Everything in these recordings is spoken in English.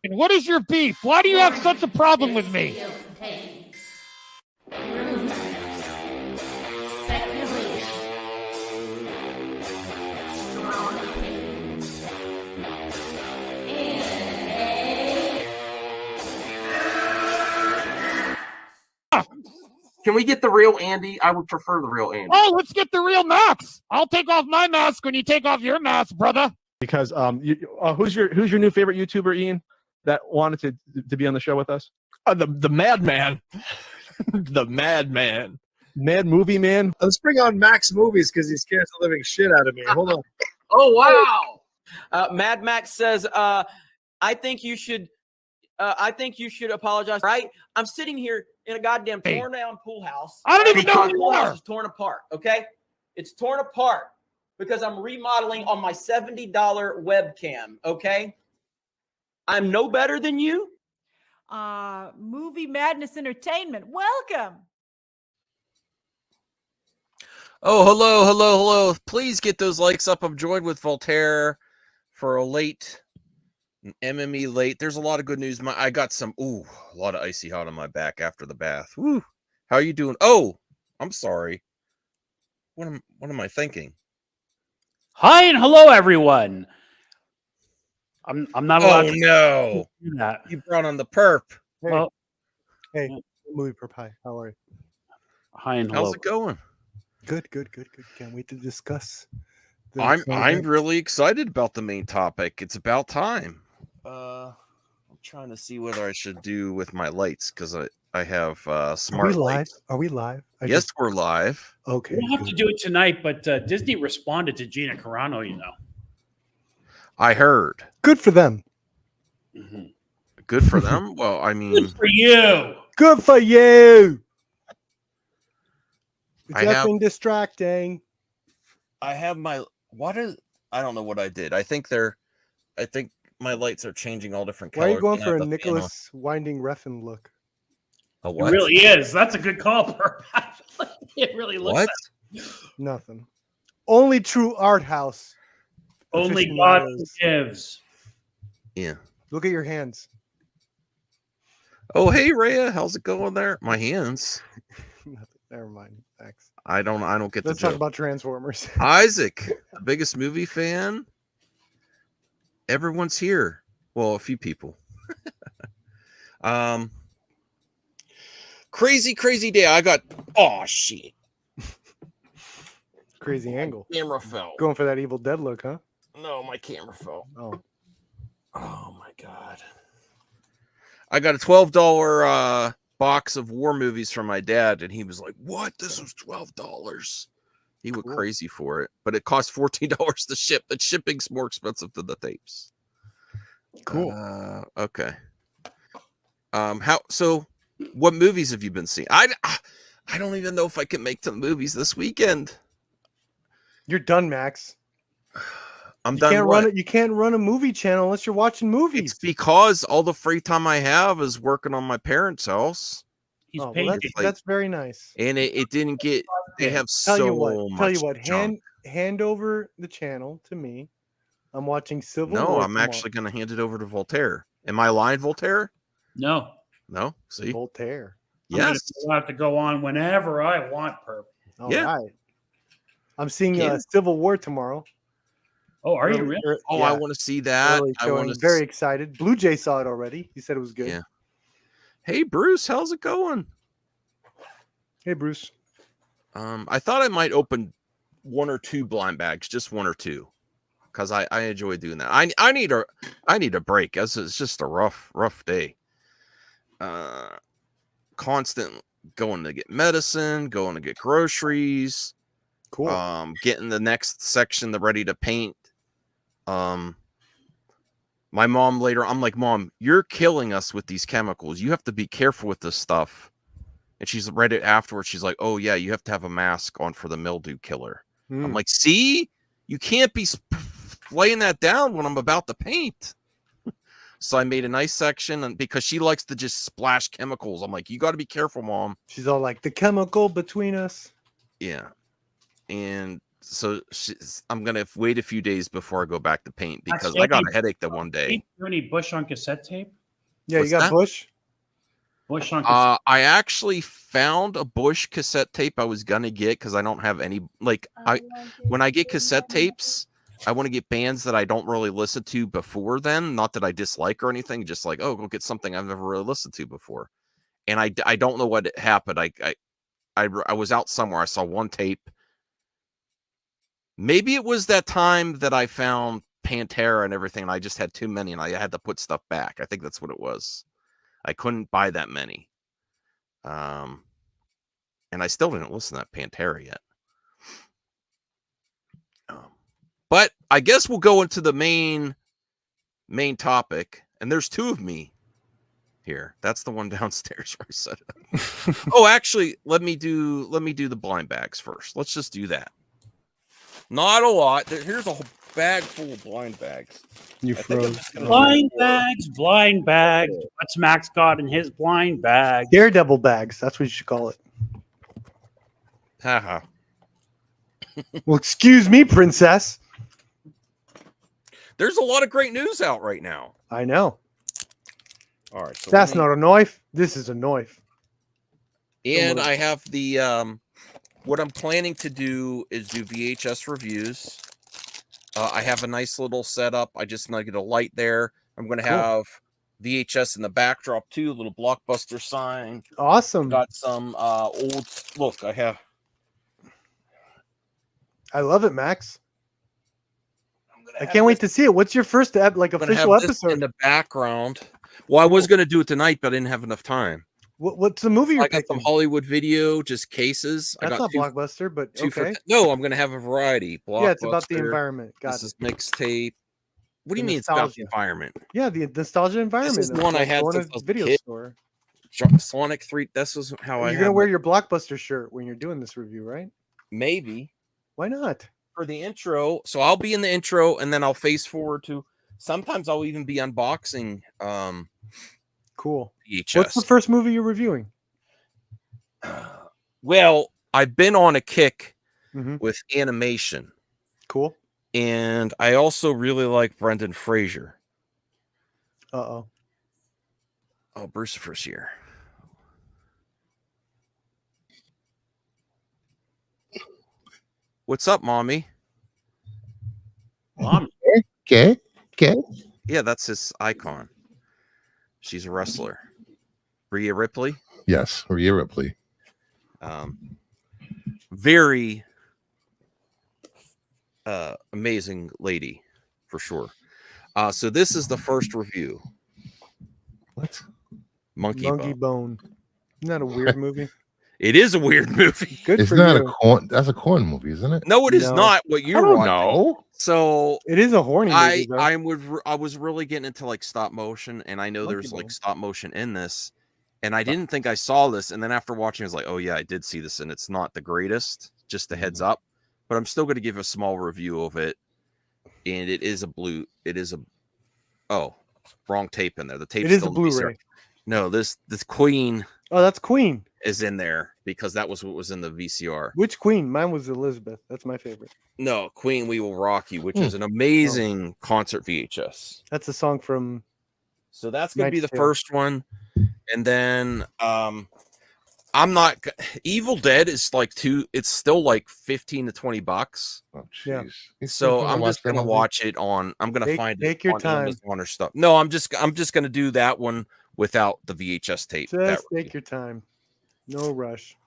What is your beef? Why do you have such a problem with me? Can we get the real Andy? I would prefer the real Andy. Oh, let's get the real Max. I'll take off my mask when you take off your mask, brother. Because who's your new favorite YouTuber, Ian, that wanted to be on the show with us? The madman. The madman. Mad Movie Man. Let's bring on Max Movies because he scares the living shit out of me. Hold on. Oh, wow. Mad Max says, I think you should apologize. Right? I'm sitting here in a goddamn torn down pool house. I don't even know who the you pool house are. is torn apart. Okay, it's torn apart because I'm remodeling on my $70 webcam. Okay, I'm no better than you. Movie Madness Entertainment. Welcome. Oh, hello. Please get those likes up. I'm joined with Voltaire for a late MME late. There's a lot of good news. I got a lot of icy hot on my back after the bath. Woo. How are you doing? Oh, I'm sorry. What am I thinking? Hi and hello, everyone. I'm not allowed to no. do that. You brought on the perp. Hey, Well, hey, movie perp. Hi, how are you? hi and hello. How's it going? Good. Can't wait to discuss. I'm really excited about the main topic. It's about time. I'm trying to see whether I should do with my lights because I have smart lights. Are we live? Yes, we're live. Okay. We don't have to do it tonight, but Disney responded to Gina Carano. I heard. Good for them. Mm-hmm. Good for them. Well, I mean, Good for you. Good for you. It's I have- effing distracting. I have my I don't know what I did. I think my lights are changing all different Why colors. are you going and I for have a fan Nicholas Winding Refn look? on. A It what? really is. That's a good call, Perp. It really looks What? Nothing. Only true art house. Only God aficionados. forgives. Yeah. Look at your hands. Oh, hey, Rhea, how's it going there? My hands. Nothing. Never mind. Thanks. I don't get Let's the talk joke. about Transformers. Isaac, the biggest movie fan. Everyone's here. Well, a few people. Crazy day. I got shit. Crazy angle. Camera fell. Going for that Evil Dead look, huh? No, my camera fell. Oh. Oh my god. I got a $12 box of war movies from my dad, and he was like, "What? This was $12." He went crazy for it, but it cost $14 to ship. The shipping's more expensive than the tapes. Cool. Okay. What movies have you been seeing? I don't even know if I can make the movies this weekend. You're done, Max. I'm You done. can't run it. You can't run a movie channel unless you're watching movies. It's because all the free time I have is working on my parents' house. He's well, painting. that's very nice. And it didn't get. They have Tell so you what. junk. Hand over the channel to me. I'm watching Civil No, War. I'm actually going to hand it over to Voltaire. Am I lying, Voltaire? No. No. See, Voltaire. yes. I have to go on whenever I want, Perp. All Yeah. right. I'm seeing Yeah. Civil War tomorrow. Oh, are you really? Oh, yeah, I want to see that. early I showing. want to. Very excited. Blue Jay saw it already. He said it was good. Yeah. Hey, Bruce, how's it going? Hey, Bruce. I thought I might open one or two blind bags, just one or two, because I enjoy doing that. I need a break. It's just a rough day. Constant going to get medicine, going to get groceries. Cool. Getting the next section ready to paint. My mom later, I'm like, Mom, you're killing us with these chemicals. You have to be careful with this stuff. And she's read it afterwards. She's like, oh, yeah, you have to have a mask on for the mildew killer. I'm like, see, you can't be laying that down when I'm about to paint. So I made a nice section, and because she likes to just splash chemicals, I'm like, you got to be careful, Mom. She's all like, the chemical between us. Yeah. And so I'm gonna wait a few days before I go back to paint because Actually, I got a headache that one day. Do any Bush on cassette tape? Yeah, What's you got that? Bush. Bush on cassette. I actually found a Bush cassette tape I was gonna get because I don't have any when I get cassette tapes, I want to get bands that I don't really listen to before then. Not that I dislike or anything, just like, oh, go get something I've never really listened to before. And I don't know what happened. I was out somewhere. I saw one tape. Maybe it was that time that I found Pantera and everything, and I just had too many, and I had to put stuff back. I think that's what it was. I couldn't buy that many. And I still didn't listen to that Pantera yet. But I guess we'll go into the main topic. And there's two of me here. That's the one downstairs where I set it up. Oh, actually, let me do the blind bags first. Let's just do that. Not a lot. Here's a whole bag full of blind bags. You I think I'm froze. just gonna Blind bags. What's Max got in his blind bag? Daredevil bags. That's what you should call it. Haha. Well, excuse me, princess. There's a lot of great news out right now. I know. All right. So That's not a knife. This is a knife. And I have the what I'm planning to do is do VHS reviews. I have a nice little setup. I just need to get a light there. I'm going to have VHS in the backdrop too, a little Blockbuster sign. Awesome. Got some old look. I love it, Max. I can't wait to see it. What's your first official episode in the background? Well, I was going to do it tonight, but I didn't have enough time. What's the movie you're I got picking? some Hollywood Video, just cases. That's I got not Blockbuster, but okay. No, I'm going to have a variety. Yeah, it's about the Blockbuster, environment. Got This it. is mixtape. What do The you mean it's about the nostalgia. environment? Yeah, the nostalgia environment. This is of the one I like had going since to I was a video kid. store. Sonic 3. This was how I You're had gonna wear it. your Blockbuster shirt when you're doing this review, right? Maybe Why not? for the intro. So I'll be in the intro, and then I'll face forward to. Sometimes I'll even be unboxing. Cool. VHS. What's the first movie you're reviewing? Well, I've been on a kick Mhm. with animation, Cool. and I also really like Brendan Fraser. Oh. Oh, Brucifer's here. What's up, mommy? Mom, Okay. Yeah, that's his icon. She's a wrestler. Rhea Ripley. Yes, Rhea Ripley. Very amazing lady for sure. So this is the first review. What? Monkey Monkey Bone. Bone. Isn't that a weird movie? It is a weird movie. Good It's for not you. a corn. That's a corn movie, isn't it? No, it is No. not what I you're don't watching. know. So It is a horny movie. though. I was really getting into like stop motion, and I know Monkey there's like Bone. stop motion in this, and I didn't think I saw this, and then after watching, I was like, oh yeah, I did see this, and it's not the greatest. Just a heads up, but I'm still going to give a small review of it, and it is a wrong tape in there. The tape It is a Blu-ray. No, this Queen Oh, that's Queen. is in there because that was what was in the VCR. Which Queen? Mine was Elizabeth. That's my favorite. No, Queen, We Will Rock You, which is an amazing concert VHS. That's a song from. So that's going to be Knight's the Tale. first one. And then I'm not Evil Dead is like it's still like 15 to 20 bucks. Oh, Yeah. jeez. You So still I'm watch just that going to movie? watch it on I'm going to find take it your on time. Amazon or stuff. No, I'm just going to do that one without the VHS tape. That Just take your time. No rush.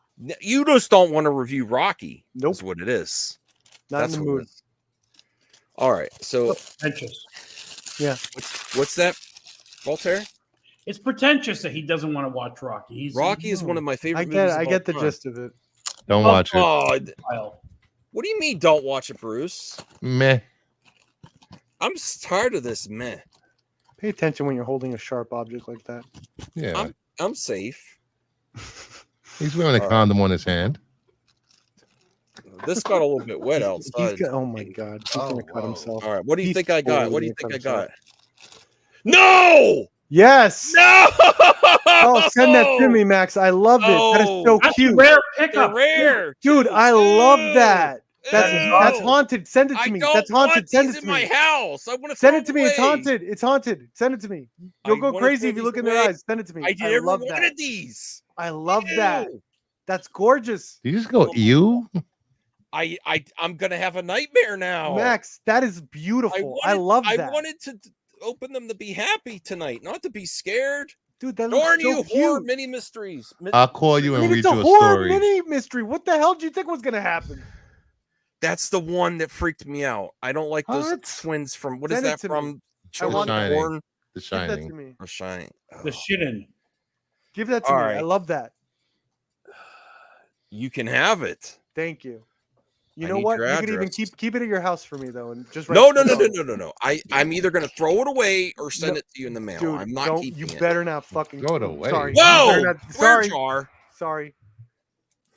you just don't want to review Rocky. Nope. Is what it is. Not That's in the what it mood. is. All right. So pretentious. what's that, Voltaire? It's pretentious that he doesn't want to watch Rocky. Rocky is one of my favorite I movies. get. of I all get the time. gist of it. Don't watch it. Oh, Kyle. what do you mean don't watch it, Bruce? Meh. I'm tired of this meh. Pay attention when you're holding a sharp object like that. Yeah. I'm safe. He's wearing a All right. condom on his hand. This got a little bit wet outside. Oh my god, he's gonna cut himself. All right, what do you He's think I got? totally What do you gonna think cut I got? No! Yes. No! Oh, send that to me, Max. I love it. That is so That's a cute, rare They're pickup. rare. dude. I love that. That's haunted. Send it to I me. don't That's want haunted. Send these it in to my me. house. I want to Send it to me. It's haunted. It's haunted. Send it to me. You'll go wanna crazy throw if you these look in their away. eyes. Send it to me. I never love wanted that. these. I love that. Ew. That's gorgeous. You just go you. I'm gonna have a nightmare now. Max, that is beautiful. I love that. I wanted to open them to be happy tonight, not to be scared. Dude, that looks Darn so you, cute. horror mini mysteries. I'll call you I and mean, read it's a you a horror story. mini mystery. What the hell do you think was gonna happen? That's the one that freaked me out. I don't like those What? twins from what Send is it that to me. from? I Children want of that. Shining. Corn The Give that to Shining. me. or Shining. The shitting. Give that to All me. right. I love that. You can have it. Thank you. You I know need what? your You could even address. keep it at your house for me though, and just No. write I'm either gonna throw it away or send it to you in the mail. Dude, I'm not don't. keeping You it. better not fucking Throw it away. Sorry. Whoa! You better not- Swear Sorry. jar. Sorry.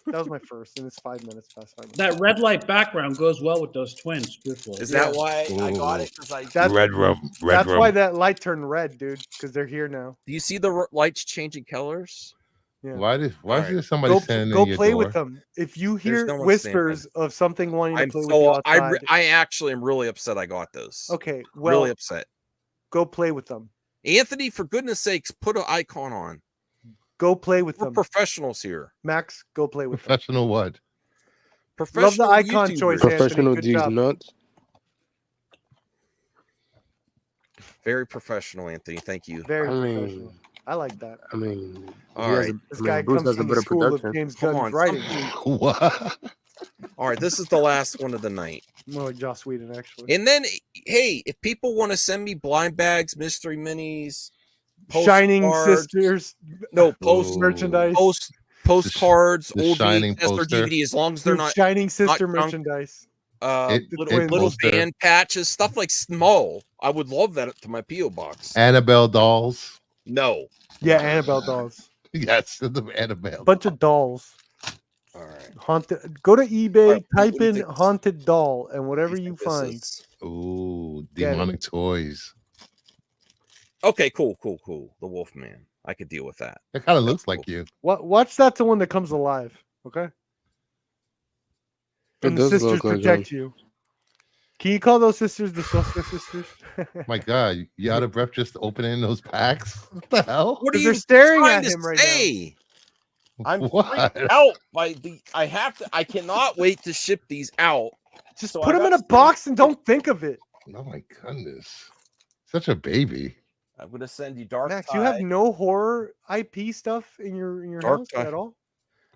That was my first, and it's 5 minutes past 5 minutes. That red light background goes well with those twins. Beautiful. Is that why I got Ooh. it? Because I That's, Red room. Red that's room. why that light turned red, dude. Because they're here now. do you see the lights changing colors? Yeah. Why is Alright. there somebody Go standing go in your play door? with them. If you hear no one whispers of something wanting to I'm play with you so outside, I actually am really upset I got those. okay, well, Really upset. go play with them. Anthony, for goodness sakes, put an icon on. Go play with We're them. professionals here. Max, go play with them. Professional what? Love the Professional icon YouTubers. choice, Professional Anthony. Good D's job. nuts. Very professional, Anthony. Thank you. Very I professional. mean, I like that. I mean, All he has right. a, This I mean, guy Bruce comes has a from the better school of production. James Come Gunn's on, writing. What? All right, this is the last one of the night. More like Joss Whedon, actually. And then, hey, if people want to send me blind bags, mystery minis, Shining postcards- Sisters no post Ooh. merchandise. postcards, the old Shining VHS or poster. DVD, as long as they're Dude, not Shining Sister junk. merchandise. little poster. band patches, stuff like small. I would love that to my PO box. Annabelle dolls. No. Yeah, Annabelle dolls. Yes, the Annabelle. Bunch of dolls. All right. Haunted. Go to eBay, All right, what type do you in think this- haunted doll, and whatever What do you think find. this is? Ooh, Get it. demonic toys. Okay, cool. The Wolfman. I could deal with that. That kind of looks like you. Watch that to one that comes alive. Okay. It And the does sisters look like protect you. Can you call those sisters the Sister Sisters? My God, you out of breath just opening those packs? What the hell? What are 'Cause you they're staring trying at to him right now. say? I'm What? freaked out by the. I cannot wait to ship these out. Just So put I them in gotta a box and don't think of it. Oh my goodness. Such a baby. I'm gonna send you Dark Max, Tide. you have no horror IP stuff in your Dark house Tide. at all?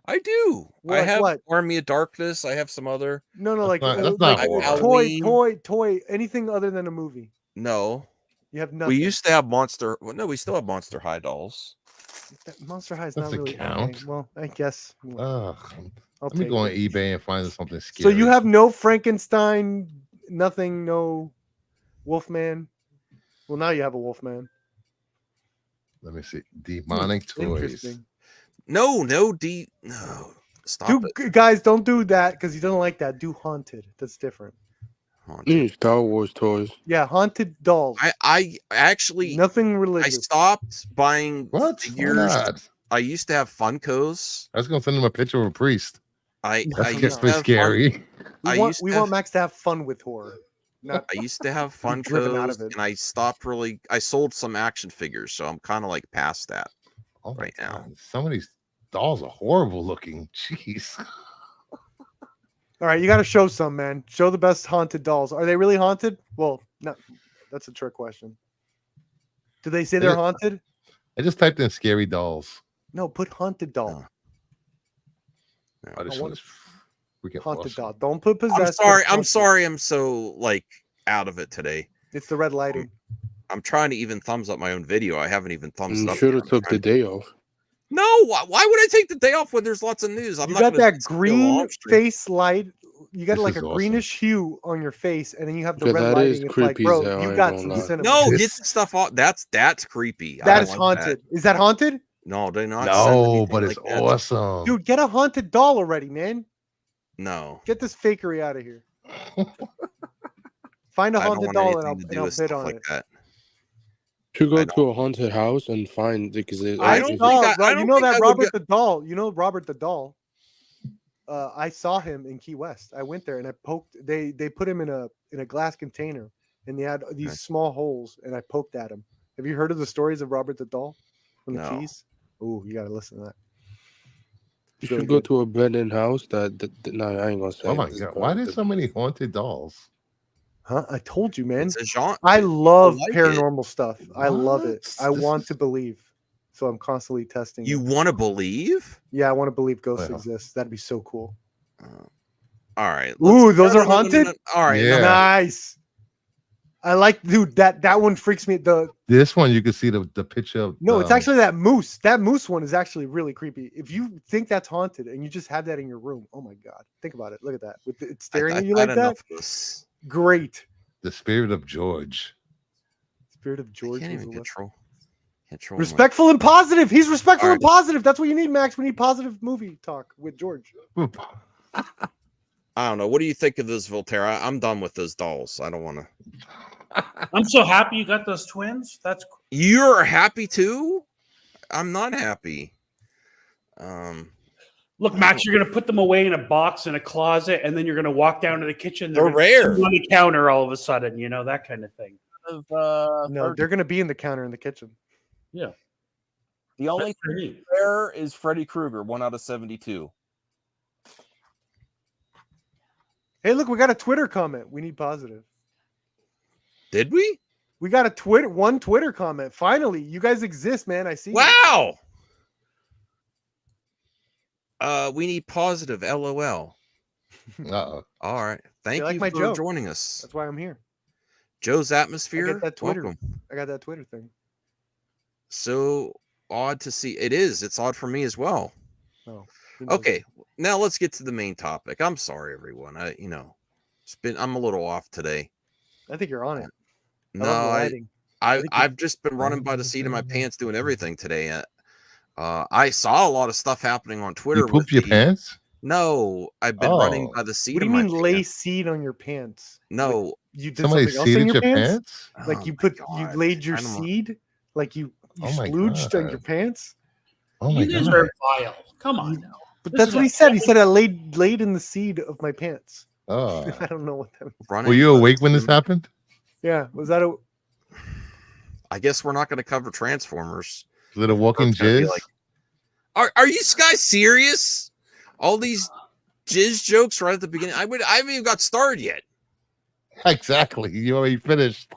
I do. I What- have what? Army of Darkness. I have some other. No, That's like, not- that's like not horror. toy, anything other than a movie. No. You have nothing. We used to have Monster. Well, no, we still have Monster High dolls. Monster High is Does not it really. count? Okay, well, I guess. Ugh. I'll Let me take go on it. eBay and find something So scary. you have no Frankenstein, nothing, no Wolfman. Well, now you have a Wolfman. Let me see. Demonic toys. Interesting. No. Stop it. Guys, don't do that because he doesn't like that. Do haunted. That's different. Star Wars toys. Yeah, haunted dolls. I actually Nothing I religious. stopped buying What? Why figures. not? I used to have Funkos. I was gonna send him a picture of a priest. I That's used That's to pretty have scary. We want Max to have fun with horror. Not I used to have Be driven out Funkos, of it. and I stopped really. I sold some action figures, so I'm kind of like past that. Oh my Right now. God. Some of these dolls are horrible looking. Jeez. all right. You got to show some, man. Show the best haunted dolls. Are they really haunted? Well, no, that's a trick question. Do they say they're Yeah. haunted? I just typed in scary dolls. No, put haunted doll. I just I want- want freaking Haunted awesome. doll. Don't put possessed. I'm haunted. sorry. I'm so like out of it today. It's the red lighting. I'm trying to even thumbs up my own video. I haven't even thumbs You up. should yet. have I'm took trying the day off. No, why would I take the day off when there's lots of news? I'm You not got gonna that still green live stream. face light. You got This like a is awesome. greenish hue on your face, and then you have the Yeah, red that lighting. is It's like, creepy as bro, hell, I you ain't got gonna some lie. cinema. No, This- get the stuff off. That's creepy. I That don't is like haunted. Is that haunted? No, they not. send No, anything but it's like that. awesome. Dude, get a haunted doll already, man. No, Get this fakery out of here. Find a I don't haunted want doll anything and to do I'll with bid stuff on like it. that. You I go to a haunted house and find because I don't think I you know would that get- Robert the doll. You know Robert the doll. I saw him in Key West. I went there and I poked. They put him in a glass container, and they had these small holes, and I poked at him. Have you heard of the stories of Robert the Doll from the No. Keys? Oh, you gotta listen to that. You really should go good. to a abandoned house no, I ain't gonna say. Oh my It's god! bad. Why there's so many haunted dolls? Huh? I told you, man. It's a genre. I love like it. paranormal stuff. I love it. What? I This want is- to believe, so I'm constantly testing. You it. want to believe? Yeah, I want to believe ghosts Well. exist. That'd be so cool. All right. Ooh, those are haunted? All right. Yeah. Nice. I like, dude. That one freaks me. This one you can see the picture of. No, it's actually that moose. That moose one is actually really creepy. If you think that's haunted and you just have that in your room, oh my god, think about it. Look at that. With it staring at you like that. Great. the spirit of George. Spirit of George. Can't was even the one. control. Respectful and positive. He's respectful and All right. positive. That's what you need, Max. We need positive movie talk with George. I don't know. What do you think of this, Volterra? I'm done with those dolls. I don't want to. I'm so happy you got those twins. That's You're happy too? I'm not happy. look, Max. You're gonna put them away in a box in a closet, and then you're gonna walk down to the kitchen. They're gonna rare. sit on the counter all of a sudden. You know that kind of thing. No, they're gonna be in the counter in the kitchen. Yeah. The only That's pretty neat. rare is Freddy Krueger, 1 out of 72. Hey, look, we got a Twitter comment. We need positive. Did we? We got a one Twitter comment. Finally, you guys exist, man. I see. you. Wow. We need positive. LOL. Uh-oh. All right. Thank like you my for joke. joining us. That's why I'm here. Joe's atmosphere. I got that Twitter. Welcome. I got that Twitter thing. So odd to see. It is. It's odd for me as well. Oh. who knows? Okay. Now let's get to the main topic. I'm sorry, everyone. I'm a little off today. I think you're on it. No, love the lighting. I've just been running by the seat of my pants doing everything today. I saw a lot of stuff happening on Twitter. You pooped your pants? No, I've been running by the seat What do of you my mean lay pants. seed on your pants? No. Like, you did Somebody something else in seeded your your pants? pants? Like Oh you my put you God. laid your I don't know. seed? Like you Oh my splooged on God. your pants? Oh my You guys god. are vile. Come on now. But This that's is what a- he said. He said I laid in the seed of my pants. Oh. I don't know what that means. Running Were you by the awake when seat this of- happened? Yeah, was that a I guess we're not going to cover Transformers. Was it a walking It's gonna be jizz? like- Are you guys serious? All these jizz jokes right at the beginning. I haven't even got started yet. Exactly. You already finished.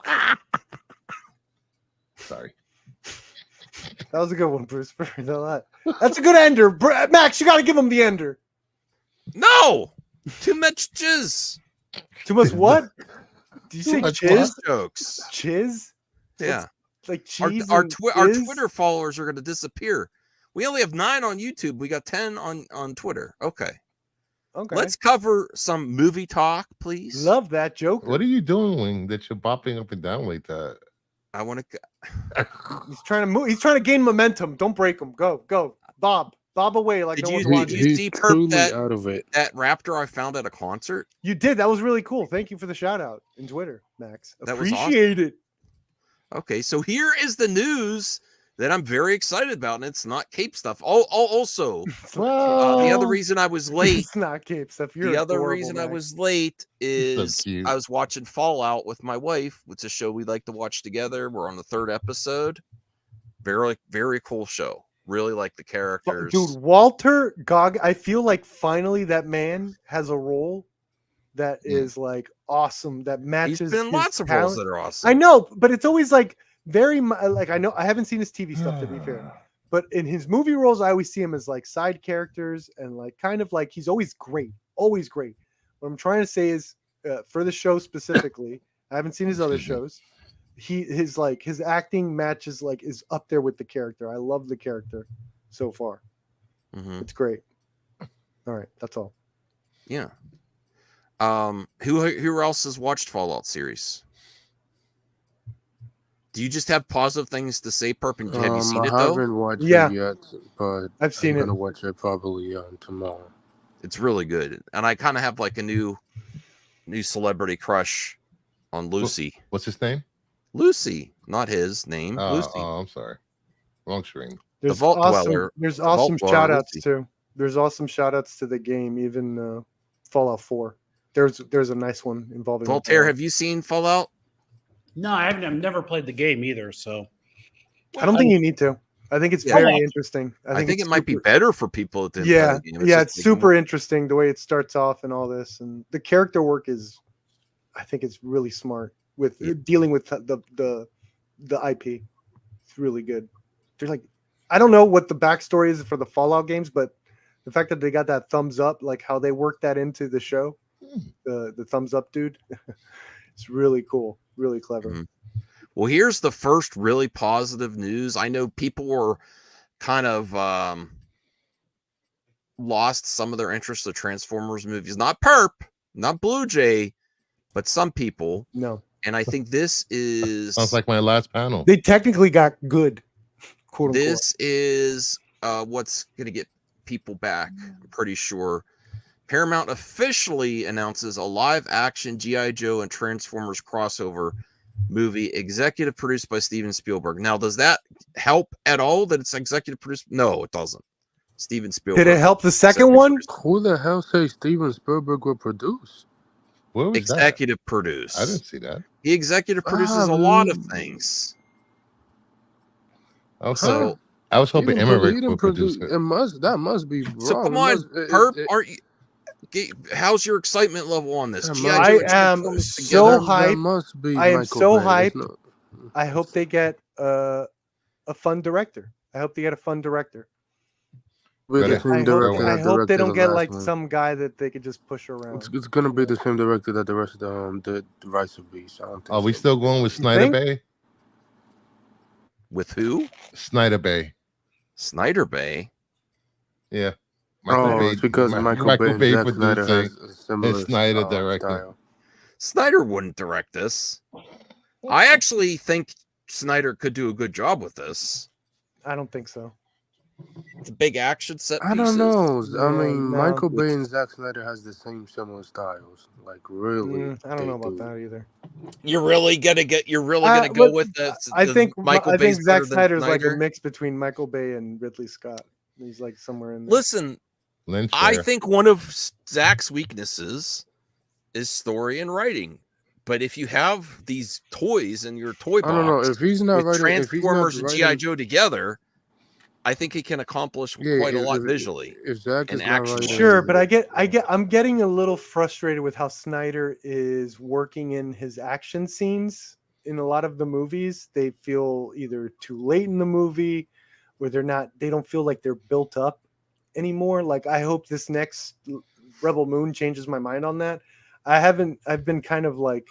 Sorry. that was a good one, Bruce. That's a good ender. Max, you gotta give him the ender. No, too much jizz. Too much what? Do you say much chiz? Jokes. Chiz? Yeah. Like Our cheese. our, and our jizz? Twitter followers are going to disappear. We only have 9 on YouTube. We got 10 on Twitter. Okay. Okay. Let's cover some movie talk, please. Love that joke. What are you doing that you're bopping up and down like that? I want to. He's trying to move. He's trying to gain momentum. Don't break him. Go. Bob away like Did no you- one's did watching. you He's see Perp truly that- out of it. That raptor I found at a concert. You did. That was really cool. Thank you for the shout out in Twitter, Max. That was awesome. Appreciate it. Okay, so here is the news that I'm very excited about, and it's not Cape stuff. Also, Well, the other reason I was late. It's not Cape stuff. You're The other adorable, reason I Max. was late is cute. I was watching Fallout with my wife. It's a show we like to watch together. We're on the 3rd episode. Very, very cool show. Really like the characters. Dude, Walter Gog. I feel like finally that man has a role that is like awesome. That matches. He's been his lots of roles talent. that are awesome. I know, but it's always like like I know I haven't seen his TV stuff to be fair, but in his movie roles, I always see him as like side characters and like kind of like he's always great, always great. What I'm trying to say is for the show specifically, I haven't seen his other shows. His acting matches like is up there with the character. I love the character so far. Mhm. It's great. All right, that's all. Yeah. Who else has watched Fallout series? Do you just have positive things to say, Perp? And have you seen it I though? haven't watched Yeah. it yet, but I've seen I'm it. gonna watch it probably tomorrow. It's really good, and I kind of have like a new celebrity crush on Lucy. What's his name? Lucy, not his name. Lucy. Oh, I'm sorry. Wrong stream. There's Vault awesome, Dweller- There's the Vault awesome Dweller shout outs Lucy. too. There's awesome shout outs to the game, even Fallout 4. There's a nice one involving Voltaire, have you seen Fallout? No, I haven't. I've never played the game either. So I don't think you need to. I think it's Yeah. very interesting. I think it's it might be super- better for people that didn't play Yeah, the game. yeah, just it's like super interesting the way it starts off and all this, and the character work is, I think it's really smart with dealing with the IP. It's really good. They're like, I don't know what the backstory is for the Fallout games, but the fact that they got that thumbs up, like how they worked that into the show, the thumbs up dude, it's really cool, really clever. Mhm. Well, here's the first really positive news. I know people were kind of lost some of their interest in Transformers movies. Not Perp, not Blue Jay, but some people. No. And I think this is Sounds like my last panel. They technically got good. Quote unquote. this is what's going to get people back. I'm pretty sure. Paramount officially announces a live-action G.I. Joe and Transformers crossover movie, executive produced by Steven Spielberg. Now, does that help at all that it's executive produced? No, it doesn't. Steven Spielberg. Did it help the second one? Who the hell says Steven Spielberg will produce? Where was Executive produce. that? I didn't see that. He executive produces a lot of things. Also, So I was hoping He didn't Emmerich would produce it. That must be wrong. So come It on, must- it- Perp, it- aren't you? How's your excitement level on this? That G.I. must- Joe I and am Transformers so together? That hyped. must be I am Michael so Bay. hyped. It's not- I hope they get a fun director. I hope they get a fun director. Be the Better- same I director hope, that I hope they directed don't the get last like one. some guy that they could just push around. It's gonna be the same director that the rest of the Rise of Beast. I don't think Are we so. still going with Snyder think? Bay? With who? Snyder Bay. Snyder Bay. Yeah. Oh, it's because Michael Bay and Zack Snyder has a similar Snyder director. style. Snyder wouldn't direct this. I actually think Snyder could do a good job with this. I don't think so. It's a big action set. I don't know. I No, mean, no. Michael Bay and Zack Snyder has the same similar styles. Like really, I don't know about that either. You're really gonna But go with this? I think Michael I think Bay's Zack better than Snyder's like a Snyder? mix between Michael Bay and Ridley Scott. He's like somewhere in there. Listen, Lynch I there. think one of Zach's weaknesses is story and writing. But if you have these toys in your toy box, I don't know if he's not with writing. If he's not Transformers and GI writing, Joe together, I think he can accomplish quite a lot visually. If Zack and is not action. writing, Sure, but I'm getting a little frustrated with how Snyder is working in his action scenes in a lot of the movies. They feel either too late in the movie, or they don't feel like they're built up anymore. Like I hope this next Rebel Moon changes my mind on that. I've been kind of like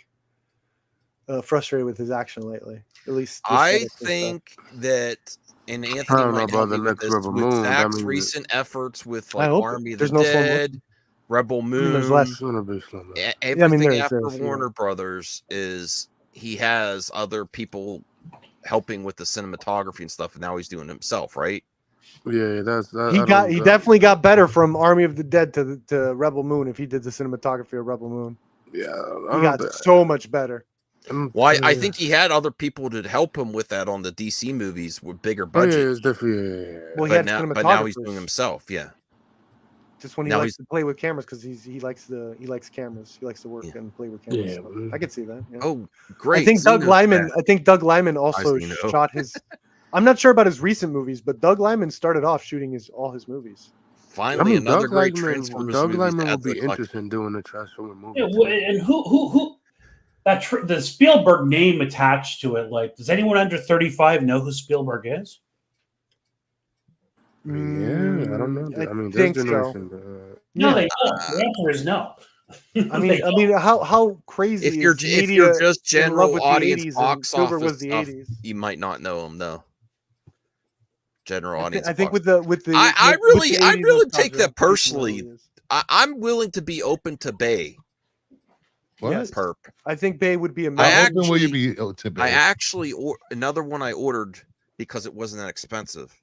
frustrated with his action lately. At least this I edit and think that, and Anthony I don't know might about help the me with next this, Rebel with Moon. I Zach's mean, recent efforts with I like hope Army of there's the no slow mo- Dead, Rebel Moon, there's less. It's gonna be slow. everything there's after this, yeah. Warner Brothers is he has other people helping with the cinematography and stuff, and now he's doing it himself, right? Yeah, that's that. He definitely got better from Army of the Dead to Rebel Moon if he did the cinematography of Rebel Moon. Yeah, He got so much better. Well, I think he had other people to help him with that on the DC movies with bigger Oh, yeah, budget. it's definitely. Yeah. Well, he but had now he's cinematographers. doing himself. Yeah. Just when he Now likes to play with cameras because he likes cameras. He likes to work and play with cameras. Yeah, So I could see that. Yeah. Oh, great. I think Doug Xeno's Lyman. back. I think Doug Lyman also Xeno. shot his. I'm not sure about his recent movies, but Doug Lyman started off shooting all his movies. Finally, another Doug great Lyman, Transformers Doug movie. Lyman would be interested in doing a Transformer movie. Yeah, and who that the Spielberg name attached to it? Like, does anyone under 35 know who Spielberg is? Yeah, I don't know. I mean, think this so. generation. No, they don't. The answer is no. I mean, how crazy If you're is if media you're just in love general with the audience 80s and box Spielberg office was the stuff, 80s. you might not know him though. General audience. I think box. with the I with really the 80s take nostalgia, that I know personally. he is. I'm willing to be open to Bay. What? Yes. Perp. I think Bay would be I amazing. How open will you actually- be to be? I actually another one I ordered because it wasn't that expensive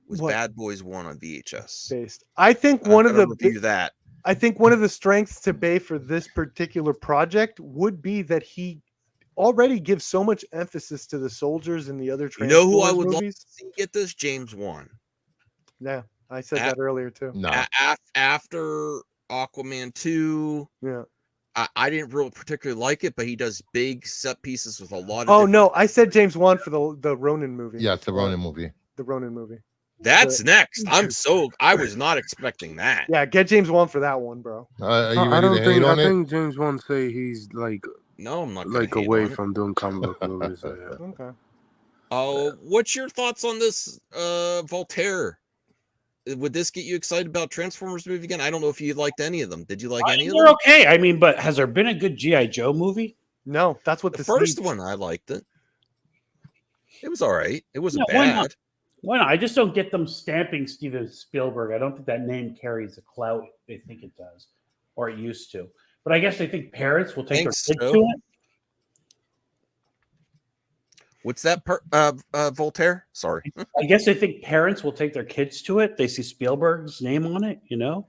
was What? Bad Boys 1 on VHS. Based. I think I'm one of gonna the review that. I think one of the strengths to Bay for this particular project would be that he already gives so much emphasis to the soldiers and the other You know who I Transformers would love to movies. see get this? James Wan. Yeah, I said that earlier too. No. After Aquaman 2, Yeah. I didn't really particularly like it, but he does big set pieces with a lot of. Oh different- no, I said James Wan for the Ronin movie. Yeah, it's the Ronin movie. The Ronin movie. That's next. I was not expecting that. Yeah, get James Wan for that one, bro. Are you I ready don't to think. hate on I it? think James Wan say he's like No, I'm not gonna hate away on it. from doing comic book movies. So, yeah. Okay. Oh, what's your thoughts on this, Voltaire? Would this get you excited about Transformers movie again? I don't know if you liked any of them. Did you like any of They're them? okay. I mean, but has there been a good GI Joe movie? No, that's what The this first needs. one, I liked it. It was all right. It wasn't Yeah, why bad. not? Why not? I just don't get them stamping Steven Spielberg. I don't think that name carries the clout they think it does, or it used to. But I guess they think parents will take Thanks, their kids Joe. to it. What's that, Voltaire? Sorry. I guess they think parents will take their kids to it. They see Spielberg's name on it, you know?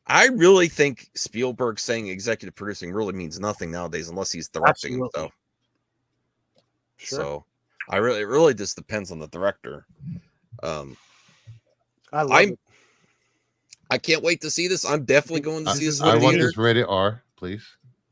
I really think Spielberg saying executive producing really means nothing nowadays unless he's directing Absolutely. himself. Sure. So it really just depends on the director. I love it. I can't wait to see this. I'm definitely going to see this. I in want theater. this rated R, please.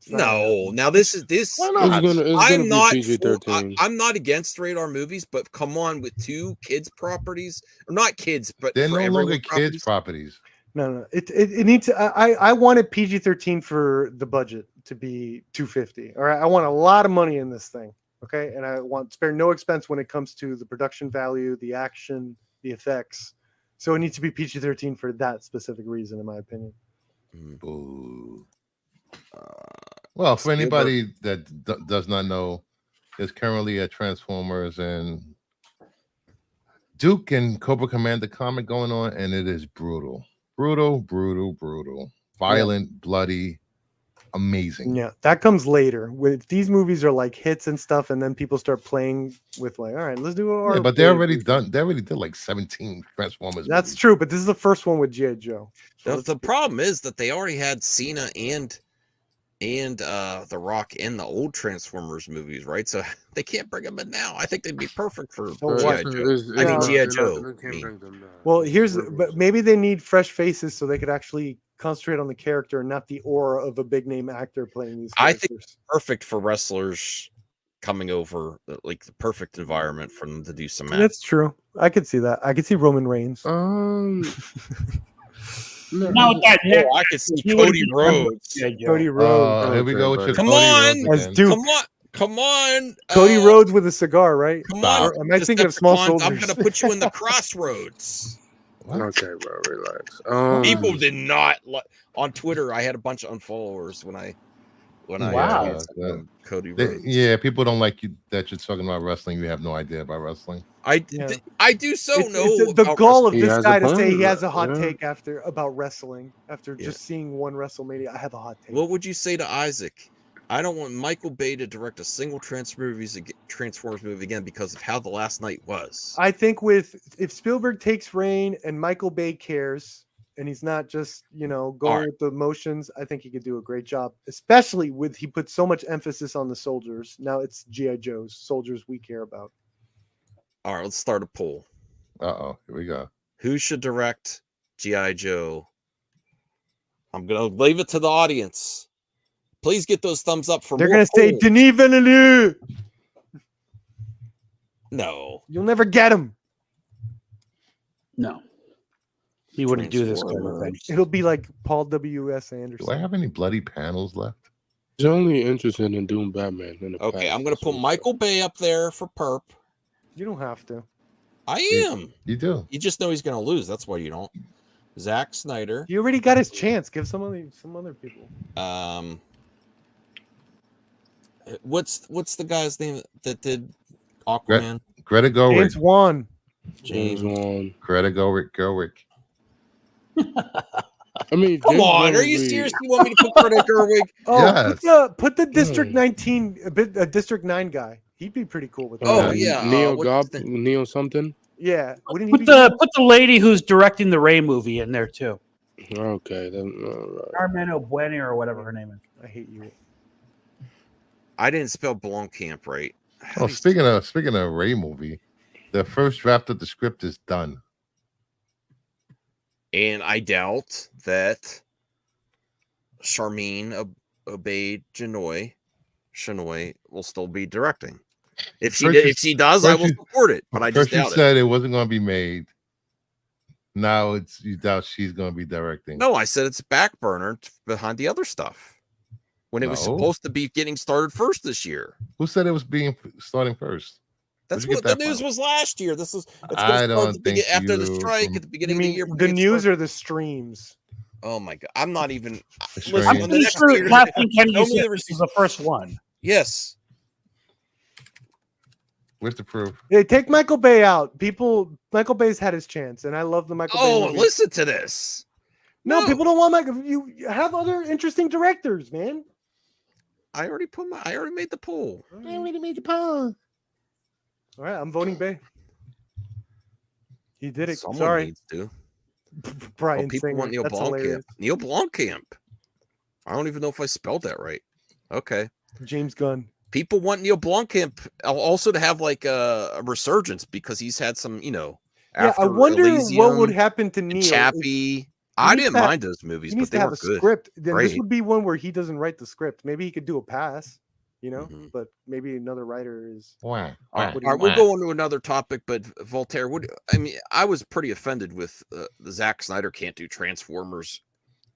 No, now this. Why not? I'm not. PG-13. I'm not against radar movies, but come on, with 2 kids properties, or not kids, but They're for no everyone longer kids properties. No. It needs. I wanted PG-13 for the budget to be $250. All right, I want a lot of money in this thing. Okay, and I want spare no expense when it comes to the production value, the action, the effects. So it needs to be PG-13 for that specific reason, in my opinion. Boo. Well, for anybody that does not know, there's currently a Transformers and Duke and Cobra Commander comic going on, and it is brutal. Violent, bloody, amazing. Yeah, that comes later. With these movies are like hits and stuff, and then people start playing with like, all right, let's do our. Yeah, but they already did like 17 Transformers. That's movies. true, but this is the first one with G.I. Joe. The problem is that they already had Cena and The Rock in the old Transformers movies, right? So they can't bring them in now. I think they'd be perfect for G.I. Joe. G.I. Joe. Well, but maybe they need fresh faces so they could actually concentrate on the character and not the aura of a big name actor playing these I characters. think it's perfect for wrestlers coming over, like the perfect environment for them to do some match. That's true. I could see that. I could see Roman Reigns. Now with that neck, I could see Cody Rhodes. Cody Rhodes. Here we go with your Come Cody on, Rhodes As again. Duke. come on. Cody Rhodes with a cigar, right? Come on. Or am I thinking of Small Decepticons, Soldiers? I'm gonna put you in the crossroads. Okay, bro, relax. People did not on Twitter. I had a bunch of unfollowers when I Wow. Cody Rhodes. Yeah, people don't like you that you're talking about wrestling. You have no idea about wrestling. I do so It's know the about goal of He this has guy a to say point, he has a hot yeah. take about wrestling after just seeing one WrestleMania. I have a hot take. What would you say to Isaac? I don't want Michael Bay to direct a single Transformers movie again because of how The Last Night was. I think if Spielberg takes reign and Michael Bay cares and he's not just going right. with the motions, I think he could do a great job. Especially he put so much emphasis on the soldiers. Now it's G.I. Joe's soldiers we care about. All right, let's start a poll. Here we go. Who should direct G.I. Joe? I'm gonna leave it to the audience. Please get those thumbs up for They're more gonna say polls. Denis Villeneuve. No. You'll never get him. No. He wouldn't do this kind of thing. Transformers. It'll be like Paul W.S. Anderson. Do I have any bloody panels left? He's only interested in doing Batman. In the Okay, past. I'm gonna put Michael Bay up there for Perp. You don't have to. I am. You do. You just know he's gonna lose. That's why you don't. Zack Snyder. He already got his chance. Give some other people. What's the guy's name that did Aquaman? Greta Gerwig. James Wan. James Wan. Greta Gerwig. I mean, Come James on, Wan are you would be- serious? You want me to put Greta Gerwig? Oh, Yes. put the District 19, a District 9 guy. He'd be pretty cool with that. Oh, yeah, Neo what's Gob, Neo something. Yeah. Wouldn't he Put be the lady who's directing the Ray movie in there too. Okay, then. All right. Carmen O'Buena or whatever her name is. I hate you. I didn't spell Blomkamp right. Oh, speaking of Ray movie, the first draft of the script is done. And I doubt that Charmin Obey Shinoy will still be directing. If she does, I will support it. But I just doubt it. Said it wasn't going to be made. Now you doubt she's going to be directing. No, I said it's back burner behind the other stuff when it was supposed to be getting started first this year. Who said it was starting first? That's what the news was last year. I don't think after the strike at the beginning of the year. The news or the streams? Oh my god! I'm not even. I'm pretty sure Kathleen Kennedy was the first one. Yes. Where's the proof? Hey, take Michael Bay out. Michael Bay's had his chance, and I love the Michael Bay. Oh, movies. listen to this. No, people don't want Michael. You have other interesting directors, man. I already made the poll. I already made the poll. All right, I'm voting Bay. He did it. Someone Sorry. needs to. Brian people Singer. want Neil That's Blomkamp. hilarious. Neil Blomkamp. I don't even know if I spelled that right. Okay. James Gunn. People want Neil Blomkamp also to have like a resurgence because he's had some, Yeah, after I wonder Elysium, what would happen to Neil. Chappie. I didn't mind those movies, He but needs they to have were a good. script. Then this Great. would be one where he doesn't write the script. Maybe he could do a pass, but maybe another writer is. All right, we'll go on to another topic, but Voltaire, I was pretty offended with the Zack Snyder can't do Transformers.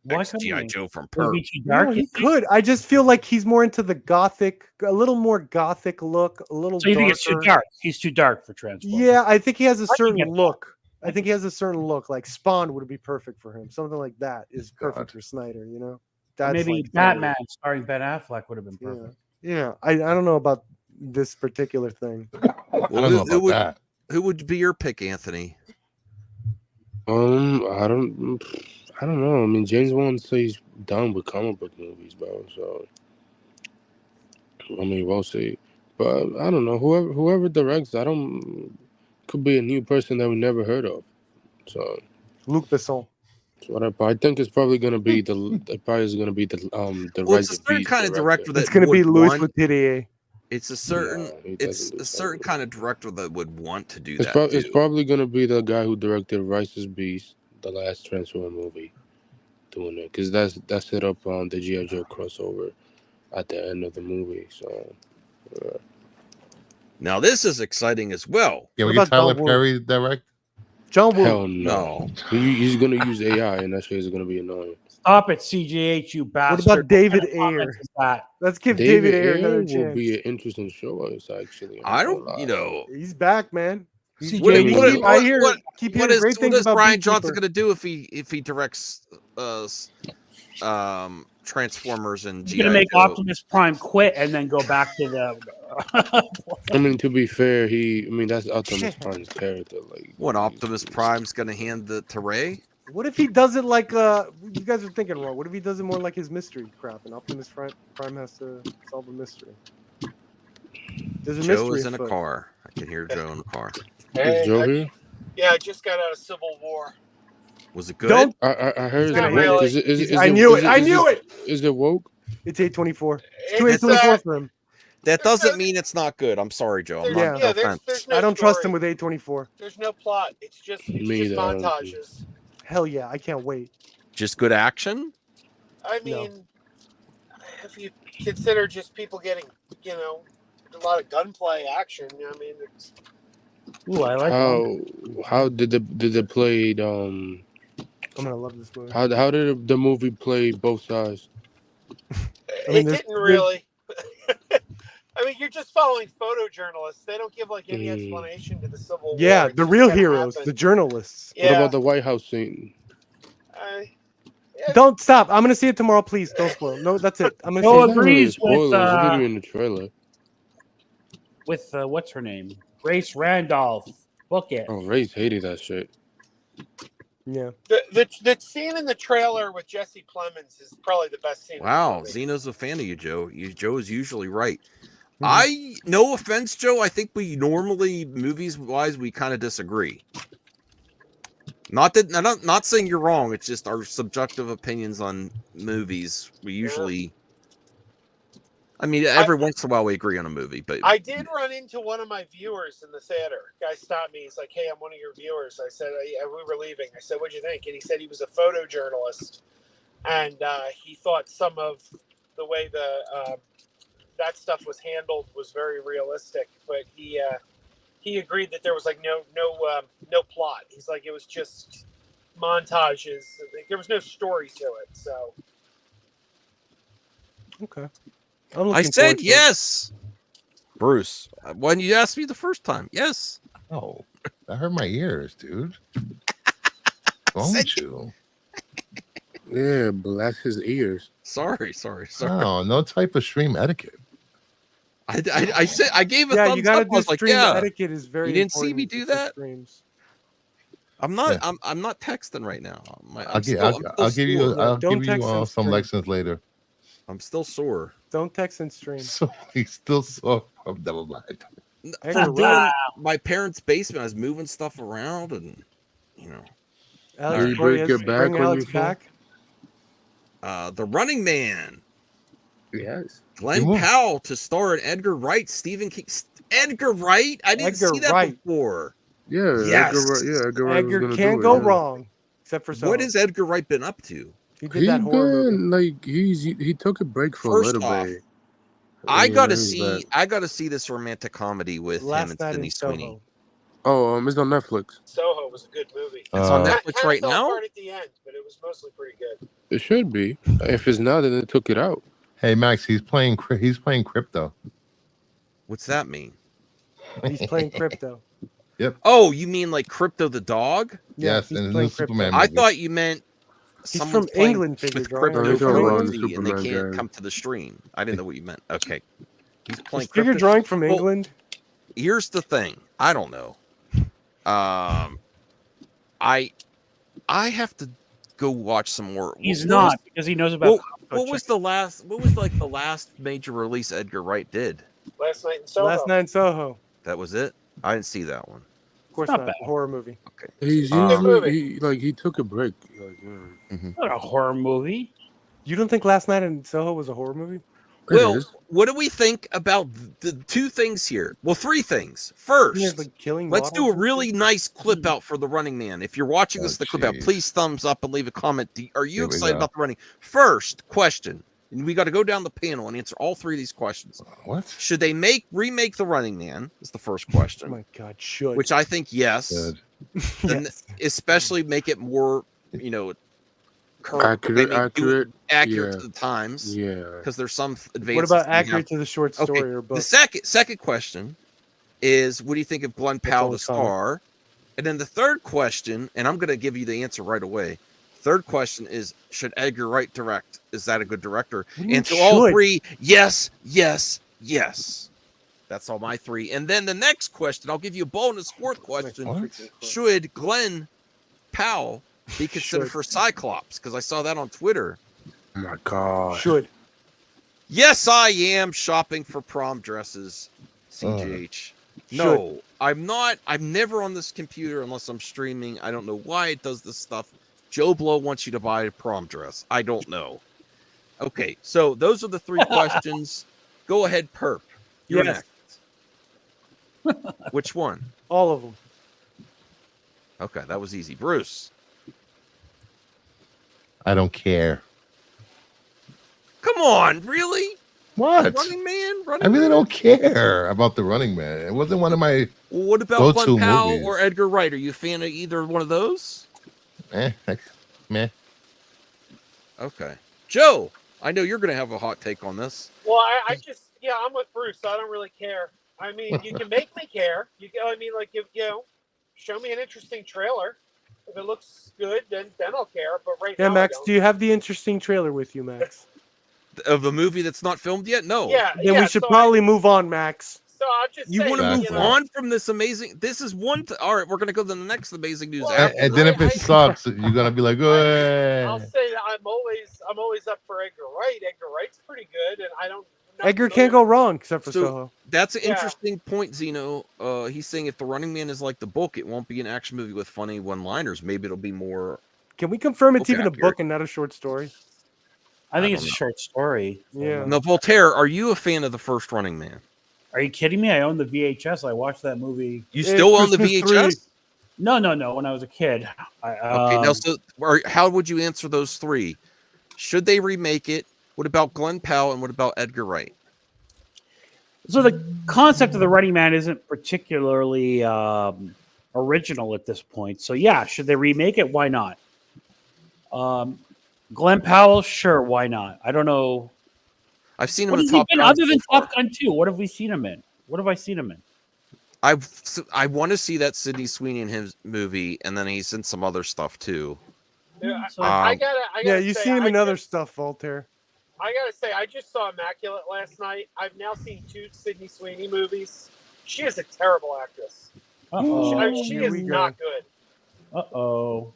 G.I. Joe from Perp. No, he could. I just feel like he's more into the gothic, a little more gothic look, a little. So you think it's too darker. dark? He's too dark for Transformers. Yeah, I think he has a I can certain get look. I think he has a certain look. Like Spawn would be perfect for him. Something like that is perfect for Snyder. That's Maybe like Batman starring Ben Affleck would have been perfect. Yeah, I don't know about this particular thing. Who would be your pick, Anthony? I don't know. I mean, James Wan says he's done with comic book movies, bro. So, I mean, we'll see. But I don't know. Whoever directs, could be a new person that we never heard of. So, Luc Besson. Whatever. I think it's probably gonna be the Well, it's a certain kind of director that It's going to be would Louis want- Leterrier. It's a certain kind of director that would want to do It's, that. it's probably gonna be the guy who directed Rice's Beast, the last Transformer movie, doing it because that's set up on the G.I. Joe crossover at the end of the movie. So, Now this is exciting as well. Yeah, we get Tyler Perry direct. John Woo. hell no. He's gonna use AI, and that shit is gonna be annoying. Stop it, CJH, you What bastard. about David What kind of Ayer? comment is that? Let's give David Ayer another will chance. be an interesting show. It's actually. I don't, He's back, man. CJ, What I hear keep what hearing is, great what things is about Brian Beekeeper. Johnson going to do if he directs Transformers and He's G.I. going to make Joe? Optimus Prime quit and then go back to the. I mean, to be fair, that's Optimus Prime's character. Like, What Optimus Prime's going to hand to Ray? What if he does it like you guys are thinking wrong? What if he does it more like his mystery crap and Optimus Prime has to solve a mystery? There's a Joe mystery is in a afoot. car. I can hear Joe in the car. is Joe here? Yeah, I just got out of Civil War. Was it good? Don't- I heard Not it's really. woke. Is I knew it. I knew it. Is it woke? It's 824. It's It's, 824 for him. That doesn't mean it's not good. I'm sorry, Joe. I'm Yeah. not, Yeah, no there's offense. no I don't trust story. him with 824. There's no plot. It's just Me either, I don't montages. Hell yeah, I can't wait. Just good action? I mean, if you consider just people getting, a lot of gunplay action, I mean, it's, Ooh, I like How did they play? I'm gonna love this movie. How did the movie play both sides? mean, it didn't really. I mean, you're just following photojournalists. They don't give any explanation to the Civil War. Yeah, It the just real kinda heroes, happened. the journalists. What Yeah. about the White House scene? Don't stop. I'm gonna see it tomorrow. Please don't spoil. No, that's it. I'm gonna No, see it it. agrees Spoilers. with, It's literally in the trailer. what's her name? Grace Randolph. Book it. Oh, Ray's hated that shit. Yeah. The scene in the trailer with Jesse Plemons is probably the best scene. in the Wow, movie. Xeno's a fan of you, Joe. Joe is usually right. Mm-hmm. No offense, Joe. I think we normally, movies wise, we kind of disagree. Not saying you're wrong. It's just our subjective opinions on movies. We usually I mean, every once in a while we agree on a movie, but I did run into one of my viewers in the theater. Guy stopped me. He's like, "Hey, I'm one of your viewers." I said, "We were leaving." I said, "What'd you think?" And he said he was a photojournalist, and he thought some of the way that stuff was handled was very realistic. But he agreed that there was like no plot. He's like, it was just montages. There was no story to it. So Okay. I said yes. Bruce, when you asked me the first time, yes. Oh, that hurt my ears, dude. What's wrong with you? Yeah, bless his ears. Sorry. No, no type of stream etiquette. I said I gave a Yeah, thumbs you gotta up. I do was like, stream yeah. etiquette is very. You didn't see me important do for that. Streams. I'm not. Yeah. I'm not texting right now. I'll give you. I'll give you some stream. lessons later. I'm still sore. Don't text and stream. So he's still sore. Oh, never mind. From doing my parents' basement, I was moving stuff around, and you know. Alex, Did you break your back bring when Alex you fall? back. The Running Man. Yes. Glenn Powell to star in Edgar Wright, Stephen King. Edgar Wright? I didn't Edgar see that Wright. before. Yeah. Yes. Edgar Wright was Edgar gonna can't do go it, yeah. wrong, except for What has Edgar Wright been up to? He did that horror movie. Like he took a break for First a little off, bit. I Yeah, gotta he's see. back. I gotta see this romantic comedy with Last him and Night Sydney in Sweeney. Soho. Oh, it's on Netflix. Soho was a good movie. It's on Uh, Netflix right Fell now. apart at the end, but it was mostly pretty good. It should be. If it's not, then they took it out. Hey Max, he's playing crypto. What's that mean? He's playing crypto. Yep. Oh, you mean like Crypto the dog? Yeah, Yes, he's and the playing new crypto. Superman I movie. thought you meant He's someone's from playing England, figure with drawing. crypto He's for from currency, England, and they Superman can't guy. come to the stream. I didn't know what you meant. Okay, he's playing Is figure crypto. drawing from Well, England. Here's the thing. I don't know. I have to go watch some more. He's What not was- because he knows about. What was the last? What was like the last major release Edgar Wright did? Last Night in Soho. Last Night in Soho. That was it. I didn't see that one. Of course Not not. bad. Horror movie. Okay. He's movie. usually he took a break. Like, Not a horror movie. You don't think Last Night in Soho was a horror movie? Well, is. what do we think about the two things here? Well, three things. First, There's like killing. let's do a models and really shit? nice clip out for the Running Man. If you're watching this, Oh, the clip out, jeez. please thumbs up and leave a comment. Are you Here we excited go. about the running? First question, and we got to go down the panel and answer all three of these questions. What? Should they remake the Running Man? Is the first Oh question. my God, should. Which I think yes, Good. and Yes. especially make it more, Accurate, they make do it accurate yeah. to the times. Yeah. Because there's some advances. What about we have. accurate to the short story Okay, or book? the second question is, what do you think of Glenn Powell, only the star? And then the third question, and I'm going to give you the answer right away. Third question is, should Edgar Wright direct? Is that a good director? What do you mean And to all should? three, yes, yes, yes. That's all my three. And then the next question, I'll give you a bonus fourth question. What? Should Glenn Powell be considered Should. for Cyclops? Because I saw that on Twitter. Oh my God. Should. Yes, I am shopping for prom dresses. CGH. No, I'm not. I'm never on this computer unless I'm streaming. I don't know why it does this stuff. Joe Blow wants you to buy a prom dress. I don't know. Okay, so those are the three questions. Go ahead, Perp. You're Yes. next. Which one? All of them. Okay, that was easy. Bruce. I don't care. Come on, really? What? Running Man? I really don't care about the Running Man. It wasn't one of my Well, what about go-to Glenn Powell movies. or Edgar Wright? Are you a fan of either one of those? Meh. Okay. Joe, I know you're going to have a hot take on this. Well, I just, I'm with Bruce. So I don't really care. I mean, you can make me care. Show me an interesting trailer. If it looks good, then I'll care. But right Yeah, now, Max, I don't. do you have the interesting trailer with you, Max? Of a movie that's not filmed yet? No. Then we should probably move on, Max. So I'm just You saying, want to move Exactly. on from this amazing? This is one. All right, we're going to go to the next amazing news. Well, after. And then if it sucks, you're gonna be like, I'll "Oh." say that I'm always up for Edgar Wright. Edgar Wright's pretty good, and I don't. not Edgar familiar can't go wrong except for So Soho. that's an Yeah. interesting point, Zeno. He's saying if the Running Man is like the book, it won't be an action movie with funny one-liners. Maybe it'll be more. Can we confirm it's Okay, even a accurate. book and not a short story? I think I it's a don't know. short story. Yeah. Now, Voltaire, are you a fan of the first Running Man? Are you kidding me? I own the VHS. I watched that movie. You still own the Christmas VHS? No. When I was a kid. Okay, now how would you answer those three? Should they remake it? What about Glenn Powell and what about Edgar Wright? So the concept of the Running Man isn't particularly original at this point. So yeah, should they remake it? Why not? Glenn Powell, sure, why not? I don't know. I've seen him What in has he Top been Gun other than so far. Top Gun 2? What have we seen him in? What have I seen him in? I want to see that Sydney Sweeney and his movie, and then he's in some other stuff too. Yeah, So- I gotta Yeah, you say, seen him I in other just- stuff, Voltaire. I gotta say, I just saw Immaculate last night. I've now seen 2 Sydney Sweeney movies. She is a terrible actress. Uh-oh. She Here is we go. not good. Uh-oh.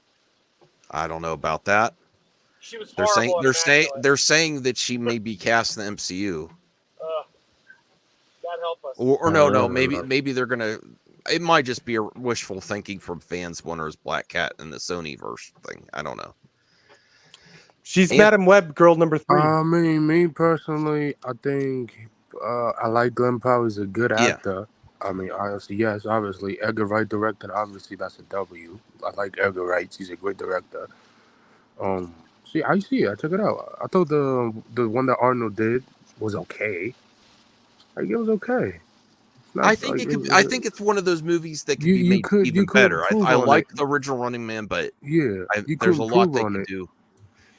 I don't know about that. She was They're horrible. saying in Immaculate. they're saying that she may be cast in the MCU. God help us. Or no, maybe they're gonna. It might just be a wishful thinking from fans wanting her as Black Cat in the Sony verse thing. I don't know. She's And- Madam Web, girl number 3. I mean, me personally, I think I like Glenn Powell. He's a good Yeah. actor. I mean, honestly, yes, obviously. Edgar Wright directed, obviously, that's a W. I like Edgar Wright. He's a great director. I check it out. I thought the one that Arnold did was okay. Like, it was okay. It's not, I think it could. I think it's one of those movies that could be made even better. I like the original Running Man, but yeah, there's a lot they on can it. do,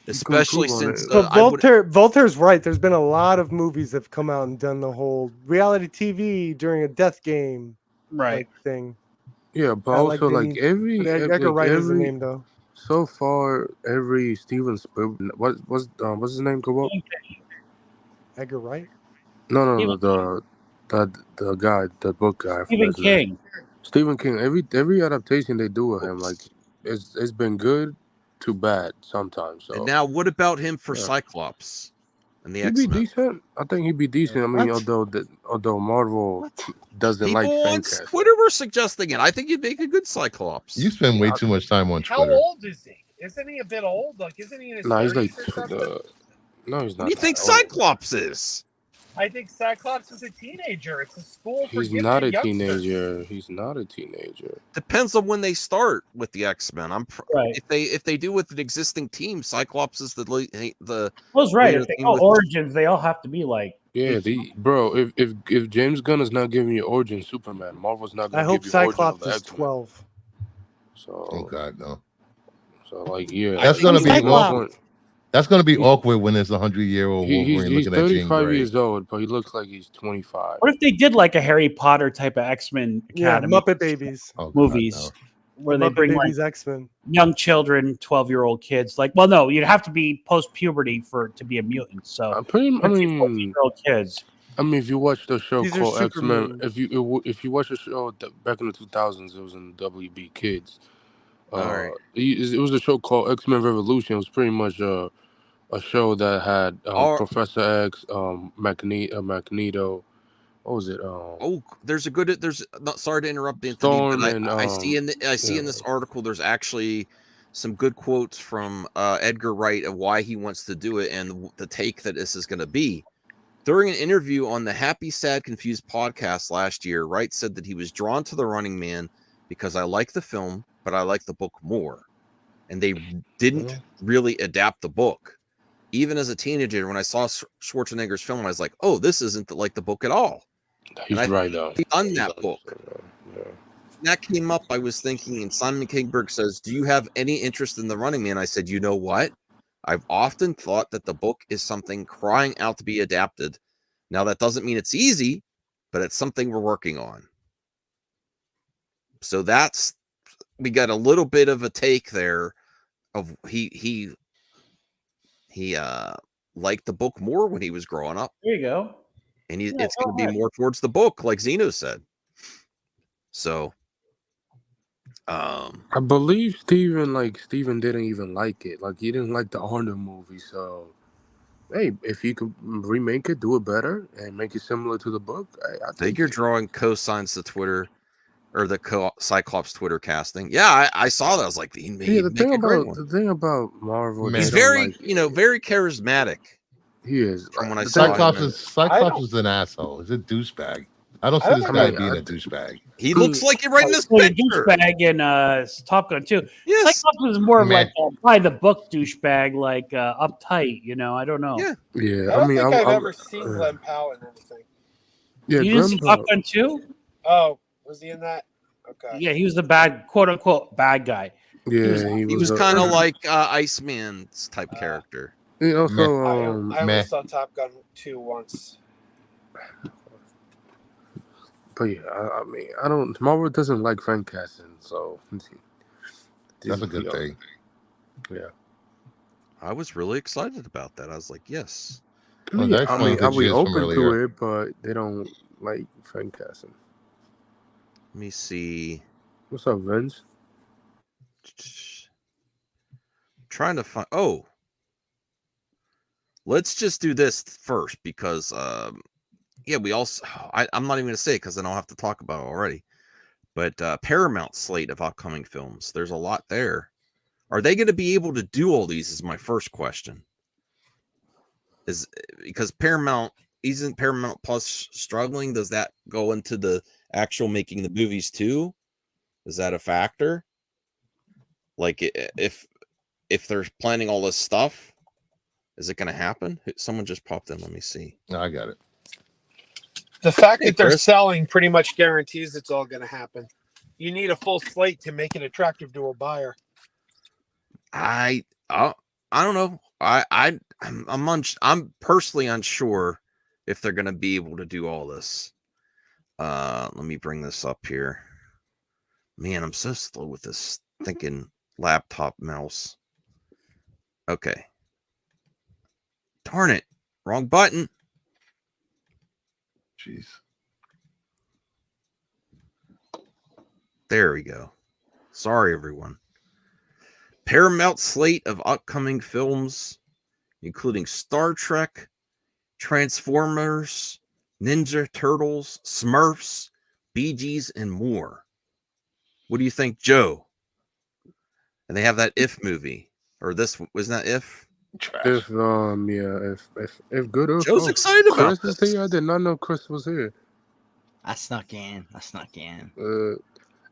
especially since But Voltaire's right. There's been a lot of movies that have come out and done the whole reality TV during a death game right thing. Yeah, but I also they like need- every but Edgar Wright is the name though. so far every Steven Spielberg what's his name? Go up? Edgar Wright. No, the guy, the book guy. I Stephen forgot his name. King. Stephen King. Every adaptation they do of him, like it's been good to bad sometimes. So And now, what about him for Yeah. Cyclops and the he'd be X-Men? decent. I think he'd be decent. I mean, although Marvel doesn't People like fan on cast. Twitter were suggesting it. I think you'd make a good Cyclops. You spend way too much time on How Twitter. old is he? Isn't he a bit old? Like, isn't he in his No, he's 30s like or something? no, he's not. What do you think that old. Cyclops is? I think Cyclops is a teenager. It's a school for He's gifted not a youngsters. teenager. He's not a teenager. Depends on when they start with the X-Men. Right. If they do with an existing team, Cyclops is the Well, right. leader If they team go with- origins, they all have to be like. Yeah, bro. If James Gunn is not giving you origin Superman, Marvel's not I gonna hope give you origin of Cyclops the is X-Men. 12. So Oh God, no. So like yeah, That's gonna be Cyclops. awkward. That's gonna be awkward when it's a 100-year-old He's Wolverine looking at Jean 35 Grey. years old, but he looks like he's 25. What if they did like a Harry Potter type of X-Men Yeah, Academy Muppet Babies. Oh, God, movies no. where they Muppet bring Babies like X-Men. young children, 12-year-old kids? Like, well, no, you'd have to be post-puberty to be a mutant. So I mean, 14-year-old kids. I mean, if you watch the show These are called super X-Men, mutants. if you watch the show back in the 2000s, it was in WB Kids. Alright. It was a show called X-Men Revolution. It was pretty much a show that had Professor X, Magneto. What was it? Sorry to interrupt, Anthony, Storm but and I see in this article there's actually some good quotes from Edgar Wright of why he wants to do it and the take that this is going to be. During an interview on the Happy, Sad, Confused podcast last year, Wright said that he was drawn to The Running Man because I like the film, but I like the book more. And they didn't really adapt the book. Even as a teenager, when I saw Schwarzenegger's film, I was like, oh, this isn't like the book at all. He's right, though. He done that book. Yeah. That came up, I was thinking, and Simon Kingberg says, do you have any interest in The Running Man? I said, you know what? I've often thought that the book is something crying out to be adapted. Now, that doesn't mean it's easy, but it's something we're working on. So we got a little bit of a take there of he liked the book more when he was growing up. There you go. And Yeah, it's go going to be ahead. more towards the book, like Zeno said. So, I believe Steven didn't even like it. Like, he didn't like the Arnold movie. So, hey, if you could remake it, do it better, and make it similar to the book, I I think you're drawing cosigns to Twitter. or the Cyclops Twitter casting. Yeah, I saw that. I was like, he'd make a great one. The thing about Marvel, He's very, very charismatic. He is. From when I saw him. Cyclops is an asshole. He's a douchebag. I don't see this guy being a douchebag. He looks like it right in this a picture. douchebag in Top Gun too. Yes. Cyclops was more of like by the book douchebag, like uptight. I don't know. Yeah. I don't think I've ever seen Glenn Powell in anything. Yeah, you didn't see Top Gun 2? Oh, was he in that? Okay. Yeah, he was the bad, quote unquote, bad guy. Yeah, he was kind of like Iceman's type character. He also, I only saw Top Gun 2 once. But yeah, I mean, I don't. Marvel doesn't like fan casting, so that's a good thing. Yeah, I was really excited about that. I was like, yes. I mean, I'll be open to it, but they don't like fan casting. Let me see. What's up, Vince? Trying to find. Oh, let's just do this first because, yeah, we also. I'm not even going to say it because then I'll have to talk about it already. But Paramount slate of upcoming films. There's a lot there. Are they going to be able to do all these? Is my first question. Is because Paramount isn't Paramount Plus struggling? Does that go into the actual making the movies too? Is that a factor? Like if they're planning all this stuff, is it going to happen? Someone just popped in. Let me see. No, I got it. The fact that they're selling pretty much guarantees it's all going to happen. You need a full slate to make it attractive to a buyer. I don't know. I'm personally unsure if they're going to be able to do all this. Let me bring this up here. Man, I'm so slow with this thinking laptop mouse. Okay. Darn it. Wrong button. Jeez. There we go. Sorry, everyone. Paramount slate of upcoming films, including Star Trek, Transformers, Ninja Turtles, Smurfs, Bee Gees, and more. What do you think, Joe? And they have that If movie, or this wasn't that If? If if good. Joe's excited about Chris is here. I did not know Chris was here. I snuck in.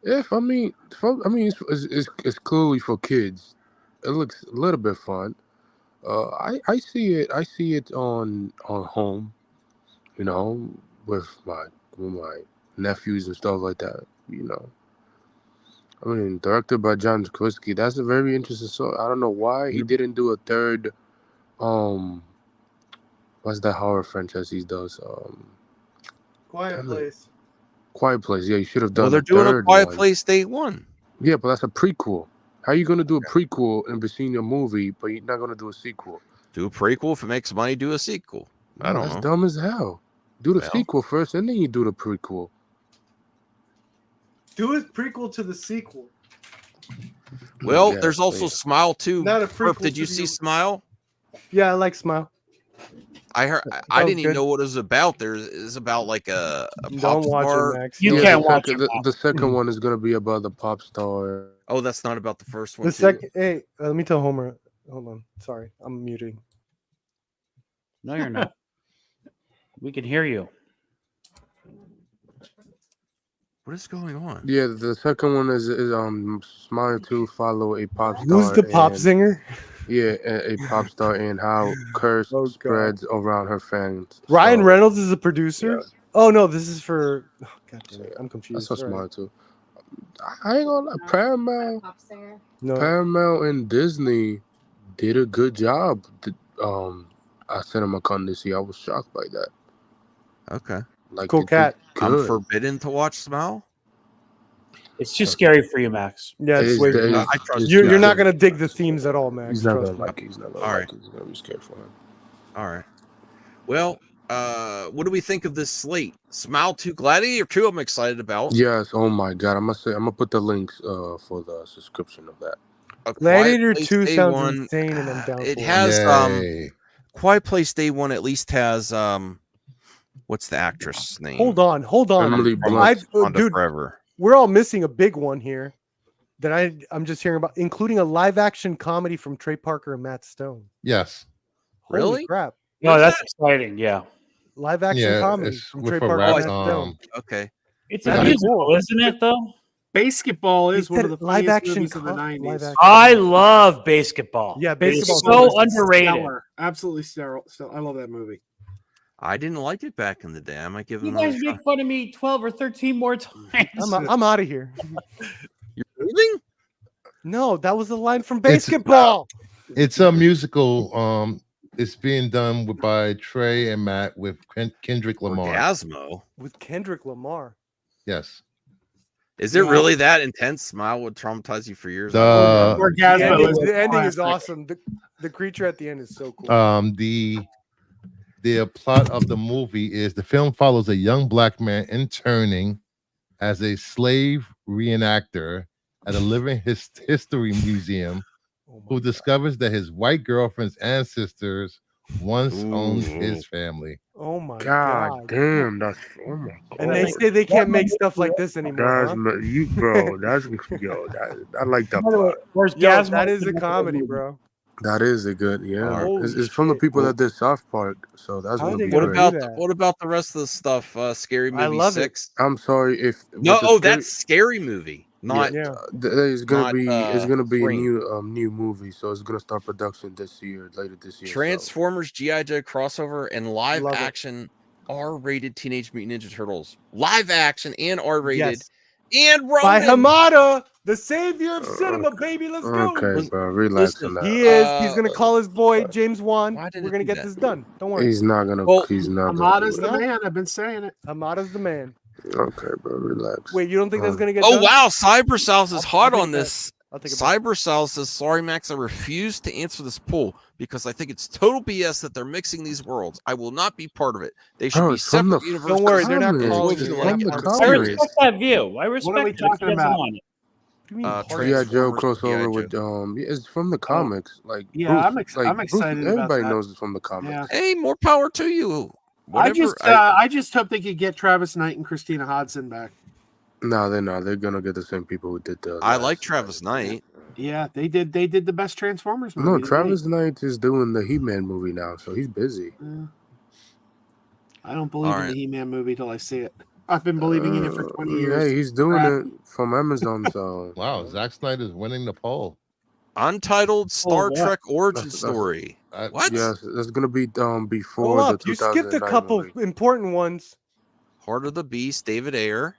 If I mean, it's clearly for kids. It looks a little bit fun. I see it. I see it on home. With my nephews and stuff like that. I mean, directed by John Krasinski. That's a very interesting story. I don't know why he didn't do a third. What's that horror franchise he does? Quiet Place. Quiet Place. Yeah, you should have done. Well, they're doing a Quiet Place Day 1. Yeah, but that's a prequel. How are you going to do a prequel and be seeing your movie, but you're not going to do a sequel? Do a prequel if it makes money. Do a sequel. I don't know. That's dumb as hell. Do the sequel first, and then you do the prequel. Do a prequel to the sequel. Well, there's also Smile 2. Not a prequel. Did you see Smile? Yeah, I like Smile. I heard. I didn't even know what it was about. It's about like a pop Don't watch star. it, Max. You can't watch it. The second one is going to be about the pop star. Oh, that's not about the first one. The second. Hey, let me tell Homer. Hold on. Sorry, I'm muting. No, you're not. We can hear you. What is going on? Yeah, the second one is Smile 2 follow a pop star. Who's the pop singer? Yeah, a pop star and how curse spreads around her fans. Ryan Reynolds is a producer. Yeah. Oh no, this is for. Oh, God damn it, I'm confused. That's so Smile 2. I ain't gonna lie, Paramount. No. Paramount and Disney did a good job. At CinemaCon this year, I was shocked by that. Okay. Like cool cat. I'm forbidden to watch Smile. It's too scary for you, Max. Yeah, it's way. You're not gonna dig the themes at all, Max. He's not gonna like it. He's not gonna like it. He's gonna be scared for him. All right. Well, what do we think of this slate? Smile 2, Gladiator 2. I'm excited about. Yes. Oh my God. I'm gonna put the links for the subscription of that. Gladiator 2 sounds insane, and I'm down. It has Quiet Place Day 1 at least has what's the actress name? Hold on. Emily Blunt. Dude, Forever. we're all missing a big one here that I'm just hearing about, including a live action comedy from Trey Parker and Matt Stone. Yes. Holy Really? crap! No, that's exciting. Yeah. Live action Yeah, comedy it's from with Trey a Parker rap and Matt Stone. Okay. It's a That'd be musical, cool. isn't it, though? Basketball is He one said of the live funniest action movies of the live 90s. action. I love basketball. Yeah, It is basketball. so underrated. Stellar. Absolutely stellar. So I love that movie. I didn't like it back in the day. I might give it You another guys shot. make fun of me 12 or 13 more times. I'm out of here. You're leaving? No, that was the line from basketball. It's a musical. It's being done by Trey and Matt with Kendrick Lamar. Orgasmo. With Kendrick Lamar. Yes. Is it Yeah. really that intense? Smile would traumatize you for years. Orgasmo. The ending is classic. awesome. The creature at the end is so cool. The plot of the movie is the film follows a young black man interning as a slave reenactor at a living history museum who discovers that his white girlfriend's ancestors once owned his family. Oh my God damn, that's oh my god. And they say they can't make stuff like this anymore. That's Huh? you, bro. That's yo. I like that By the way, plot. where's Yo, Gasmo? that is a comedy, bro. That is a good, yeah. Holy It's from the shit. people that did South Park, so that's How gonna they be gonna great. do that? What about the rest of the stuff? Scary Movie I love it. 6? I'm sorry if No, with the oh, scary- that's Scary Movie, not Yeah. There's gonna not, be it's gonna be Scream. a new movie, so it's gonna start production later this year. So. Transformers G.I. Joe crossover and live Love it. action R-rated Teenage Mutant Ninja Turtles. Live action and R-rated. Yes. And By Ronin. Hamada, the savior of cinema, baby. Let's go. Okay, bro, relax on that. He is. He's gonna call his boy James Wan. why did We're it gonna do get that? this done. Don't worry. He's not gonna. Well, he's not. Hamada's gonna the do man. I've been saying it. Hamada's the man. it. Okay, bro, relax. Wait, you don't think that's gonna get Oh, done? wow. Cybercells is hot take on a bet. this. I'll take a bet. Cybercell says, sorry, Max, I refuse to answer this poll because I think it's total BS that they're mixing these worlds. I will not be part of it. They should Bro, be it's from the separate universes. Don't worry, they're not comics. calling It's it. from the the I comics. respect that view. I respect What are we it if he talking doesn't about? want it. What do you mean part of it? G.I. Joe Transformers, G.I. crossover Joe. with it's from the comics. Like Yeah, Bruce, I'm excited about everybody that. knows it's from the comics. Yeah. Hey, more power to you. Whatever. I just hope they could get Travis Knight and Christina Hodson back. No, they're not. They're gonna get the same people who did the. I like Travis Knight. Yeah, they did the best Transformers movie. No, didn't Travis Knight is doing the He-Man movie now, so he's busy. they? Yeah. I don't believe in Alright. the He-Man movie till I see it. I've been believing in it for 20 years. Yeah, he's doing Crap. it from Amazon. So Wow, Zack Snyder is winning the poll. Untitled Star yeah. Trek origin That's- story. I- What? yes, that's gonna be before Hold the up, you skipped a 2009 couple movie. important ones. Heart of the Beast, David Ayer.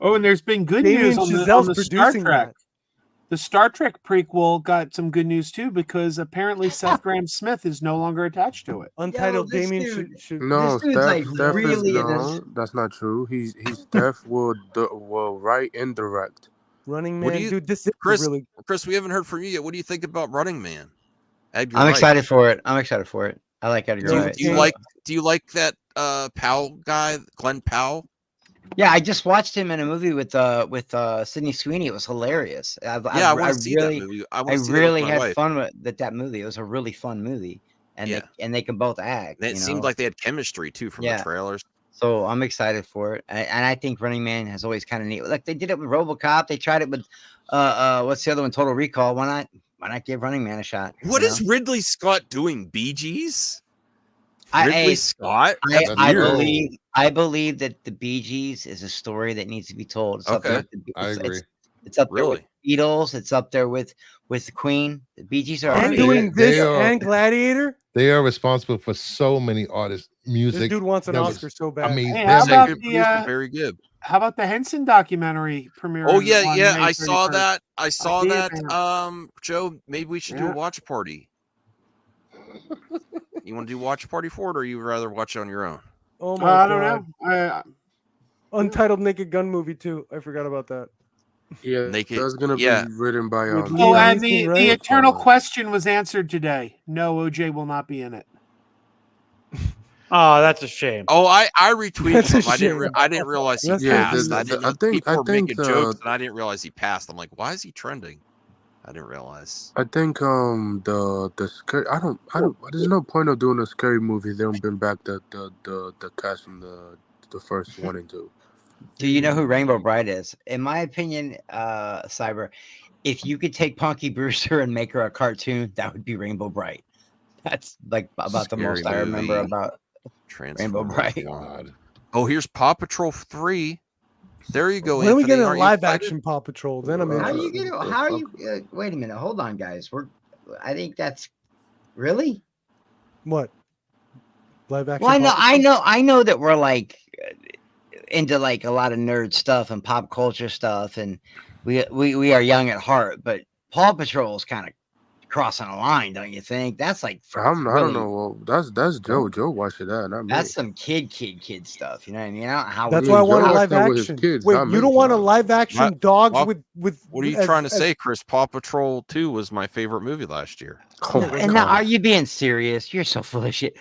Oh, and there's been good Damien news on Chazelle's the Star producing Trek. that. The Star Trek prequel got some good news too because apparently Seth Graham-Smith is no longer attached to it. Untitled this Damien dude- should No, This dude's, Steph, like, Steph really is in no. this- That's not true. He's Steph will write and direct. Running What do Man. you- Dude, this is Chris, really Chris, we haven't heard from you yet. What do you think about Running Man? Edgar I'm Wright. excited for it. I'm excited for it. I like Edgar Do you, Wright. do you like that Powell guy, Glenn Powell? Yeah, I just watched him in a movie with Sydney Sweeney. It was hilarious. I want to see really, that movie. I wanna see that with really my had wife. fun with that movie. It was a really fun movie, and Yeah. they can both act. And it you seemed know? like they had chemistry too from Yeah. the trailers. So I'm excited for it, and I think Running Man has always kind of neat. Like they did it with RoboCop. They tried it with what's the other one? Total Recall. Why not give Running Man a shot? What you is know? Ridley Scott doing? Bee Gees? I- Ridley I- Scott? I, That's I weird. believe that the Bee Gees is a story that needs to be told. It's up there Okay. with the, I it's, agree. it's up there Really? with Beatles. It's up there with the Queen. The Bee Gees are and They- doing they this are- and Gladiator. They are responsible for so many artists' music. This dude wants an that was- Oscar so bad. I mean, Hey, they're how about making- the very good. how about the Henson documentary premiere? Oh yeah, yeah. May I saw 31st? that. I saw see it, that. man. Joe, maybe we should do Yeah. a watch party. You want to do watch party for it, or you rather watch it on your own? Oh my I don't god. know. Untitled Naked Gun movie too. I forgot about that. Yeah, Naked- that's gonna yeah. be written by With Oh, Liam and Neeson, the right? eternal question was answered today. No, OJ will not be in it. Oh, that's a shame. Oh, I retweeted That's a him. I didn't realize he That's Yeah, passed. the- I didn't I know think- people I were think, making jokes, and I didn't realize he passed. I'm like, why is he trending? I didn't realize. I think the scary. I don't. There's no point of doing a scary movie. They don't bring back the cast from the first one and two. Do you know who Rainbow Bright is? In my opinion, Cyber, if you could take Punky Brewster and make her a cartoon, that would be Rainbow Bright. That's like about the most I remember movie. about Rainbow Transformers. Bright. God. Oh, here's Paw Patrol 3. There you go. When are we Anthony. getting a Aren't you live excited? action Paw Patrol? Then I'm How interested. you get? How are you? Wait a minute. Hold on, guys. I think that's really. What? Live action. Well, Paw Patrol? I know that we're like into like a lot of nerd stuff and pop culture stuff, and we are young at heart. But Paw Patrol is kind of crossing a line, don't you think? That's like I don't know. Well, that's Joe. Joe watched that. Not me. that's some kid stuff. You know what I mean? I don't know how. That's why I want a Joe live watched that with his action. kids, Wait, not you me. don't want a live action dogs What- with? What are you as- trying to as- say, Chris? Paw Patrol 2 was my favorite movie last year. And now, are you being serious? You're so full of shit.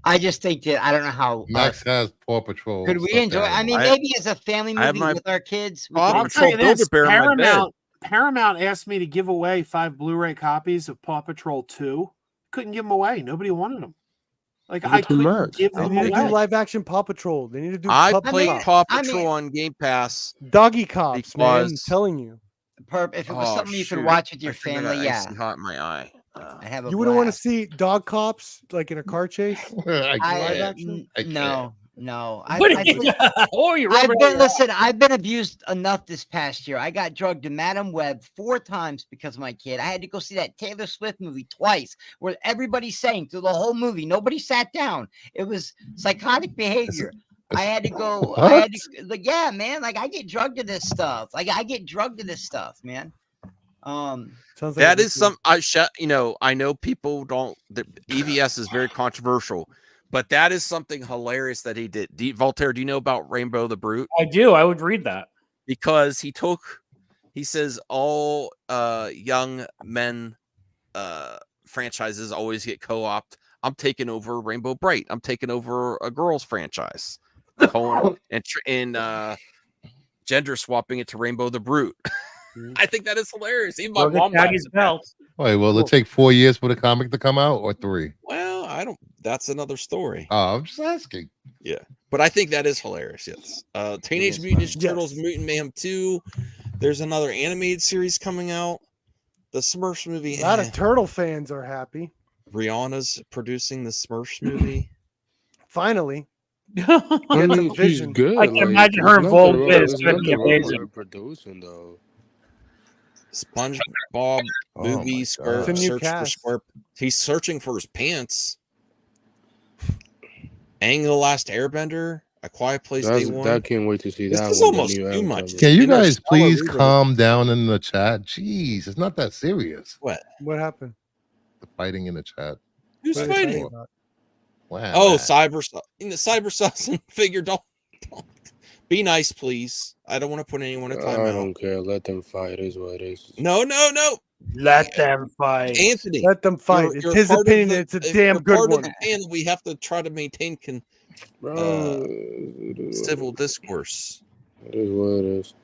I just think that I don't know how. Max has Paw Patrol. Could we stuff enjoy? down. I mean, maybe as a family I have movie my with our kids. we Paw could- I'll tell you Patrol this: Build-A-Bear in my bed. Paramount asked me to give away 5 Blu-ray copies of Paw Patrol 2. Couldn't give them away. Nobody wanted them. Like I too couldn't much. give They them need to do away. live action Paw Patrol. They need to do. I puppet played cops. Paw I Patrol mean- on Game Pass. Doggy cops, man. I'm because- telling you. If it was Oh, something you shoot. could watch with your I think I got family, yeah. icy hot in my eye. I have a You wouldn't want to blast. see dog cops like in a car chase. I live can't. action? I can't. No. What are you- oh, you're rubbing it. Listen, I've been abused enough this past year. I got drugged to Madam Web 4 times because of my kid. I had to go see that Taylor Swift movie twice where everybody sang through the whole movie. Nobody sat down. It was psychotic behavior. I had to go. Like, yeah, man. Like I get drugged to this stuff. Like I get drugged to this stuff, man. Sounds like That a is some. I know people don't. The EVS is very controversial, but that is something hilarious that he did. Voltaire, do you know about Rainbow the Brute? I do. I would read that. Because he says all young men franchises always get co-opted. I'm taking over Rainbow Bright. I'm taking over a girls franchise. and gender swapping it to Rainbow the Brute. I think that is hilarious. Even my Look at mom Shaggy's laughs at that. belt. Wait, will it take 4 years for the comic to come out or 3? Well, I don't. That's another story. Oh, I'm just asking. Yeah, but I think that is hilarious. Yes. Teenage Mutant Ninja Turtles, Yes. Mutant Mayhem 2. There's another animated series coming out. The Smurfs movie. A lot of turtle fans are happy. Rihanna's producing the Smurfs movie. Finally, I Get mean, some she's vision. good. I can like, imagine there's her nothing involved wrong- with it. there's It's gonna be nothing wrong with amazing. her producing though. SpongeBob Oh movie my Square God. It's a new search for cast. Square. He's searching for his pants. Aang the Last Airbender. A Quiet Place Day One. I can't wait to see This that. is one, the almost new too Avatar much. movie. Can you And there's guys solid please reasons. calm down in the chat? Jeez, it's not that serious. What? what happened? The fighting in the chat. Who's What are they fighting? fighting about? Wow. Oh, man. Cyber in the Cyber Sus and figure. Don't be nice, please. I don't want to put anyone in I timeout. don't care. Let them fight. It is what it is. No. Let them fight. Anthony, Let them fight. you're- It's you're his part of opinion. the- It's a if damn you're good part one. of the panel, we have to try to maintain Bro, civil discourse. it is what it is.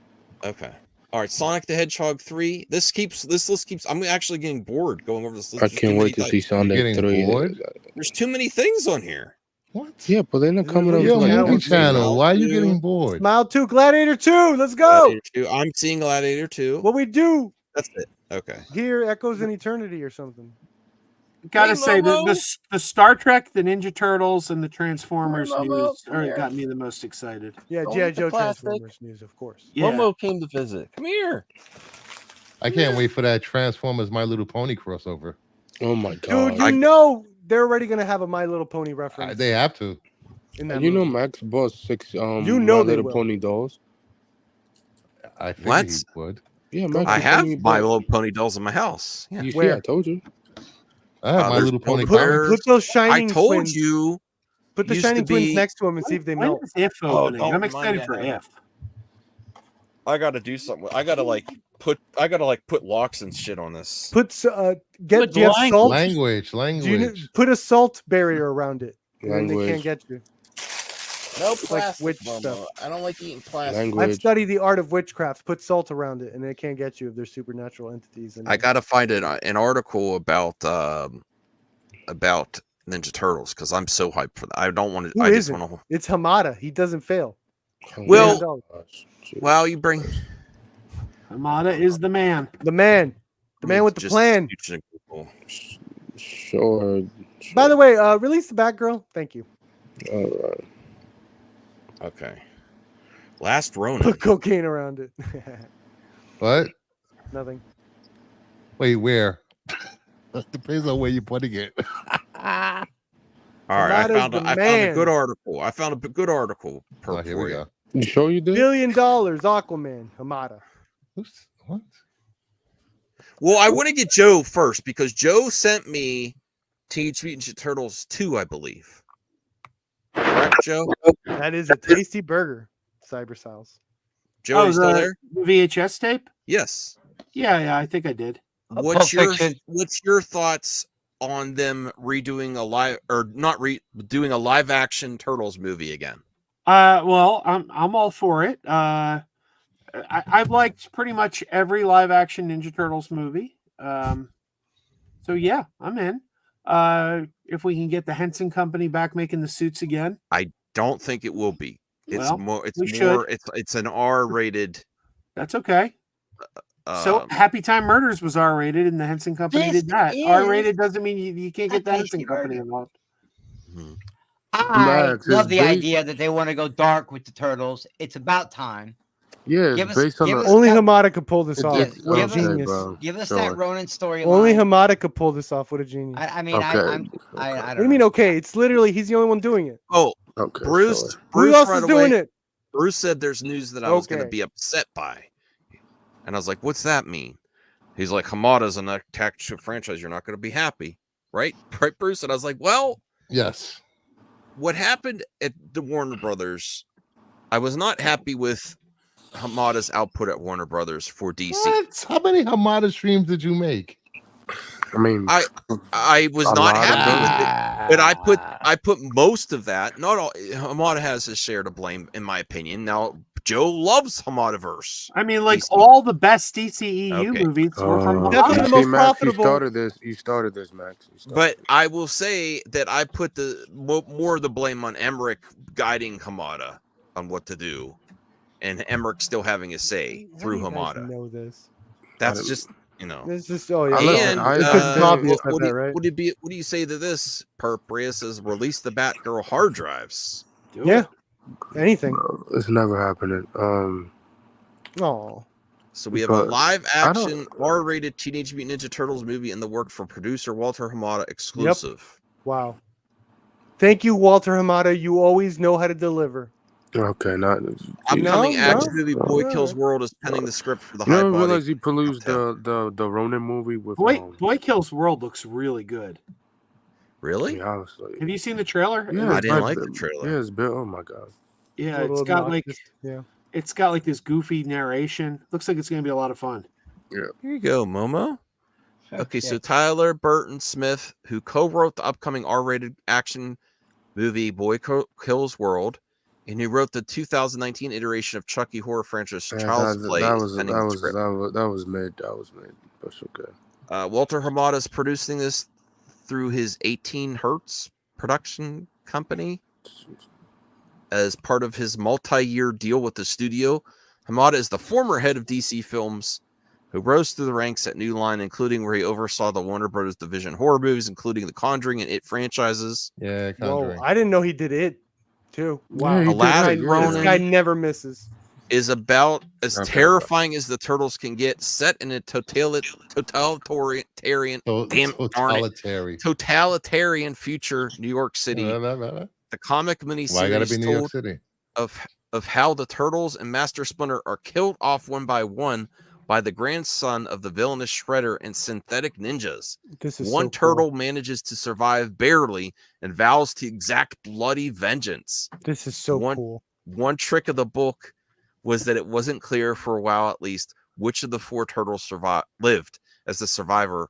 Okay. All right. Sonic the Hedgehog 3. This list keeps. I'm actually getting bored going over this list. I There's too can't many wait to see titles. Sonic getting 3. bored? There's too many things on here. What? Yeah, but they're not coming up You're Your with a like movie movie channel. Why are you Dude. getting bored? Smile 2, Gladiator 2. Let's go. Gladiator 2. I'm seeing Gladiator 2. What we do That's it. Okay. here echoes in eternity or something. Gotta Hey, say Lobo. the Star Trek, the Ninja Turtles, and the Transformers Hey, Lobo. news Come here. got me the most excited. Yeah, Don't G.I. eat the Joe plastic. Transformers news, of course. Yeah. Momo came to visit. Come here. I can't wait for that Transformers My Little Pony crossover. Oh my Dude, god. you know they're already gonna have a My Little Pony reference. They have to. in that You know movie. Max bought 6 You know My they Little will. Pony dolls. I think What? he would. Yeah, Max I is have telling me My about- Little Pony dolls in my house. Yeah. You see, Where? I told you. I have My there's Little Pony Build-A-Bear. comics. Put those I shining told twins. you. Put the used to shining twins be- next to them and see if they When melt. is If Oh, opening? don't I'm remind excited me for of that. If. I got to do something. I got to put locks and shit on this. Put Put do you have salt? Language. Do you Language. put a salt barrier around it, and then they Language. can't get you. No like plastic, witch Momo. stuff. I don't like eating plastic. I've Language. studied the art of witchcraft. Put salt around it, and they can't get you if they're supernatural entities. And I got to find an article about Ninja Turtles because I'm so hyped for that. I don't want to. Who I just isn't? want to. It's Hamada. He doesn't fail. Well, wow, you bring Hamada is the man. The man with the just plan. Sure. By the way, release the Batgirl. Thank you. All right. Okay. Last Ronin. Put cocaine around it. What? Nothing. Wait, where? Depends on where you're putting it. All right, I found a good article. I found a good article. Here we go. You sure you did? $1 billion Aquaman. Hamada. What? Well, I want to get Joe first because Joe sent me Teenage Mutant Ninja Turtles 2, I believe. Correct, Joe? That is a tasty burger. Cyber Styles. Joe, you still there? VHS tape? Yes. Yeah, I think I did. What's your thoughts on them redoing doing a live action Turtles movie again? Well, I'm all for it. I've liked pretty much every live action Ninja Turtles movie. So yeah, I'm in. If we can get the Henson Company back making the suits again. I don't think it will be. It's Well, it's an R-rated. That's okay. So Happy Time Murders was R-rated, and the Henson Company did that. R-rated doesn't mean you can't get the Henson Company involved. I Max, love it's the based- idea that they want to go dark with the Turtles. It's about time. Yeah, Give it's us- based on give the. us Only that- Hamada could pull this It's- off. it's- What a okay, genius. bro. Give us Sure. that Ronin storyline. Only Hamada could pull this off. What a genius. I mean, Okay, I What do you mean, okay? It's literally, he's the only one doing it. Oh, Okay, Bruce. sure. Who Bruce else right is away. doing it? Bruce said there's news that I was going to Okay. be upset by, and I was like, "What's that mean?" He's like, "Hamada's an attached to a franchise. You're not going to be happy, right?" Right, Bruce. And I was like, "Well, Yes. what happened at the Warner Brothers? I was not happy with Hamada's output at Warner Brothers for DC. What? How many Hamada streams did you make? I mean, I was a not lot of happy them. with it, but I put most of that. Not all. Hamada has his share to blame, in my opinion. Now Joe loves Hamadaverse. I mean, like DC. all the best DCEU Okay. movies were from Definitely Hamada. the most Max, profitable. You started this, Max. You started But I will say that I put the more of the blame on Emmerich guiding Hamada on what to do, and Emmerich still having a say through How do you guys Hamada. know this? That's just It's just yeah. And It's obvious, I what bet, right? do you say to this? Prius says release the Batgirl hard drives. Yeah. Anything. It's never happening. Oh. So we have a But live I don't- action R-rated Teenage Mutant Ninja Turtles movie in the work for producer Walter Hamada exclusive. Wow. Thank you, Walter Hamada. You always know how to deliver. Okay, not. Upcoming No, action no, movie no, Boy no. Kills World is pending the script for the You high don't body. realize he produced the Ronin movie with Boy Kills World looks really good. Really? Yeah, honestly. Have you seen the trailer? Yeah, I it's didn't like like the trailer. Yeah, it's built. Oh my god. Yeah, A it's little got like obnoxious. Yeah. it's got like this goofy narration. Looks like it's gonna be a lot of fun. Yeah. Here you go, Momo. Okay, so Tyler Burton Smith, who co-wrote the upcoming R-rated action movie Boy Kills World, and who wrote the 2019 iteration of Chucky horror franchise Yeah, Child's Play, that is was pending the script. mid. That was mid. That's okay. Walter Hamada is producing this through his 18 Hertz production company as part of his multi-year deal with the studio. Hamada is the former head of DC Films who rose through the ranks at New Line, including where he oversaw the Warner Brothers division horror movies, including the Conjuring and It franchises. Yeah, Whoa. Conjuring. I didn't know he did it too. Wow. Yeah, he did Last that, yeah. This guy never misses. is about as Okay. terrifying as the Turtles can get, set in a totalitarian totalitarian future New York City. Why The comic gotta miniseries be New York told City? of how the Turtles and Master Splinter are killed off one by one by the grandson of the villainous Shredder and synthetic ninjas. This is One so turtle Cool. manages to survive barely and vows to exact bloody vengeance. This is so cool. One trick of the book was that it wasn't clear for a while, at least, which of the four turtles lived, as the survivor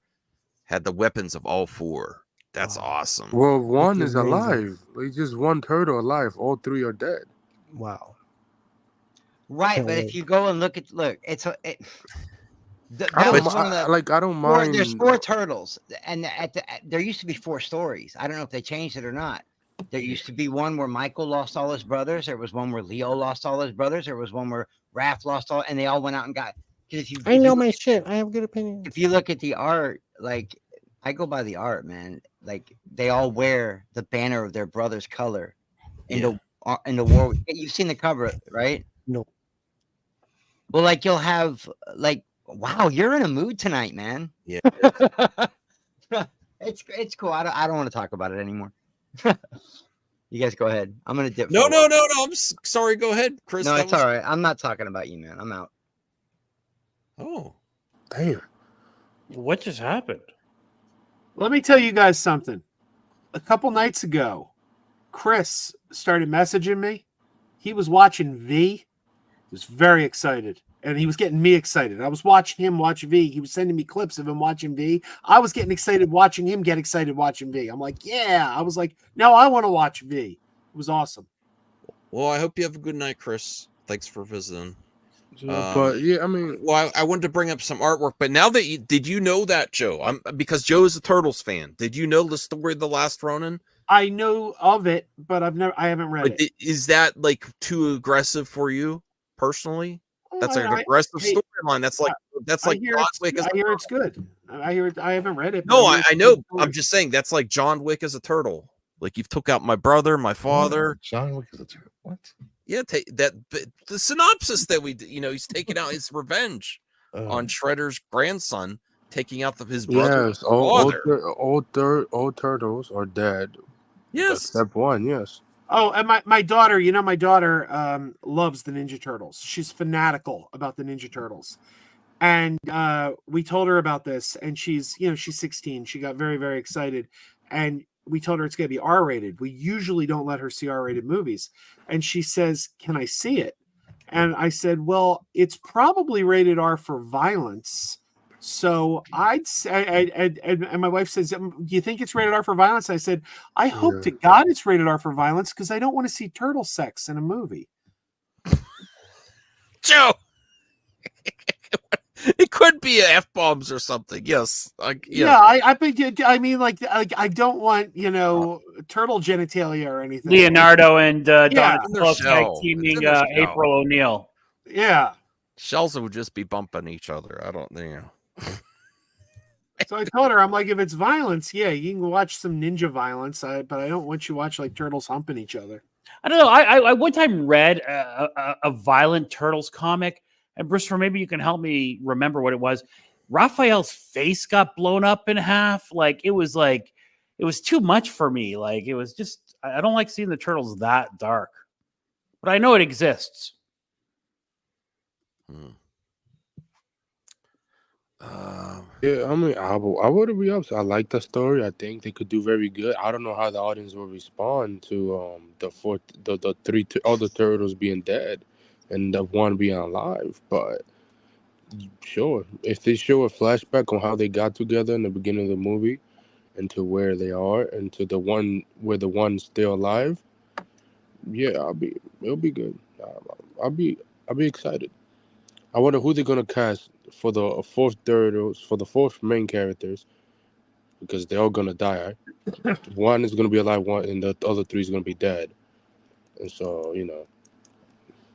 had the weapons of all four. That's awesome. Well, one That's is amazing. alive. Like just one turtle alive. All three are dead. Wow. Right, Can't but wait. if you go and look, it's a. That I don't, was one of the I don't four, mind. there's four turtles, and there used to be four stories. I don't know if they changed it or not. There used to be one where Michael lost all his brothers. There was one where Leo lost all his brothers. There was one where Raph lost all, and they all went out and got. Because I know my shit. I have good opinions. If you look at the art, like I go by the art, man. Like they all wear the banner of their brother's color in the war. You've seen the cover, right? No. Well, like you'll have like, wow, you're in a mood tonight, man. Yeah. It's cool. I don't want to talk about it anymore. You guys go ahead. I'm gonna dip. No. I'm sorry. Go ahead, Chris. No, it's all right. I'm not talking about you, man. I'm out. Oh, damn! What just happened? Let me tell you guys something. A couple nights ago, Chris started messaging me. He was watching V. He was very excited. And he was getting me excited. I was watching him watch V. He was sending me clips of him watching V. I was getting excited watching him get excited watching V. I'm like, yeah. I was like, now I want to watch V. It was awesome. well, I hope you have a good night, Chris. Thanks for visiting. But yeah, I mean, well, I wanted to bring up some artwork, but now that did you know that, Joe? Because Joe is a Turtles fan. Did you know the story of the Last Ronin? I know of it, but I haven't read it. Is that like too aggressive for you personally? That's like an aggressive storyline. That's like John Wick. I hear it's good. I hear it. I haven't read it. No, I know. I'm just saying that's like John Wick as a turtle. Like you've took out my brother, my father. John Wick is a turtle. What? Yeah, the synopsis that he's taking out his revenge on Shredder's grandson, taking out his brother. Yes, all turtles are dead. Yes, except one. Yes. Oh, and my daughter, my daughter loves the Ninja Turtles. She's fanatical about the Ninja Turtles. And we told her about this, and she's 16. She got very, very excited. And we told her it's going to be R-rated. We usually don't let her see R-rated movies. And she says, "Can I see it?" And I said, "Well, it's probably rated R for violence." So I'd say, and my wife says, "Do you think it's rated R for violence?" I said, "I hope to God it's rated R for violence because I don't want to see turtle sex in a movie." Joe, it could be F-bombs or something. Yes. Yeah, I mean, like I don't want turtle genitalia or anything. Leonardo and Yeah. Donatello tag teaming April O'Neil. Yeah. Shells would just be bumping each other. I don't know. So I told her, I'm like, if it's violence, yeah, you can watch some ninja violence, but I don't want you to watch like turtles humping each other. I don't know. I one time read a violent Turtles comic, and Bristol, maybe you can help me remember what it was. Raphael's face got blown up in half. It was too much for me. Like it was just, I don't like seeing the Turtles that dark, but I know it exists. Yeah, I mean, I would be upset. I like the story. I think they could do very good. I don't know how the audience will respond to the three other turtles being dead, and the one being alive. But sure, if they show a flashback on how they got together in the beginning of the movie, and to where they are, and to the one where the one's still alive, yeah, it'll be good. I'll be excited. I wonder who they're gonna cast for the fourth main characters, because they're all gonna die. One is gonna be alive, one, and the other three is gonna be dead. And so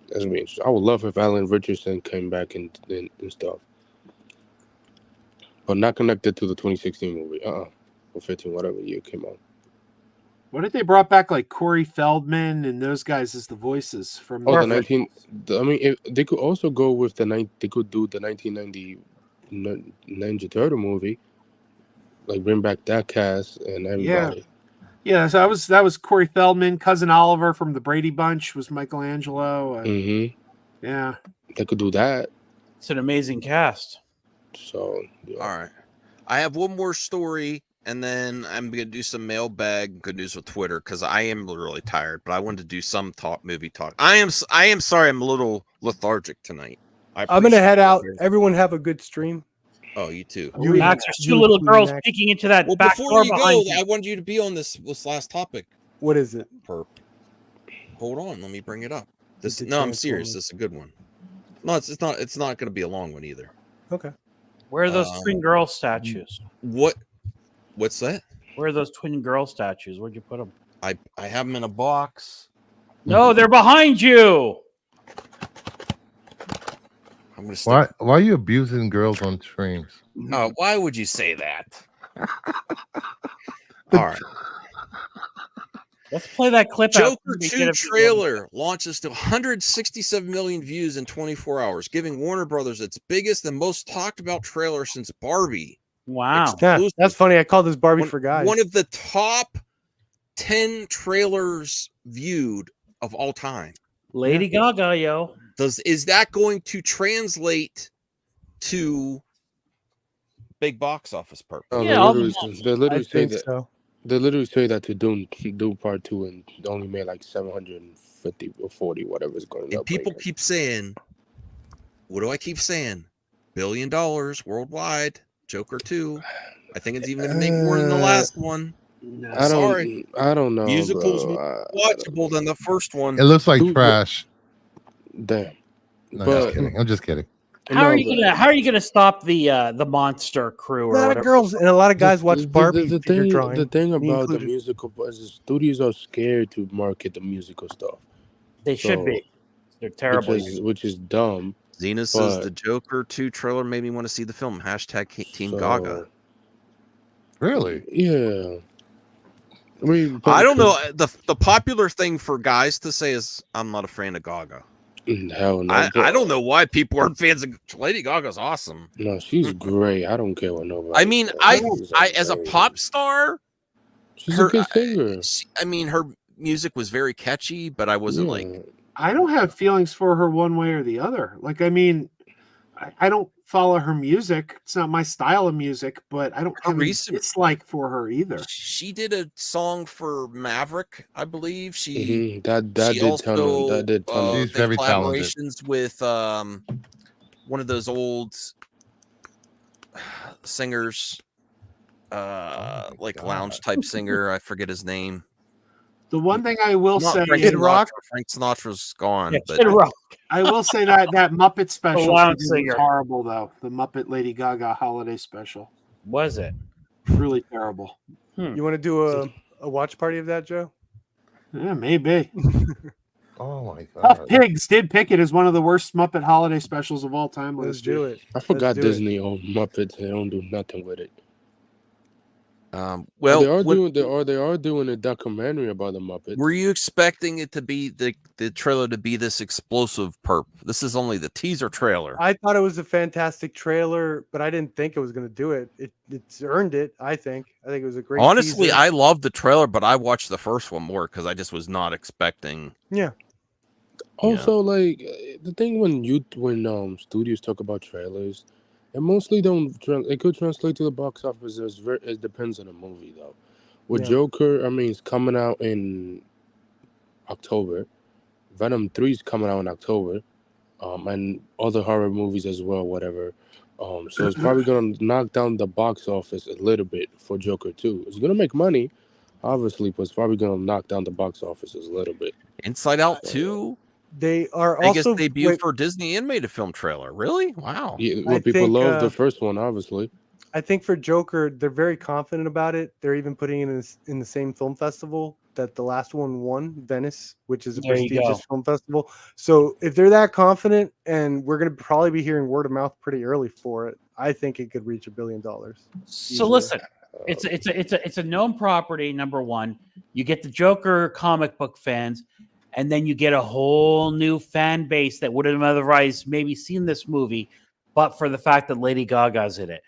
that's me. I would love if Alan Richardson came back and stuff, but not connected to the 2016 movie. Or 15, whatever year it came out. What if they brought back like Corey Feldman and those guys as the voices from? The 19. I mean, they could also go with They could do the 1990 Ninja Turtle movie, like bring back that cast and everybody. Yeah. So that was Corey Feldman, Cousin Oliver from the Brady Bunch was Michelangelo. Yeah, they could do that. It's an amazing cast. So all right, I have one more story. And then I'm going to do some mailbag good news with Twitter because I am really tired, but I wanted to do some movie talk. I am sorry I'm a little lethargic tonight. I'm going to head out. Everyone have a good stream. Oh, you too. Max, there's two little girls peeking into that back door behind you. I wanted you to be on this last topic. What is it? Perp. Hold on, let me bring it up. I'm serious. This is a good one. No, it's not. It's not going to be a long one either. Okay. Where are those twin girl statues? What's that? Where are those twin girl statues? Where'd you put them? I have them in a box. No, they're behind you. I'm gonna stick. Why are you abusing girls on streams? Why would you say that? All right. Let's play that clip out. Joker 2 trailer launches to 167 million views in 24 hours, giving Warner Brothers its biggest and most talked about trailer since Barbie. Wow. Yeah, that's funny. I call this Barbie for guys. One of the top 10 trailers viewed of all time. Lady Gaga, yo. Is that going to translate to big box office purpose? Oh, Yeah, they literally say think that. so. They literally say that to do part 2 and only made like 750 or 40, whatever it's going to. And people keep saying, what do I keep saying? $1 billion worldwide. Joker 2. I think it's even going to make more than the last one. No, I don't know. Musicals bro. more watchable than the first one. It looks like trash. Damn. No, But- just kidding. I'm just kidding. How are you gonna stop the monster crew A or lot of whatever? girls and a lot of guys watch Barbie The figure thing, drawing. the thing me about the included. musical is the studios are scared to market the musical stuff. They should be. They're terrible. Which is dumb. Xena says but- the Joker 2 trailer made me want to see the film. Hashtag Team Gaga. Really? Yeah. I mean, I don't know. The popular thing for guys to say is, I'm not a fan of Gaga. Hell no. I don't know why people aren't fans of Lady Gaga's awesome. No, she's great. I don't care what nobody. I mean, says. I as a pop star, She's a good singer. I mean, her music was very catchy, but I wasn't like. I don't have feelings for her one way or the other. Like, I mean, I don't follow her music. It's not my style of music, but I don't have a dislike for her either. She did a song for Maverick, I believe. She That did ton. She's very talented. collaborations with one of those old singers, like lounge type singer. I forget his name. The one thing I will Not say, Frank Sinatra. Frank Sinatra's gone. Yeah, but Kid Rock. I will say that Muppet special lounge was singer. horrible, though. The Muppet Lady Gaga holiday special, Was it? really terrible. You want to do a watch party of that, Joe? Yeah, maybe. Oh my Tough god. Pigs did pick it as one of the worst Muppet holiday specials of all time. Let's do it. I forgot do it. Disney owned Muppets. They don't do nothing with it. Well, they are doing a documentary about the Muppets. were you expecting it to be the trailer to be this explosive perp? This is only the teaser trailer. I thought it was a fantastic trailer, but I didn't think it was going to do it. It's earned it. I think it was a great. Honestly, teaser. I loved the trailer, but I watched the first one more because I just was not expecting. Yeah. Also, like the thing when studios talk about trailers, it mostly don't. It could translate to the box office. It depends on the movie, though. With Yeah. Joker, I mean, it's coming out in October. Venom 3 is coming out in October, and other horror movies as well, whatever. So it's probably gonna knock down the box office a little bit for Joker 2. It's gonna make money, obviously, but it's probably gonna knock down the box office a little bit. Inside Out 2, They are biggest also debut wait, for Disney animated film trailer. Really? Wow. Yeah, I people think, love the first one, obviously. I think for Joker, they're very confident about it. They're even putting it in the same film festival that the last one won, Venice, which is a There you prestigious go. film festival. So if they're that confident, and we're going to probably be hearing word of mouth pretty early for it, I think it could reach $1 billion. So easily. listen, it's a known property. Number one, you get the Joker comic book fans, and then you get a whole new fan base that would have otherwise maybe seen this movie, but for the fact that Lady Gaga's in it.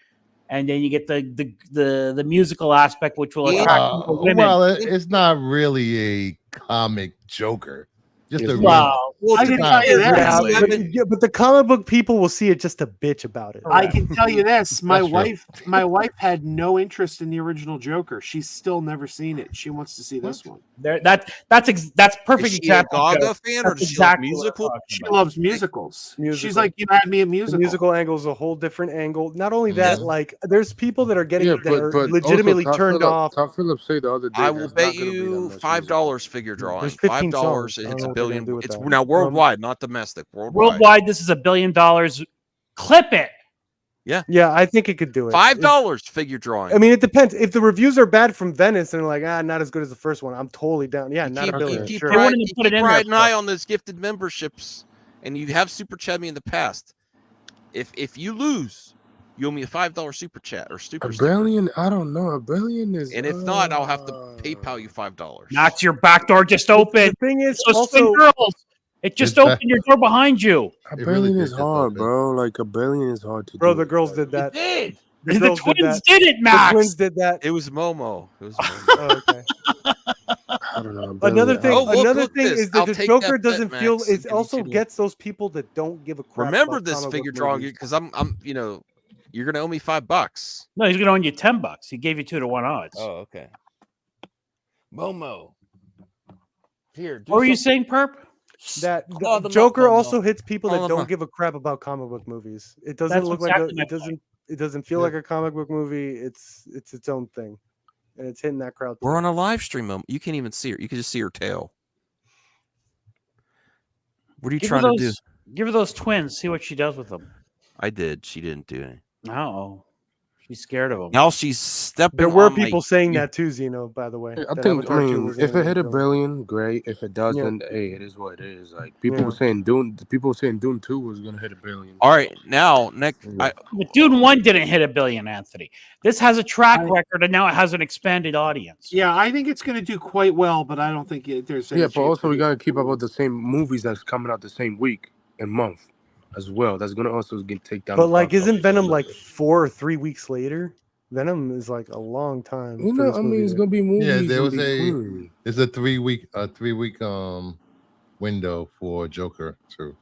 And then you get the musical aspect, which will attract more women. Well, it's not really a comic Joker. Just a Well, I can tell you this. but the comic book people will see it just to bitch about it. I can tell you this. My That's true. my wife had no interest in the original Joker. She's still never seen it. She wants to see this one. That's perfect Is she example. a Gaga Joe. fan or That's does she like exactly what I'm musicals? talking She about. loves musicals. She's Musical. like, you had me a The musical. musical angle is a whole different angle. Not only that, like there's people that are getting Yeah, it that are but legitimately also, turned off. Todd Phillips said the other day. I will there's bet not gonna be that you much $5 figure drawing. There's 15 $5 songs. I it don't hits know a what they're gonna billion. do with It's that. now worldwide, not domestic. Worldwide. Worldwide, this is $1 billion. Clip it. Yeah, I think it could do it. $5 figure drawing. I mean, it depends. If the reviews are bad from Venice and like, not as good as the first one, I'm totally down. Yeah, not a billion. keep Sure. riding an eye on those gifted memberships, and you have super chat me in the past. If you lose, you owe me a $5 super chat or super A sticker. billion? I don't know. A billion is. And if not, I'll have to PayPal you $5. Not your back door just opened. The thing is, so also, girls, it just opened your door behind you. A billion is hard, bro. Like a billion is hard to bro, do. the girls did that. Did. The The girls twins that. did it, Max. The twins did that. It was Momo. It was Momo. Oh, okay. I don't know. Another thing, look thing this. is that I'll the take Joker that bet, doesn't Max, feel. and It give you also $2. gets those people that don't give a crap. Remember about this comic figure book drawing movies. because I'm you're gonna owe me $5. No, he's gonna owe you $10. He gave you 2-1 odds. Oh, okay. Momo. Here. What were you saying, Perp? That Call the them Joker up, also Momo. hits people Call that them don't up. give a crap about comic book movies. It doesn't That's look exactly like my it doesn't. It doesn't feel like a comic book movie. It's its own thing, and it's hitting that crowd. We're on a live stream, Momo. You can't even see her. You can just see her tail. What are you trying to do? Give her those twins. See what she does with them. I did. She didn't do anything. No, she's scared of them. Now she's stepping. There were on my- people saying that too, Zeno. By the way, I that think. I Avatar 2 mean, was if gonna it hit a go. billion, great. If it doesn't, hey, it is what it is. Like people Yeah. were saying, Dune. People were saying Dune 2 was gonna hit a billion. All right, now next. Yeah. But Dune 1 didn't hit $1 billion, Anthony. This has a track record, and now it has an expanded audience. Yeah, I think it's going to do quite well, but I don't think there's any Yeah, but chance also that we it- gotta keep up with the same movies that's coming out the same week and month as well. That's gonna also take down. But the like, box isn't office a Venom little like bit. 4 or 3 weeks later? Venom is like a long time. You for know, this I mean, movie it's to- gonna be movies. Yeah, there in was between. there's a 3-week window for Joker too.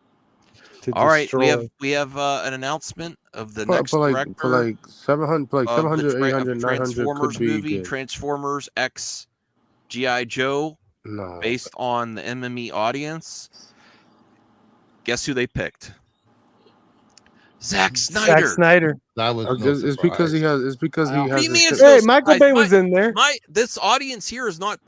to All right, destroy. we have an announcement of the For next like director for like 700, like of 700, the 800, 900 Transformers could be movie, good. Transformers X GI Joe, No, based on the MME audience. Guess who they picked? Zack Snyder. Zack Snyder. That was it's because he has. It's because he What do has. you a mean it's shit- Hey, so Michael surprised? Bay was in there. This audience here is not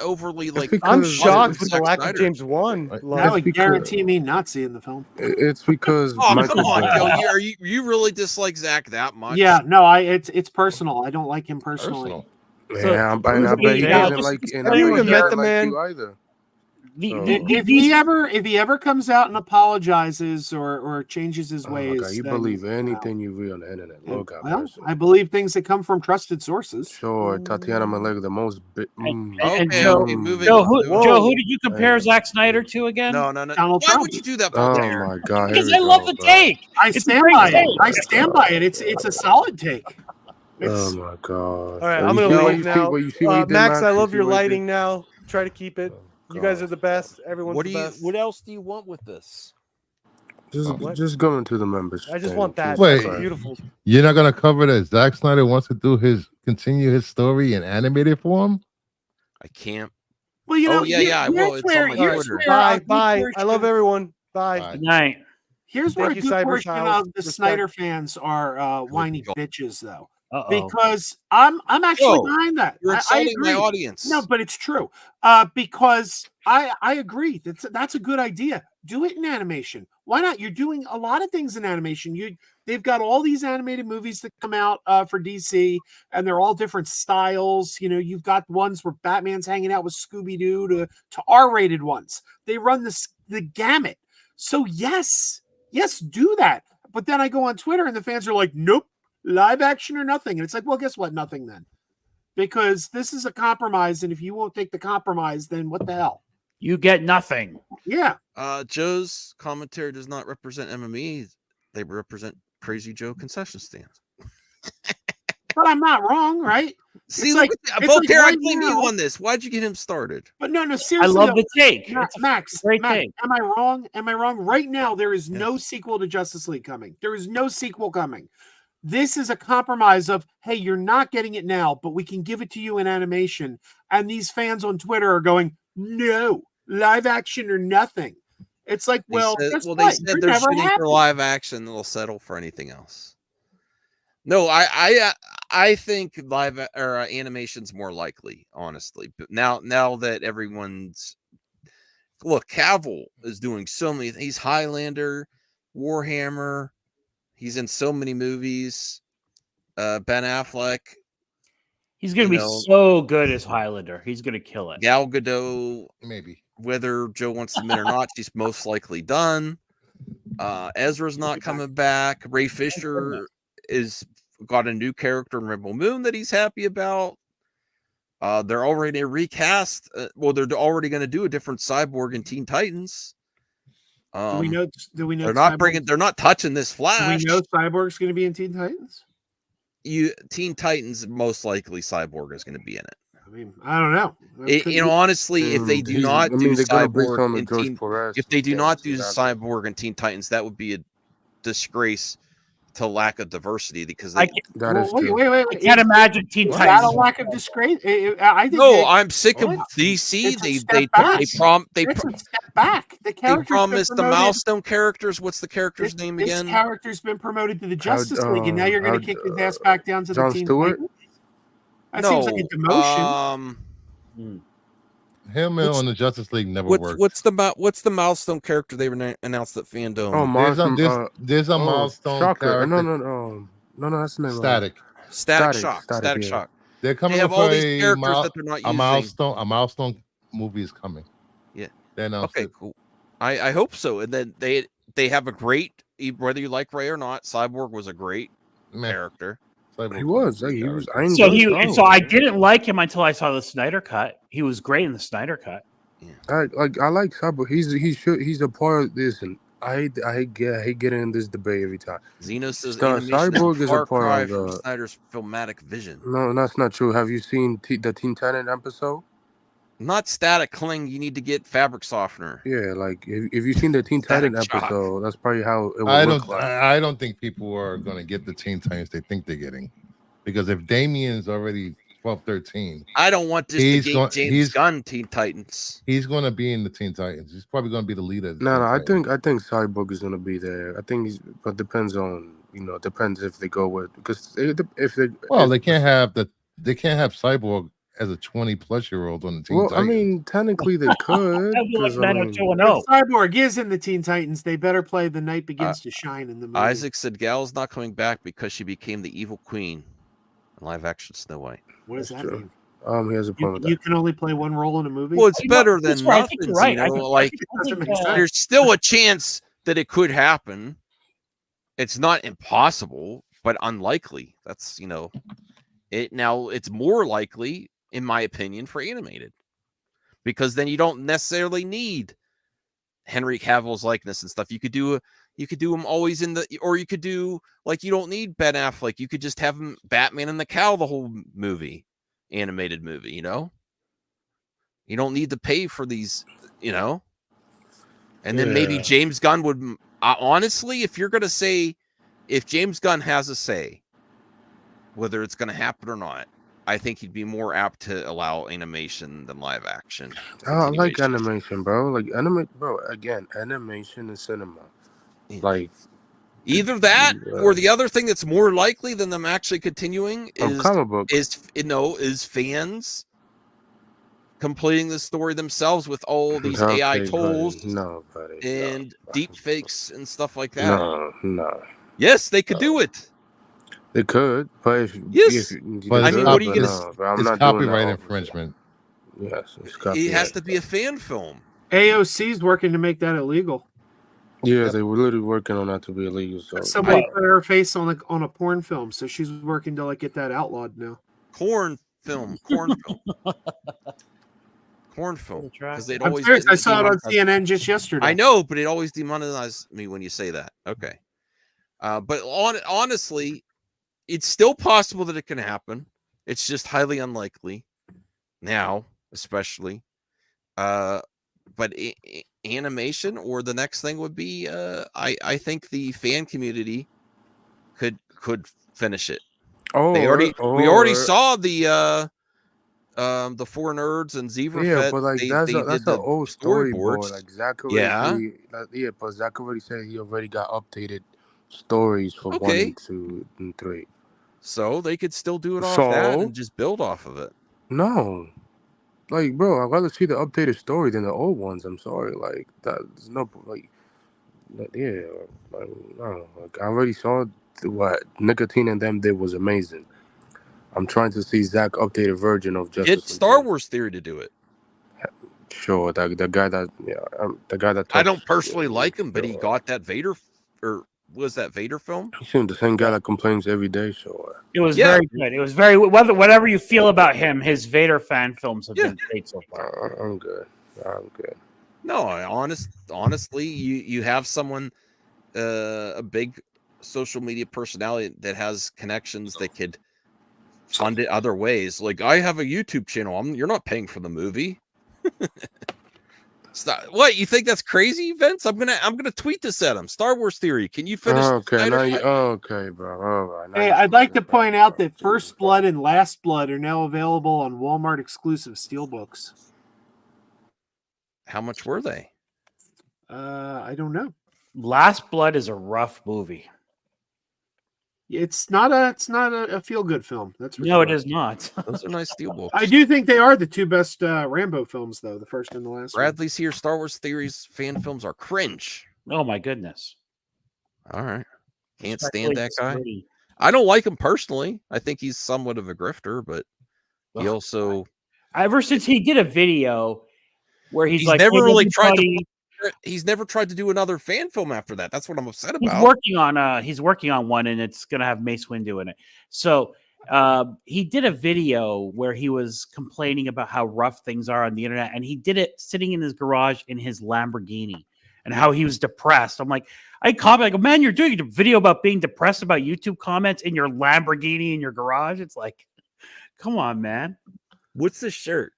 overly like. I'm because- shocked with the Zack lack Snyder. of James Wan. That love. would because- guarantee me not seeing the film. It's because Oh, Michael come on, Bay. Joe. You really dislike Zach that much? Yeah, no, it's personal. I don't like him personally. Personal. Yeah, I bet he Yeah, doesn't just- like. just And tell I you bet when he you met doesn't the like man. you either. If he ever comes out and apologizes or changes his Oh my ways, God, you then, believe anything you read on the internet? Lord God well, mercy. I believe things that come from trusted sources. Sure, Tatiana Malega, the most. And Okay, Joe, okay, moving Joe, on, who, moving Joe, on. who did you compare Hey. Zack Snyder to again? No. Donald Why Trump. would you do that, Oh Voltaire? my God! Because here I we love go, the bro. take. I It's a stand great by it. take. I stand by it. It's a solid take. Oh It's, my God! All right, Oh, I'm you gonna see what leave you now. See, what you see what you did, Max, I You love see your what you did? lighting now. Try to keep it. Oh, You guys God. are the best. Everyone's What the do you? best. What else do you want with this? Just go into the members. I just thing, want that. Jesus Wait. That's Christ. beautiful. You're not gonna cover that Zack Snyder wants to continue his story in animated form? I can't. well, you know, Oh, yeah, I will. It's on my here's Twitter. where Bye, a good bye. I portion- love everyone. Bye. Bye. Good night. Here's where a Thank you, good Cyber portion Child. of the Respect. Snyder fans are whiny bitches, though. Uh-oh. Because I'm actually Joe, behind that. You're I insulting my agree. audience. No, but it's true. Because I agree. That's a good idea. Do it in animation. Why not? You're doing a lot of things in animation. They've got all these animated movies that come out for DC, and they're all different styles. You know, you've got ones where Batman's hanging out with Scooby-Doo to R-rated ones. They run the gamut. So yes, do that. But then I go on Twitter and the fans are like, nope, live action or nothing. And it's like, well, guess what? Nothing then. Because this is a compromise, and if you won't take the compromise, then what the hell? You get nothing. Yeah. Joe's commentary does not represent MME. They represent Crazy Joe concession stands. But I'm not wrong, right? See, It's look like- at it's Voltaire. like I right blame you now- on this. Why'd you get him started? But no, I seriously. love though, the take. Ma- It's a Max, great Max, take. am I wrong? Am I wrong? Right now, there is no sequel to Justice League coming. There is no sequel coming. This is a compromise of, hey, you're not getting it now, but we can give it to you in animation. And these fans on Twitter are going, no, live action or nothing. It's like, well, guess they what? said You're they're never shooting happy. for live action. They'll settle for anything else. No, I think live or animation's more likely, honestly. But now that everyone's Cavill is doing so many. He's Highlander, Warhammer. He's in so many movies. Ben Affleck. He's going to you be know, so good as Highlander. He's going to kill it. Gal Gadot. Maybe. Whether Joe wants to admit or not, she's most likely done. Ezra's not coming back. Ray Fisher is got a new character in Rebel Moon that he's happy about. They're already recast. They're already going to do a different Cyborg in Teen Titans. Do we know? They're not bringing. They're not touching this Flash. Do we know Cyborg's going to be in Teen Titans? Teen Titans, most likely Cyborg is going to be in it. I mean, I don't know. Honestly, if they do not do Cyborg in Teen, if they do not do Cyborg Cyborg in Teen Titans, that would be a disgrace to lack of diversity because I they. Wait. I can't imagine Teen Is Titans. that a lack of disgrace? I think No, I'm sick of DC. It's a They step back. It's a step back. The they character's been promised the promoted. milestone characters. What's the character's name This again? character's been promoted to the Justice League, and now you're going to kick his ass back down to the Jon Teen Stewart? Titans? That seems like a demotion. Him on the Justice League never worked. What's the milestone character they announced at Fandom? Oh, there's a milestone Shocker. character. No, that's the name. Static. Static Shock. Yeah. They're coming They have up all for these characters that they're not using. A milestone movie is coming. Yeah. They announced Okay, it. cool. I hope so. And then they have a great, whether you like Ray or not, Cyborg was a great character. He was. He was. So I didn't like him until I saw the Snyder cut. He was great in the Snyder cut. I like Cyborg. He's a part of this, and I hate getting in this debate every time. Xeno says Cyborg is a part from of Snyder's filmatic vision. No, that's not true. Have you seen the Teen Titan episode? Not static cling. You need to get fabric softener. Yeah, like if you've seen the Teen Titan episode, that's probably how it would look like. I don't think people are going to get the Teen Titans they think they're getting, because if Damien's already 12-13, I don't want this to get James Gunn Teen Titans. He's going to be in the Teen Titans. He's probably going to be the leader. No, I think Cyborg is going to be there. I think but depends on depends if they go with because they can't have Cyborg as a 20-plus-year-old on the Teen Titans. I mean, technically they could. If Cyborg is in the Teen Titans, they better play The Night Begins to Shine in the movie. Isaac said Gal's not coming back because she became the evil queen in live action Snow White. What does that mean? He has a point with that. You can only play one role in a movie. Well, it's better than nothing. Right. There's still a chance that it could happen. It's not impossible, but unlikely. That's it. Now it's more likely, in my opinion, for animated, because then you don't necessarily need Henry Cavill's likeness and stuff. You could do him always or you could do like you don't need Ben Affleck. You could just have him Batman and the Cowl the whole movie, animated movie. You don't need to pay for these. And then maybe James Gunn would honestly, if you're gonna say, if James Gunn has a say, whether it's gonna happen or not, I think he'd be more apt to allow animation than live action. I like animation, bro. Again, animation and cinema. Like either that or the other thing that's more likely than them actually continuing is comic book. is fans completing the story themselves with all these AI tools and deep fakes and stuff like that. No. Yes, they could do it. They could, but what do you get? I'm not copyright infringement. Yes, it's copyright. It has to be a fan film. AOC's working to make that illegal. Yeah, they were literally working on that to be illegal. So somebody put her face on a porn film, so she's working to get that outlawed now. Corn film. Because they'd always. Serious, I saw it on CNN just yesterday. I know, but it always demonetizes me when you say that. Okay, but honestly, it's still possible that it can happen. It's just highly unlikely now, especially. But animation or the next thing would be, I think the fan community could finish it. We already saw the Four Nerds and Zebra. Yeah, but that's an old storyboard. Like Zach already, but Zach already said he already got updated stories for 1, 2, and 3. So they could still do it off that and just build off of it. No. Bro, I'd rather see the updated story than the old ones. I'm sorry. There's no Yeah, like, I don't know. Like, I already saw what Nicotine and them did was amazing. I'm trying to see Zach updated version of Get Justice League. Star Wars Theory to do it. Sure, the guy that the guy that I talks, don't personally like him, but he sure. got that Vader, or was that Vader film? He seemed the same guy that complains every day. So It was Yeah. very good. It was very whatever you feel about him. His Vader fan films have been great so far. I'm good. I'm good. No, honestly, you have someone, a big social media personality that has connections that could fund it other ways. Like, I have a YouTube channel. You're not paying for the movie. Stop. What, you think that's crazy, Vince? I'm gonna tweet this at him. Star Wars Theory. Can you finish? Okay, now okay, bro. All right. Hey, I'd like to point out that First Blood and Last Blood are now available on Walmart exclusive steelbooks. How much were they? I don't know. Last Blood is a rough movie. It's not a feel good film. That's for No, sure. it is not. Those are nice steelbooks. I do think they are the two best Rambo films, though, the first and the last. Bradley's here. Star Wars Theory's fan films are cringe. Oh my goodness. All right. Can't Respectfully stand that guy. disagree. I don't like him personally. I think he's somewhat of a grifter, but he also Ever since he did a video where he's like, never "Hey, really tried everybody-" to. He's never tried to do another fan film after that. That's what I'm upset He's about. working on one, and it's gonna have Mace Windu in it. So he did a video where he was complaining about how rough things are on the internet, and he did it sitting in his garage in his Lamborghini, and how he was depressed. I'm like, I comment, I go, man, you're doing a video about being depressed about YouTube comments in your Lamborghini in your garage. It's like, come on, man. What's this shirt?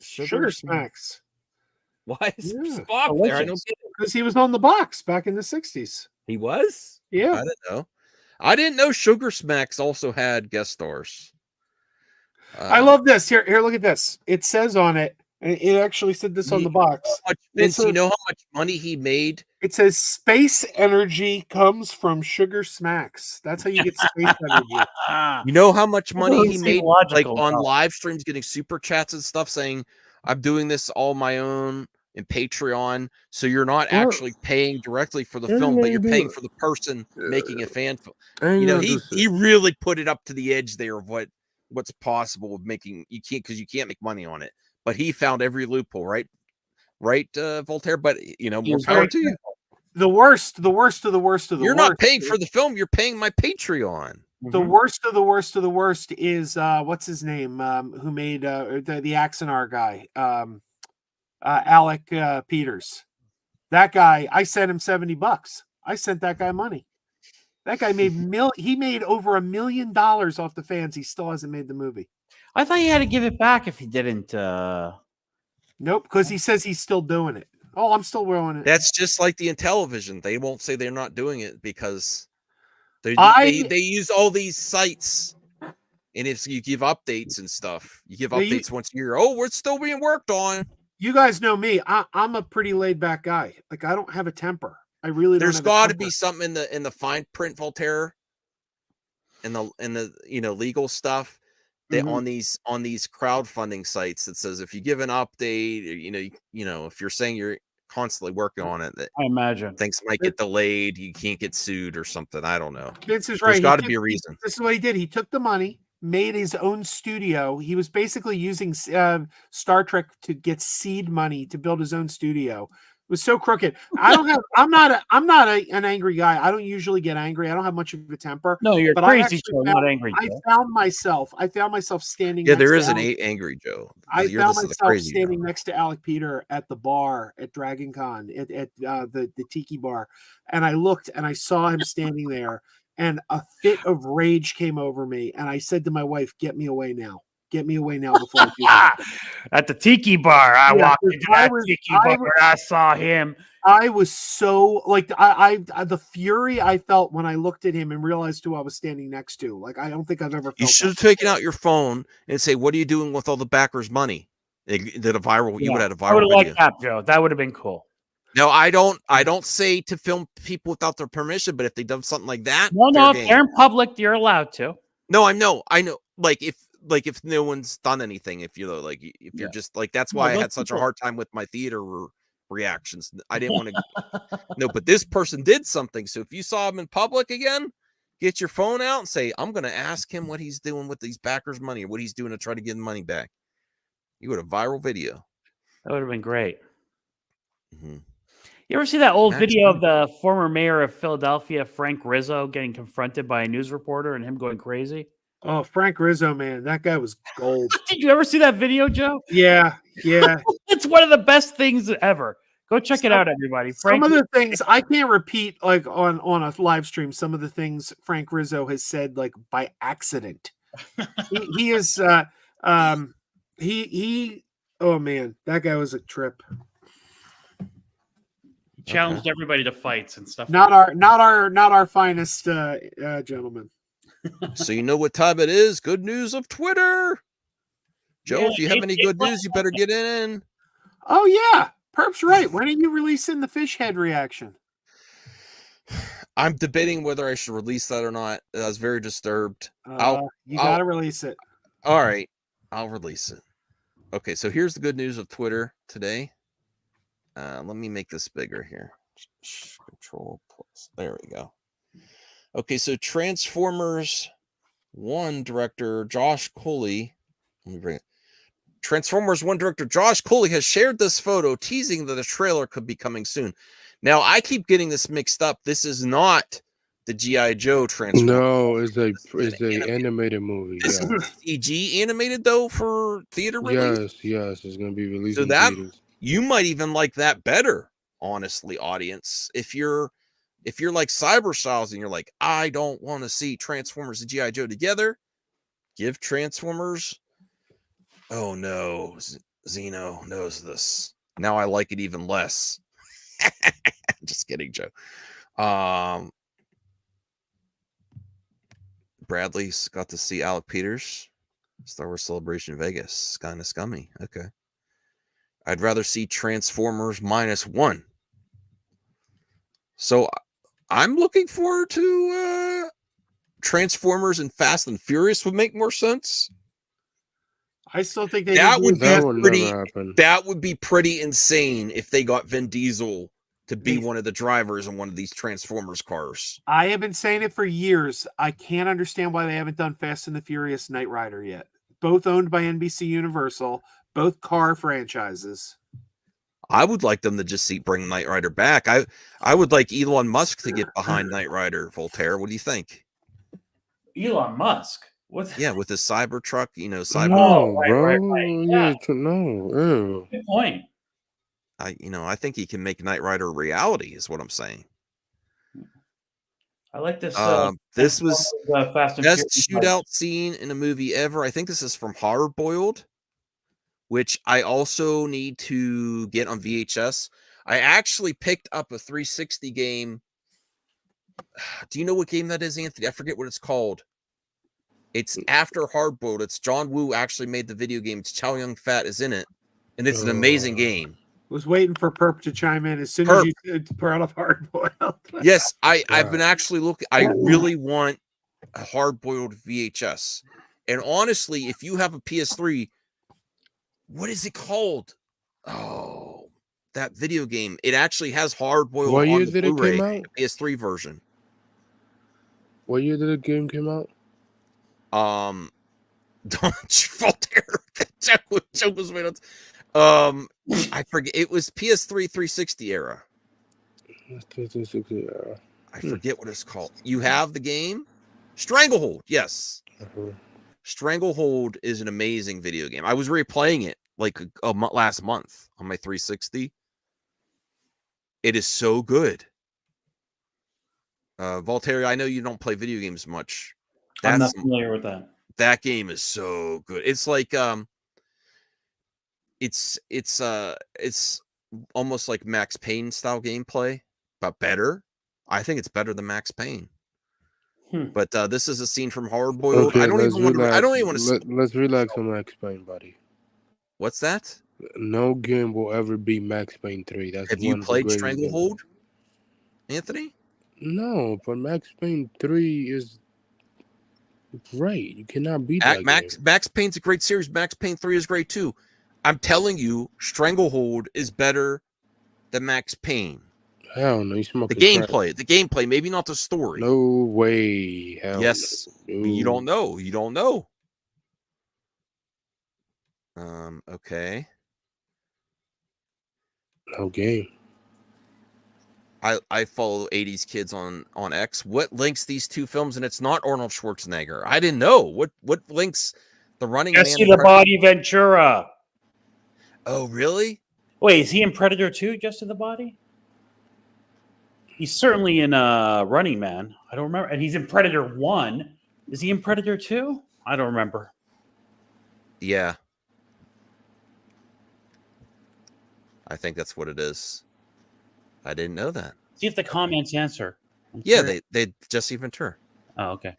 Sugar Smacks. Why is Yeah. Spock there? I don't get it. Because he was on the box back in the 60s. He was? Yeah. I didn't know. I didn't know Sugar Smacks also had guest stars. I love this. Here, look at this. It says on it, and it actually said this on the box. Vince, you know how much money he made? It says space energy comes from Sugar Smacks. That's how you get space energy. You know how much money he It's made, like logical, on though. live streams, getting super chats and stuff, saying, "I'm doing this all my own in Patreon." So you're not Well, actually paying directly for the yeah, film, but you're maybe. paying for the person making a fan film. And You know, you know, he really put it up to the edge there of what's possible with making. You can't, because you can't make money on it. But he found every loophole, right, Voltaire. But you know, more power to you. The worst of the worst of the worst. You're not paying for the film. You're paying my Patreon. The worst of the worst of the worst is what's his name? Who made the Axonar guy? Alec Peters. That guy, I sent him $70. I sent that guy money. That guy made he made over $1 million off the fans. He still hasn't made the movie. I thought he had to give it back if he didn't. Nope, because he says he's still doing it. Oh, I'm still rolling it. That's just like the Intellivision. They won't say they're not doing it because they use all these sites. And if you give updates and stuff, you give updates once a year. Oh, we're still being worked on. You guys know me. I'm a pretty laid back guy. Like, I don't have a temper. I really don't. There's have got to a temper. be something in the fine print, Voltaire, in the legal stuff that on these crowdfunding sites that says if you give an update, or, if you're saying you're constantly working on it, that I imagine things might get delayed, you can't get sued or something. I don't know. Vince is right. There's got to be a reason. This is what he did. He took the money, made his own studio. He was basically using Star Trek to get seed money to build his own studio. It was so crooked. I'm not an angry guy. I don't usually get angry. I don't have much of a temper. No, you're but crazy, Joe, not angry, I Joe. found myself standing. Yeah, next there to is an Alec. angry Joe. I found This is the myself crazy standing next to Alec Peter at the bar at Dragon Con at the Tiki Bar, and I looked and I saw him standing there, and a fit of rage came over me, and I said to my wife, "Get me away now! Get me away now before I do something." At the Tiki Bar, I walked into that Tiki Bar I and I saw him. I was so like I the fury I felt when I looked at him and realized who I was standing next to. Like, I don't think I've ever felt. You should have taken out your phone and say, "What are you doing with all the backers' money?" They did a viral. You would have had a I would viral have video. liked that, Joe. That would have been cool. No, I don't say to film people without their permission, but if they done something like that, No, fair if game. they're in public, you're allowed to. No, I know. Like if no one's done anything, if you're just like, that's why I those had such a people- hard time with my theater reactions. I didn't want to. No, but this person did something. So if you saw him in public again, get your phone out and say, I'm going to ask him what he's doing with these backers' money or what he's doing to try to get the money back. You would a viral video. That would have been great. Mm-hmm. You ever see that old video of the former mayor of Philadelphia, Frank Rizzo, getting confronted by a news reporter and him going crazy? Oh, Frank Rizzo, man, that guy was gold. Did you ever see that video, Joe? Yeah. It's one of the best things ever. Go check it out, everybody. Some of the things I can't repeat, like on a live stream. Some of the things Frank Rizzo has said, like by accident. he is. He. Oh man, that guy was a trip. He challenged everybody to fights and stuff. Not our finest gentleman. So you know what time it is? Good news of Twitter. Joe, if you have any good news, you better get in. Oh yeah, Perp's right. When are you releasing the fish head reaction? I'm debating whether I should release that or not. I was very disturbed. You gotta release it. All right, I'll release it. Okay, so here's the good news of Twitter today. Let me make this bigger here. Control plus. There we go. Okay, so Transformers 1 director Josh Cooley. Let me bring it. Transformers 1 director Josh Cooley has shared this photo teasing that a trailer could be coming soon. Now, I keep getting this mixed up. This is not the G.I. Joe Transformers. No, it's a animated movie. This is CG animated, though, for theater release? Yes. It's going to be released So in that theaters. you might even like that better, honestly, audience. If you're like Cyber Styles and you're like, I don't want to see Transformers and G.I. Joe together, give Transformers. Oh no, Zeno knows this. Now I like it even less. Just kidding, Joe. Bradley's got to see Alec Peters, Star Wars Celebration in Vegas. Kind of scummy. Okay. I'd rather see Transformers -1. So I'm looking forward to Transformers and Fast and Furious would make more sense. I still think That would be pretty insane if they got Vin Diesel to be one of the drivers in one of these Transformers cars. I have been saying it for years. I can't understand why they haven't done Fast and the Furious Knight Rider yet. Both owned by NBC Universal, both car franchises. I would like them to just bring Knight Rider back. I would like Elon Musk to get behind Knight Rider. Voltaire, what do you think? Elon Musk. What? Yeah, with his Cybertruck, Cyber. No, right, bro. right. Yeah. No. Ew. Good point. I think he can make Knight Rider a reality, is what I'm saying. I like this. This was Fast and best Furious shootout scene in a movie ever. I think this is from Hard Boiled, which I also need to get on VHS. I actually picked up a 360 game. Do you know what game that is, Anthony? I forget what it's called. It's after Hard Boiled. It's John Woo actually made the video game. It's Chow Yun Fat is in it, and it's an amazing game. Was waiting for Perp to chime in as soon as you brought up Hard Boiled. Yes, I've been actually looking. I really want a Hard Boiled VHS. And honestly, if you have a PS3, what is it called? Oh, that video game. It actually has Hard Boiled What year on the did it Blu-ray, come out? the PS3 version. What year did the game come out? Don't you Voltaire? Joe was waiting. I forget. It was PS3 360 era. 360 era. I forget what it's called. You have the game? Stranglehold. Yes. Stranglehold is an amazing video game. I was replaying it like last month on my 360. It is so good. Voltaire, I know you don't play video games much. I'm not familiar with that. That game is so good. It's like it's almost like Max Payne style gameplay, but better. I think it's better than Max Payne. But this is a scene from Hard Boiled. Okay, I don't even want to. Let's relax on Max Payne, buddy. What's that? No game will ever beat Max Payne 3. That's Have you played Stranglehold, Anthony? No, but Max Payne 3 is great. You cannot beat that game. Max Payne's a great series. Max Payne 3 is great too. I'm telling you, Stranglehold is better than Max Payne. Hell no, you The smoking gameplay, maybe not the story. No way. Hell Yes, no. but you don't know. You don't know. Okay. Okay. I follow 80s kids on X. What links these two films? And it's not Arnold Schwarzenegger. I didn't know. What links the Running Jesse Man? the Body Ventura. Oh, really? Wait, is he in Predator 2, Jesse the Body? He's certainly in Running Man. I don't remember. And he's in Predator 1. Is he in Predator 2? I don't remember. Yeah. I think that's what it is. I didn't know that. See if the comments answer. Yeah, they Jesse Ventura. Oh, okay.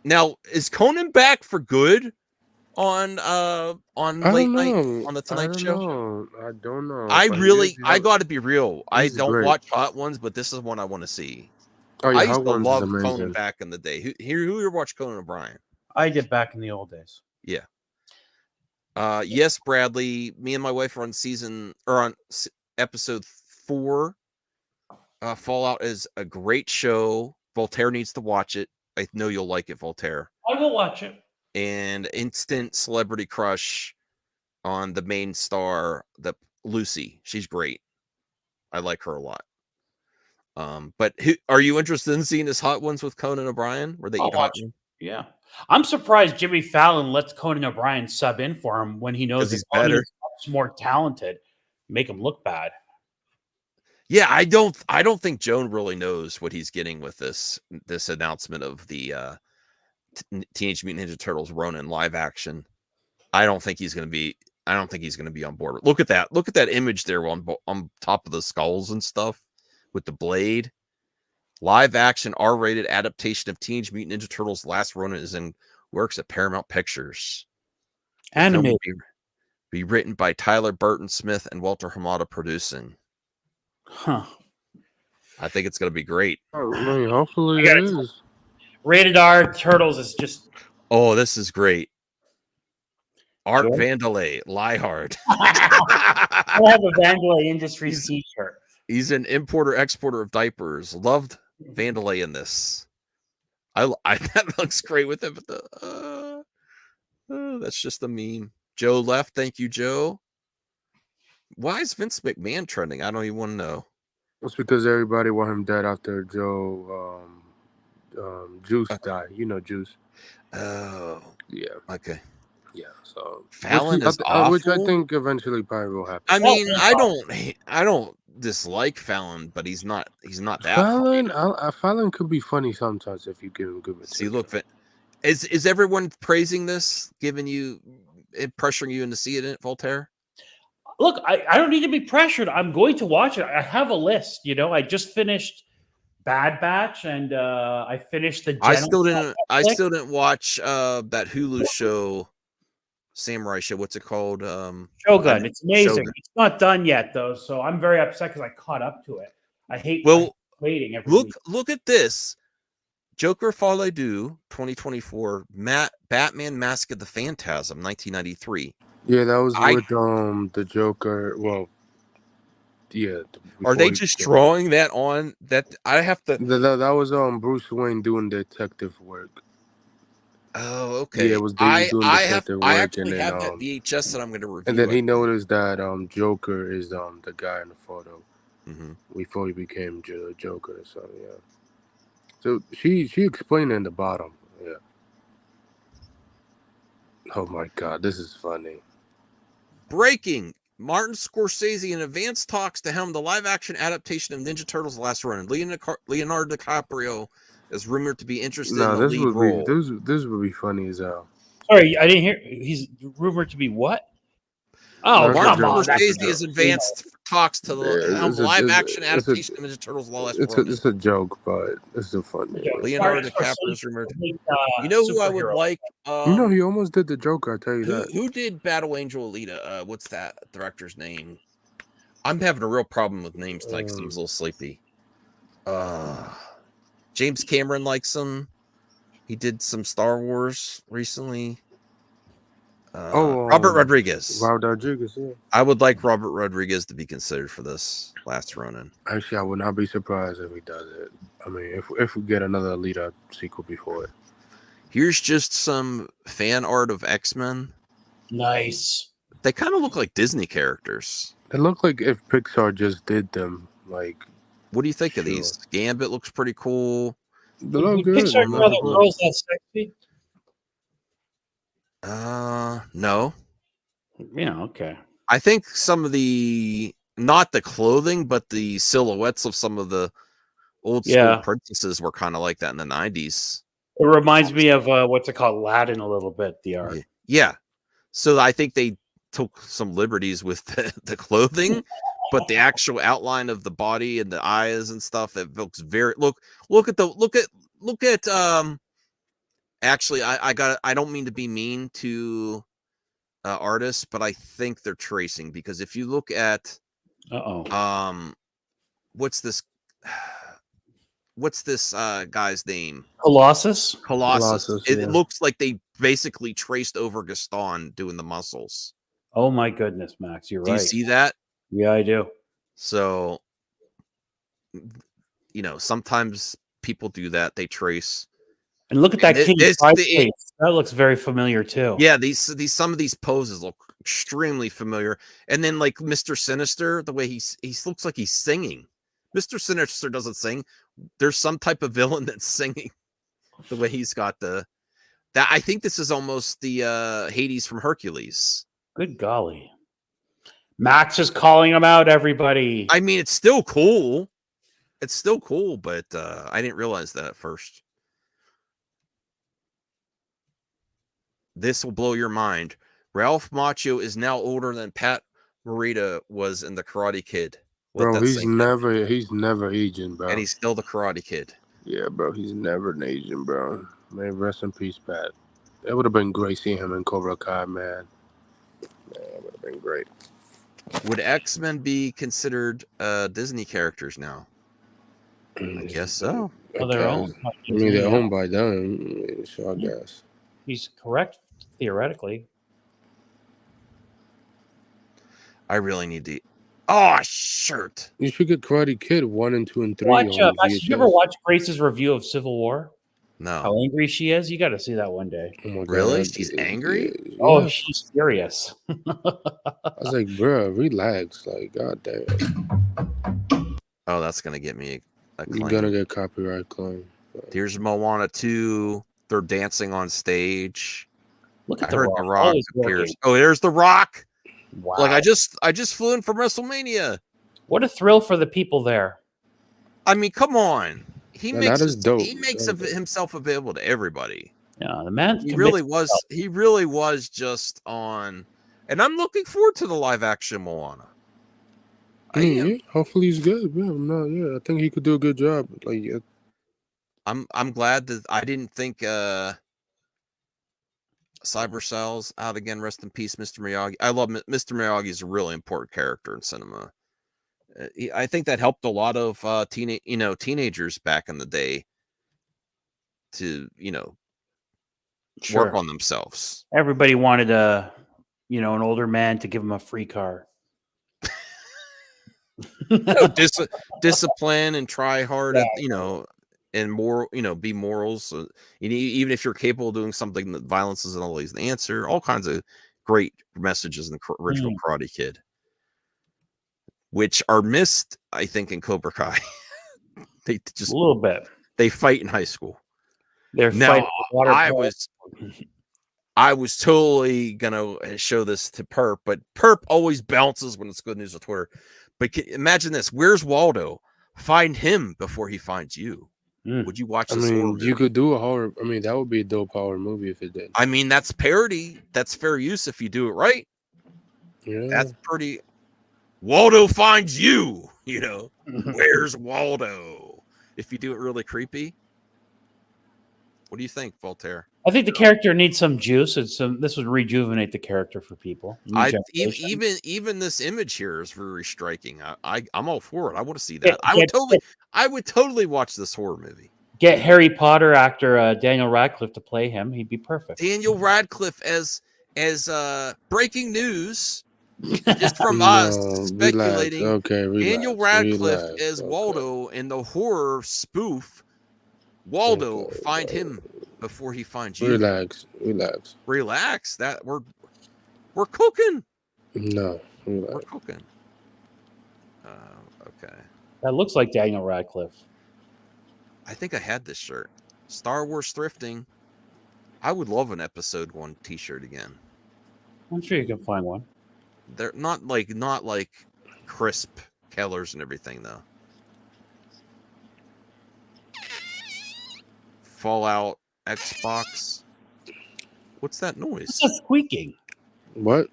Now is Conan back for good on late night on the Tonight Show? I don't know. I got to be real. I don't great. watch Hot Ones, but this is one I want to see. Oh yeah, I used Hot to Ones is love amazing. Conan back in the day. Who here watched Conan O'Brien? I did back in the old days. Yeah. Yes, Bradley. Me and my wife are on episode 4. Fallout is a great show. Voltaire needs to watch it. I know you'll like it, Voltaire. I will watch it. And instant celebrity crush on the main star, Lucy. She's great. I like her a lot. But are you interested in seeing this Hot Ones with Conan O'Brien? Where they I'll eat watch hot? it. Yeah. I'm surprised Jimmy Fallon lets Conan O'Brien sub in for him when he knows he's Conan better. is much more talented. Make him look bad. Yeah, I don't think Joan really knows what he's getting with this announcement of the Teenage Mutant Ninja Turtles Ronin live action. I don't think he's going to be on board. Look at that image there on top of the skulls and stuff with the blade. Live action R-rated adaptation of Teenage Mutant Ninja Turtles Last Ronin is in works at Paramount Pictures. Animated. Be written by Tyler Burton Smith and Walter Hamada producing. Huh. I think it's going to be great. I mean, hopefully it is. Rated R Turtles is just. Oh, this is great. Art Sure. Vandelay, lie hard. I have a Vandelay Industries t-shirt. He's an importer-exporter of diapers. Loved Vandelay in this. I that looks great with him. But that's just a meme. Joe left. Thank you, Joe. Why is Vince McMahon trending? I don't even want to know. It's because everybody want him dead after Joe Juice died. You know Juice. Oh. Yeah. Okay. Yeah. So Fallon is awful. which I think eventually probably will happen. I mean, I don't dislike Fallon, but he's not that Fallon, funny. Fallon could be funny sometimes if you give him good material. See, look, is everyone praising this, giving you, pressuring you into seeing it, Voltaire? Look, I don't need to be pressured. I'm going to watch it. I have a list. I just finished Bad Batch, and I finished the. I still didn't watch that Hulu show, Samurai show. What's it called? Shogun. It's amazing. Shogun. It's not done yet though, so I'm very upset because I caught up to it. I hate waiting every week. Look at this. Joker Folie 2024, Batman Mask of the Phantasm, 1993. Yeah, that was with the Joker. Well, yeah. Are they just drawing that on that? I have to. That was Bruce Wayne doing detective work. Oh, okay. Yeah, it was doing detective work. I actually have that VHS that I'm going to review. And then he noticed that Joker is the guy in the photo before he became Joker. So yeah. So she explained in the bottom. Yeah. Oh my God, this is funny. Breaking. Martin Scorsese in advanced talks to helm the live-action adaptation of Ninja Turtles: Last Ronin. Leonardo DiCaprio is rumored to be interested in the lead role. This would be funny as hell. Sorry, I didn't hear. He's rumored to be what? Oh, Martin Scorsese is advanced talks to helm live-action adaptation of Ninja Turtles: Last Ronin. It's a joke, but it's a funny. Leonardo DiCaprio is rumored. You know who I would like? He almost did the Joker. I tell you that. Who did Battle Angel Alita? What's that director's name? I'm having a real problem with names tonight because I'm a little sleepy. James Cameron likes him. He did some Star Wars recently. Robert Rodriguez. Robert Rodriguez, yeah. I would like Robert Rodriguez to be considered for this Last Ronin. Actually, I would not be surprised if he does it. I mean, if we get another Alita sequel before it. Here's just some fan art of X-Men. Nice. They kind of look like Disney characters. They look like if Pixar just did them. Like, what do you think of these? Gambit looks pretty cool. They look good. Pixar draw the girls that sexy? No. Yeah, okay. I think some of the, not the clothing, but the silhouettes of some of the old school princesses were kind of like that in the 90s. It reminds me of what's it called, Aladdin a little bit, the art. Yeah. So I think they took some liberties with the clothing, but the actual outline of the body and the eyes and stuff, it looks very look at actually I don't mean to be mean to artists, but I think they're tracing, because if you look at what's this guy's name? Colossus. It looks like they basically traced over Gaston doing the muscles. Oh my goodness, Max, you're right. Do you see that? Yeah, I do. So, sometimes people do that. They trace. And look at that King Pride face. That looks very familiar too. Yeah, some of these poses look extremely familiar. And then like Mr. Sinister, the way he looks like he's singing. Mr. Sinister doesn't sing. There's some type of villain that's singing. The way he's got I think this is almost the Hades from Hercules. Good golly. Max is calling him out, everybody. I mean, it's still cool. It's still cool, but I didn't realize that at first. This will blow your mind. Ralph Macchio is now older than Pat Morita was in The Karate Kid. Bro, he's never aging, bro. And he's still the Karate Kid. Yeah, bro, he's never an aging, bro. Man, rest in peace, Pat. It would have been great seeing him in Cobra Kai, man. It would have been great. Would X-Men be considered Disney characters now? I guess so. Well, they're owned. I mean, they're owned by them. So I guess. He's correct, theoretically. I really need to. Oh, shirt. You should get Karate Kid 1 and 2 and 3. Watch. Did you ever watch Grace's review of Civil War? No. How angry she is? You got to see that one day. Oh my God. Really? She's angry? Yeah. Oh, she's furious. I was like, bro, relax. Like, god damn. Oh, that's gonna get me a claim. You're gonna get copyright claim. Here's Moana 2. They're dancing on stage. Look at I heard Rock. the Rock Always appears. working. Oh, there's the Rock. Wow. Like I just flew in from WrestleMania. What a thrill for the people there. I mean, come on. He that is dope. He makes himself available to everybody. Yeah, the man. He really was just on, and I'm looking forward to the live action Moana. Hopefully he's good. Yeah, I think he could do a good job. Like, yeah. I'm glad that I didn't think Cyber Cell's out again. Rest in peace, Mr. Miyagi. I love Mr. Miyagi. Is a really important character in cinema. I think that helped a lot of teenagers back in the day to work on themselves. Everybody wanted an older man to give him a free car. Discipline and try hard at and moral, be morals. So, even if you're capable of doing something, that violence isn't always the answer. All kinds of great messages in the original Karate Kid, which are missed, I think, in Cobra Kai. They just a little bit. They fight in high school. They're now. Water I was totally gonna show this to Perp, but Perp always bounces when it's good news on Twitter. But imagine this: where's Waldo? Find him before he finds you. Would you watch this? I mean, you could do a horror. I mean, that would be a dope horror movie if it did. I mean, that's parody. That's fair use if you do it right. Yeah, that's pretty. Waldo finds you. Where's Waldo? If you do it really creepy. What do you think, Voltaire? I think the character needs some juice. This would rejuvenate the character for people. Even this image here is very striking. I'm all for it. I want to see that. I would totally watch this horror movie. Get Harry Potter actor Daniel Radcliffe to play him. He'd be perfect. Daniel Radcliffe as as breaking news, just from us speculating. Okay, relax. Daniel Radcliffe Relax, as okay. Waldo in the horror spoof. Waldo, find him before he finds you. Relax. Relax. That we're cooking. No, We're relax. cooking. Okay. That looks like Daniel Radcliffe. I think I had this shirt. Star Wars thrifting. I would love an episode 1 T-shirt again. I'm sure you can find one. They're not like crisp colors and everything though. Fallout Xbox. What's that noise? What's that squeaking? What?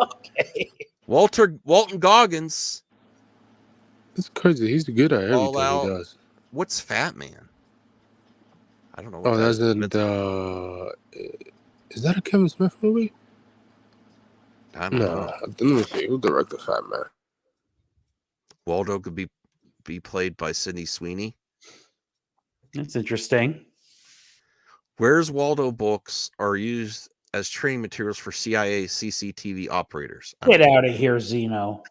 Okay. Walton Goggins. It's crazy. He's good at everything Fallout. he does. What's Fat Man? I don't know. What Oh, that that's is. in the. Is that a Kevin Smith movie? I don't know. Let me see. Who directed Fat Man? Waldo could be played by Sydney Sweeney. That's interesting. Where's Waldo books are used as training materials for CIA CCTV operators? Get out of here, Zeno.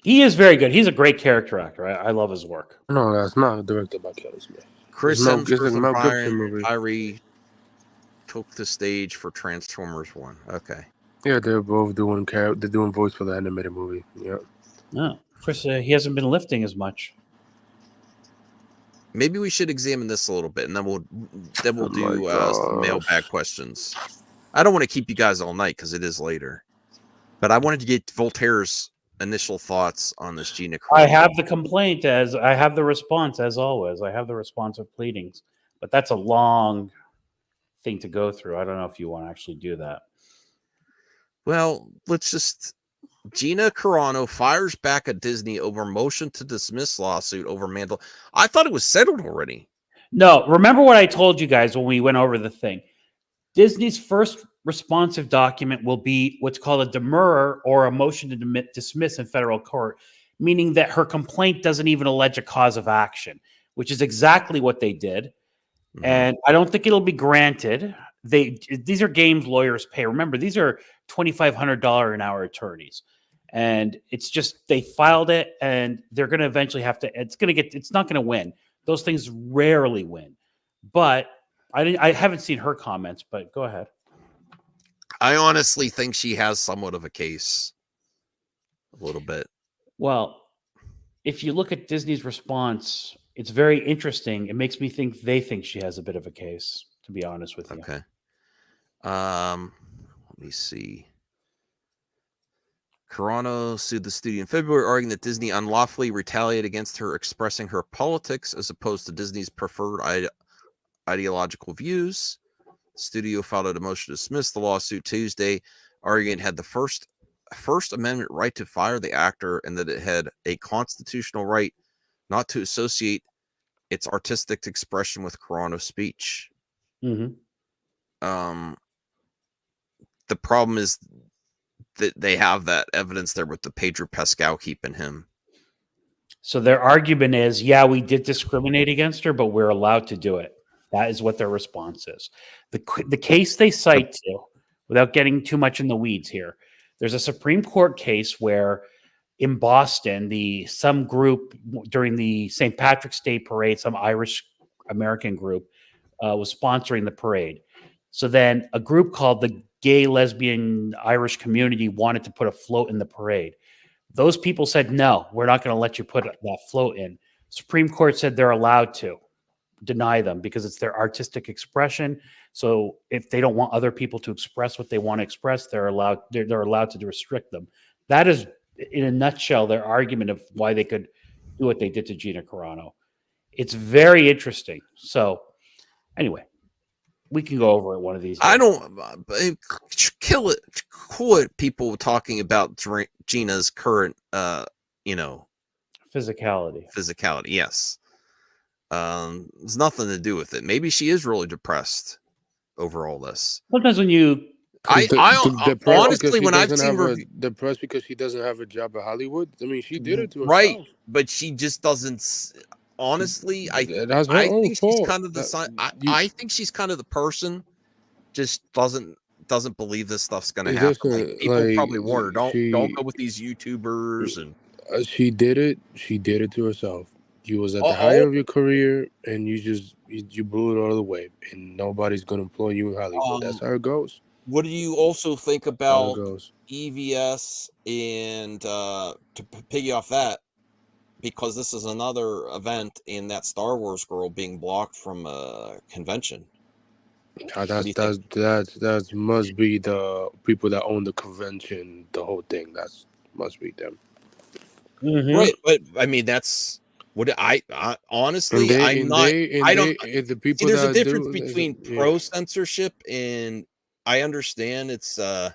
He is very good. He's a great character actor. I love his work. No, that's not directed by Kevin Smith. Chris It's Mel Hemsworth Gibson and movie. Tyree took the stage for Transformers 1. Okay. Yeah, they're both doing they're doing voice for the animated movie. Yeah. No, Chris, he hasn't been lifting as much. Maybe we should examine this a little bit, and then we'll do some mailbag questions. I don't want to keep you guys all night because it is later, but I wanted to get Voltaire's initial thoughts on this Gina Carano. I have the complaint as I have the response as always. I have the response of pleadings, but that's a long thing to go through. I don't know if you want to actually do that. Well, let's just. Gina Carano fires back at Disney over motion to dismiss lawsuit over Mandel. I thought it was settled already. No, remember what I told you guys when we went over the thing. Disney's first responsive document will be what's called a demurrer or a motion to dismiss in federal court, meaning that her complaint doesn't even allege a cause of action, which is exactly what they did. Mm-hmm. And I don't think it'll be granted. These are games lawyers pay. Remember, these are $2,500 an hour attorneys. And it's just they filed it and they're going to eventually have to it's not going to win. Those things rarely win. But I haven't seen her comments, but go ahead. I honestly think she has somewhat of a case. A little bit. Well, if you look at Disney's response, it's very interesting. It makes me think they think she has a bit of a case, to be honest with you. Okay. Let me see. Carano sued the studio in February, arguing that Disney unlawfully retaliated against her expressing her politics as opposed to Disney's preferred ideological views. The studio filed a motion to dismiss the lawsuit Tuesday, arguing it had the First Amendment right to fire the actor and that it had a constitutional right not to associate its artistic expression with Carano's speech. Mm-hmm. The problem is that they have that evidence there with the Pedro Pascal keeping him. So their argument is, yeah, we did discriminate against her, but we're allowed to do it. That is what their response is. The case they cite to, without getting too much in the weeds here, there's a Supreme Court case where in Boston, some group during the St. Patrick's Day parade, some Irish American group was sponsoring the parade. So then a group called the Gay, Lesbian, Irish Community wanted to put a float in the parade. Those people said, no, we're not going to let you put that float in. Supreme Court said they're allowed to deny them because it's their artistic expression. So if they don't want other people to express what they want to express, they're allowed to restrict them. That is, in a nutshell, their argument of why they could do what they did to Gina Carano. It's very interesting. So anyway, we can go over it one of these days. I don't kill it. People talking about Gina's current, physicality. Yes. There's nothing to do with it. Maybe she is really depressed over all this. Sometimes when you Honestly, when I've seen depressed because she doesn't have a job at Hollywood. I mean, she did it to herself. right, but she just doesn't. Honestly, That's her own think fault. she's kind of the I think she's kind of the person just doesn't believe this stuff's gonna happen. Like, people probably warn her, don't go with these YouTubers, and she did it. She did it to herself. You was at the height of your career, and you blew it all the way, and nobody's gonna employ you in Hollywood. That's how it goes. What do you also think about EVS and to piggy off that? Because this is another event in that Star Wars girl being blocked from a convention. That must be the people that own the convention, the whole thing. That must be them. Right, but I mean that's what I honestly I'm not. I don't. The people See, there's a that difference do, between pro censorship and I understand it's. Let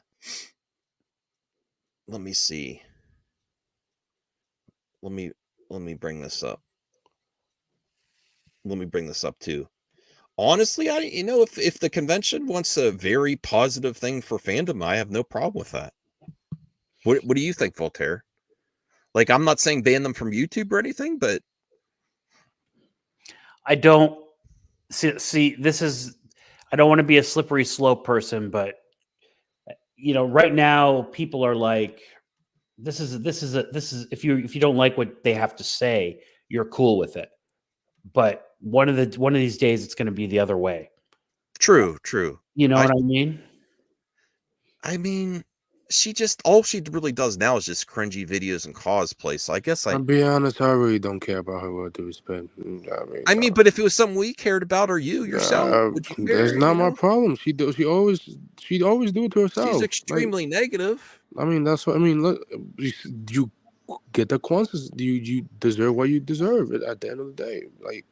me see. Let me bring this up. Let me bring this up too. Honestly, if the convention wants a very positive thing for fandom, I have no problem with that. What do you think, Voltaire? Like, I'm not saying ban them from YouTube or anything, but I don't see this is I don't want to be a slippery slope person, but right now people are like, this is if you don't like what they have to say, you're cool with it. But one of these days it's going to be the other way. True. You know what I mean? I mean, all she really does now is just cringy videos and cosplay. So I guess I'll be honest, I really don't care about her with due respect. I mean, but if it was something we cared about, or you yourself, would you care? That's not my problem. She always do it to herself. She's extremely negative. I mean, that's what I mean. Look, you get the consequences. You deserve what you deserve. At the end of the day, like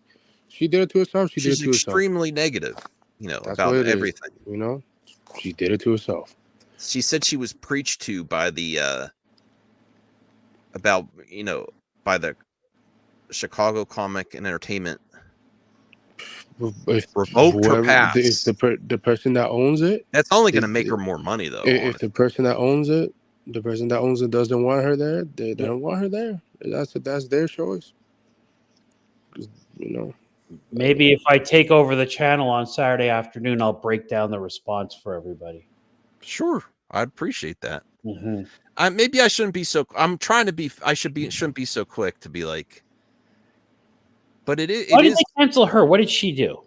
she did it to herself. She's extremely negative. That's about everything. She did it to herself. She said she was preached to by the by the Chicago Comic and Entertainment. If revoked her pass. If the person that owns it, that's only going to make her more money, though. If the person that owns it, doesn't want her there, they don't want her there. That's their choice. Maybe if I take over the channel on Saturday afternoon, I'll break down the response for everybody. Sure, I'd appreciate that. Mm-hmm. Maybe I shouldn't be so. I'm trying to be. Shouldn't be so quick to be like. But it is. Why did they cancel her? What did she do?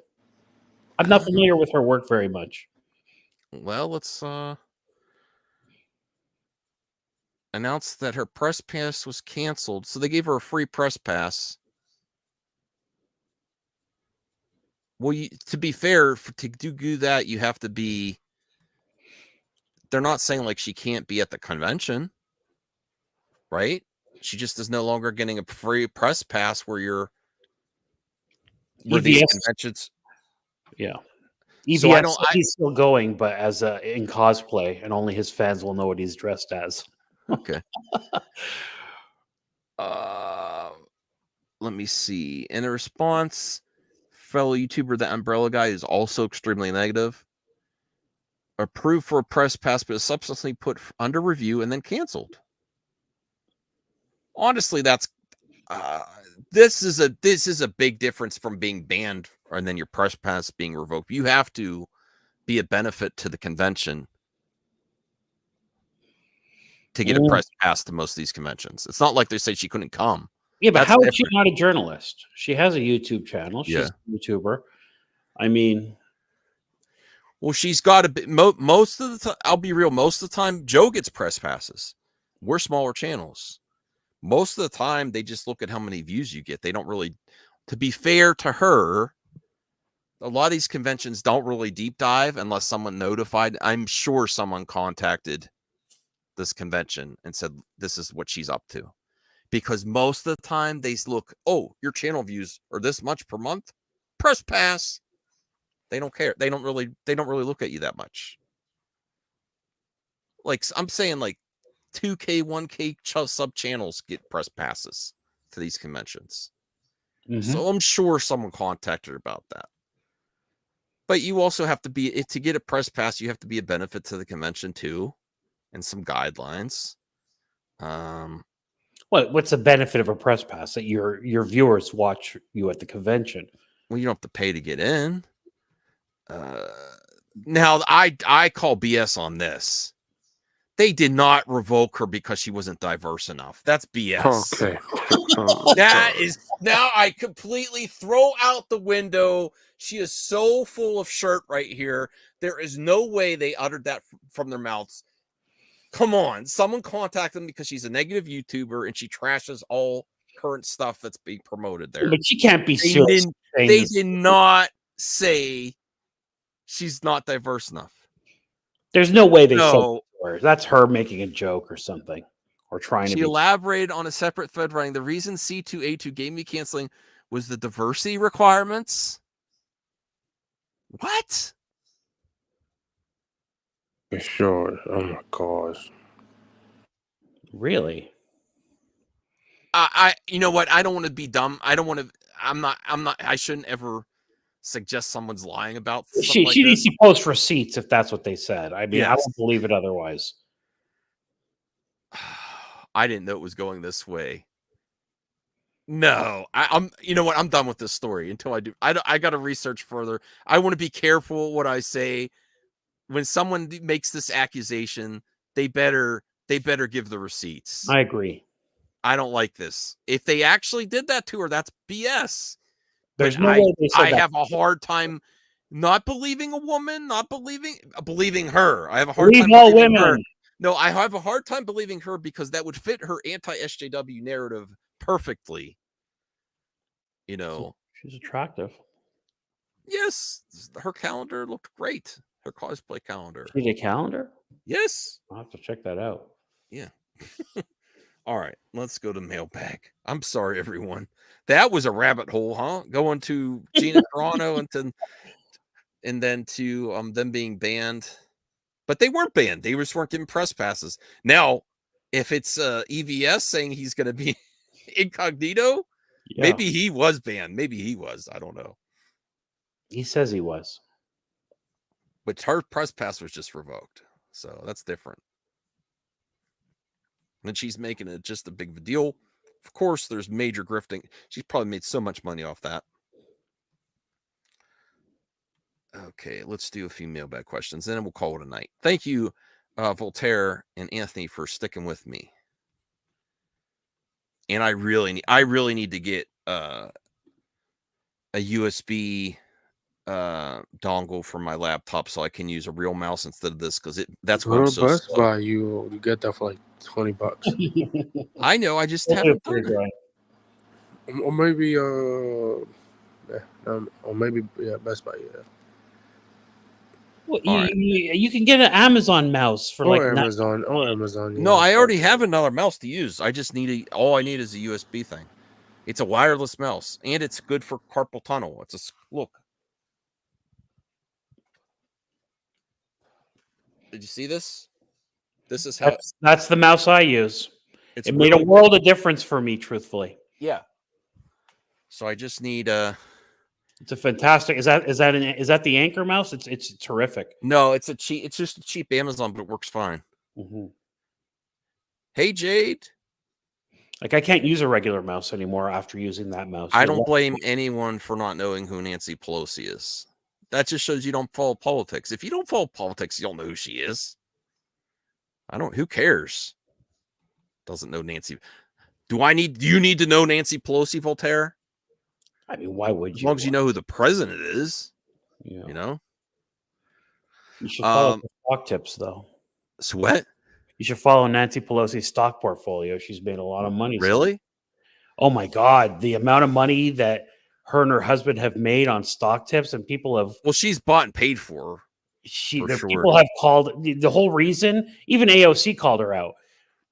I'm not familiar with her work very much. Well, let's announce that her press pass was canceled. So they gave her a free press pass. Well, to be fair, to do that, you have to be. They're not saying like she can't be at the convention, right? She just is no longer getting a free press pass where these conventions. Yeah. EVS he's still going, but as in cosplay, and only his fans will know what he's dressed as. Okay. Let me see. In a response, fellow YouTuber The Umbrella Guy is also extremely negative. Approved for a press pass, but is subsequently put under review and then canceled. Honestly, that's this is a big difference from being banned and then your press pass being revoked. You have to be a benefit to the convention to get a press pass to most of these conventions. It's not like they say she couldn't come. Yeah, but how is she not a journalist? She has a YouTube channel. She's a YouTuber. I mean, well, she's got a bit. Most of the time, I'll be real. Most of the time, Joe gets press passes. We're smaller channels. Most of the time, they just look at how many views you get. They don't really. To be fair to her, a lot of these conventions don't really deep dive unless someone notified. I'm sure someone contacted this convention and said this is what she's up to, because most of the time they look, oh, your channel views are this much per month, press pass. They don't care. They don't really look at you that much. Like I'm saying, like 2K, 1K sub channels get press passes to these conventions. Mm-hmm. So I'm sure someone contacted her about that. But you also have to be to get a press pass. You have to be a benefit to the convention too, and some guidelines. What's the benefit of a press pass? That your viewers watch you at the convention? Well, you don't have to pay to get in. Now I call BS on this. They did not revoke her because she wasn't diverse enough. That's BS. Okay. That is now I completely throw out the window. She is so full of shirt right here. There is no way they uttered that from their mouths. Come on, someone contact them because she's a negative YouTuber and she trashes all current stuff that's being promoted there. But she can't be They serious. did not say she's not diverse enough. There's no way they No. said that to her. That's her making a joke or something, or trying to She be. elaborated on a separate thread writing the reason C2A2 gave me canceling was the diversity requirements. What? For sure. Oh my gosh. Really? I you know what? I don't want to be dumb. I don't want to. I'm not. I shouldn't ever suggest someone's lying about something She like needs this. to post receipts if that's what they said. I mean, I Yes. won't believe it otherwise. I didn't know it was going this way. No, I'm. You know what? I'm done with this story until I do. I got to research further. I want to be careful what I say. When someone makes this accusation, they better give the receipts. I agree. I don't like this. If they actually did that to her, that's BS. There's But no way they said I that. have a hard time not believing a woman, not believing her. I have a hard Believe time all believing her. women. No, I have a hard time believing her because that would fit her anti-SJW narrative perfectly. You know, She's attractive. yes, her calendar looked great. Her cosplay calendar. She did a calendar? Yes. I'll have to check that out. Yeah. All right, let's go to mailbag. I'm sorry, everyone. That was a rabbit hole, huh? Going to Gina Carano and then to them being banned. But they weren't banned. They just weren't given press passes. Now, if it's EVS saying he's going to be incognito, maybe he was banned. Maybe he was. I don't know. He says he was. But her press pass was just revoked. So that's different. And she's making it just a big of a deal. Of course, there's major grifting. She's probably made so much money off that. Okay, let's do a few mailbag questions, and then we'll call it a night. Thank you, Voltaire and Anthony, for sticking with me. And I really need to get a USB dongle for my laptop so I can use a real mouse instead of this because that's Go why I'm to so Best slow. Buy, you get that for like $20. I know, I just haven't done it. Or maybe Best Buy, yeah. Well, you can get an Amazon mouse for Or like Amazon. Or Amazon. No, yeah. I already have another mouse to use. I just need all I need is a USB thing. It's a wireless mouse, and it's good for carpal tunnel. It's a look. Did you see this? This is how That's the mouse I use. It's It made a really- world of difference for me, truthfully. Yeah. So I just need It's a fantastic. Is that the Anchor mouse? It's terrific. No, it's just a cheap Amazon, but it works fine. Mhm. Hey Jade. Like I can't use a regular mouse anymore after using that mouse. I don't blame anyone for not knowing who Nancy Pelosi is. That just shows you don't follow politics. If you don't follow politics, you don't know who she is. Who cares? Doesn't know Nancy. Do you need to know Nancy Pelosi, Voltaire? I mean, why would you? As long as you know who the president is. Yeah. You know? You should follow the stock tips, though. So what? You should follow Nancy Pelosi's stock portfolio. She's made a lot of money. Really? Oh my God. The amount of money that her and her husband have made on stock tips, and people have. Well, she's bought and paid for. People have called the whole reason, even AOC called her out.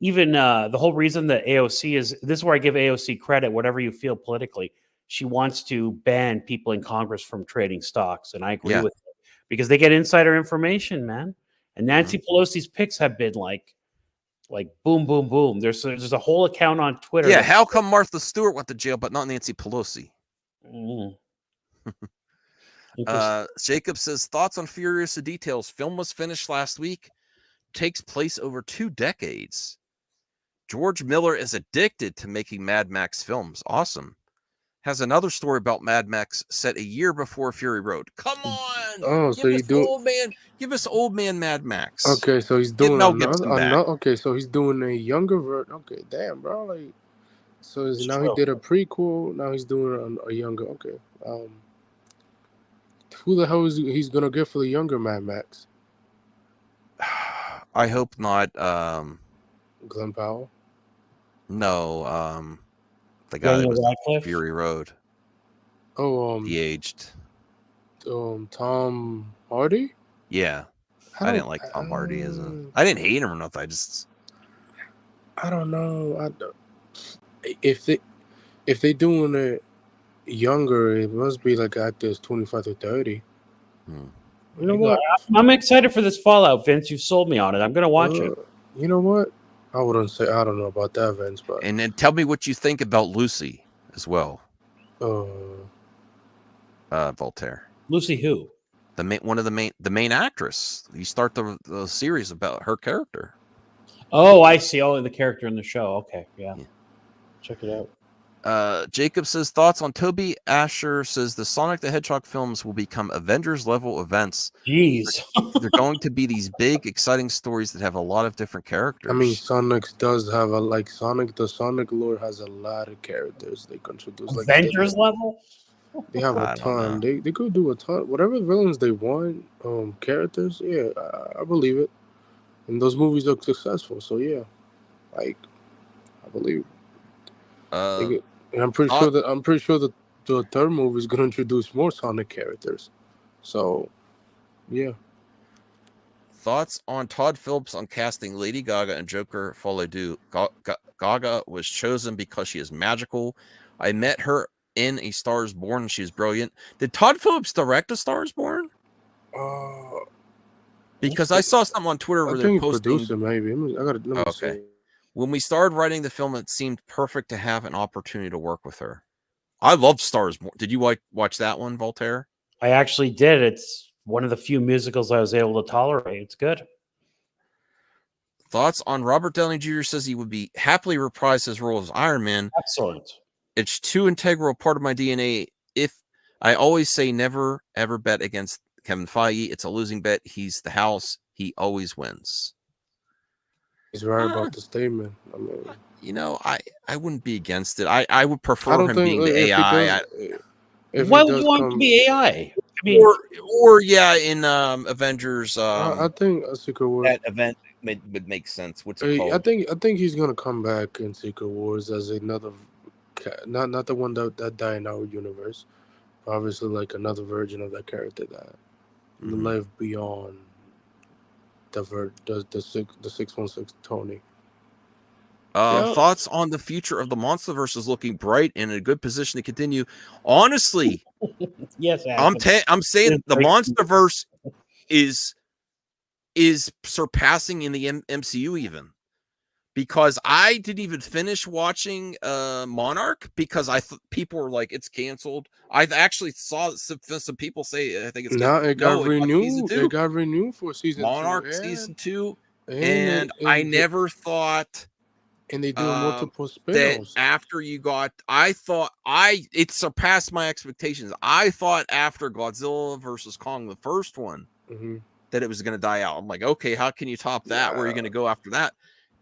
Even the whole reason that AOC is this is where I give AOC credit, whatever you feel politically. She wants to ban people in Congress from trading stocks. And I agree with it because they get insider information, man. And Nancy Pelosi's picks have been like boom, boom, boom. There's a whole account on Twitter. Yeah, how come Martha Stewart went to jail, but not Nancy Pelosi? Jacob says thoughts on Furious of Details. Film was finished last week. Takes place over 2 decades. George Miller is addicted to making Mad Max films. Awesome. Has another story about Mad Max set a year before Fury Road. Come on, Oh, so you do. Give us old man Mad Max. Okay, so he's Get doing Mel Gibson back. okay, so he's doing a younger version. Okay, damn, bro. Like, so now he did a prequel. Now he's doing a younger. Okay, who the hell is he's gonna get for the younger Mad Max? I hope not. Glenn Powell. No, the guy that was on Fury Road. Oh, he aged. Tom Hardy. Yeah, I didn't like Tom Hardy as a. I didn't hate him or nothing. I don't know. If they doing it younger, it must be like actors 25 to 30. You know what? I'm excited for this Fallout, Vince. You've sold me on it. I'm gonna watch it. You know what? I wouldn't say. I don't know about that, Vince. But And then tell me what you think about Lucy as well. Voltaire. Lucy who? The main actress. You start the series about her character. Oh, I see. Oh, the character in the show. Okay, yeah. Check it out. Jacob says thoughts on Toby. Asher says the Sonic the Hedgehog films will become Avengers level events. Jeez. They're going to be these big, exciting stories that have a lot of different characters. I mean, Sonic does have the Sonic lore has a lot of characters they introduce. Avengers level? They have a ton. They could do a ton. Whatever villains they want, characters. Yeah, I believe it. And those movies look successful. So yeah, like I believe. And I'm pretty sure that the third movie is gonna introduce more Sonic characters. So yeah. Thoughts on Todd Phillips on casting Lady Gaga and Joker Folie Deux. Gaga was chosen because she is magical. I met her in A Star Is Born and she was brilliant. Did Todd Phillips direct A Star Is Born? Because I saw something on Twitter where they're posting. Producer, maybe. Let me see. When we started writing the film, it seemed perfect to have an opportunity to work with her. I love Stars Born. Did you watch that one, Voltaire? I actually did. It's one of the few musicals I was able to tolerate. It's good. Thoughts on Robert Downey Jr. says he would be happily reprise his role as Iron Man. Excellent. It's too integral part of my DNA. If I always say never ever bet against Kevin Feige, it's a losing bet. He's the house. He always wins. He's right about the statement. I mean, I wouldn't be against it. I would prefer him being the AI. Why would you want him to be AI? I mean, or in Avengers. I think Secret Wars. That event would make sense. What's it called? I think he's gonna come back in Secret Wars as another, not the one that died in our universe. Obviously, like another version of that character that lived beyond the 616 Tony. Thoughts on the future of the MonsterVerse is looking bright and in a good position to continue. Honestly, yes, I'm saying the MonsterVerse is surpassing in the MCU even, because I didn't even finish watching Monarch because people were like it's canceled. I've actually saw some people say I think it's now it got renewed. It got renewed for season Monarch 2. season 2, and I never thought. And they do multiple spin-offs. After you got, it surpassed my expectations. I thought after Godzilla versus Kong, the first one, that it was going to die out. I'm like, okay, how can you top that? Where are you going to go after that?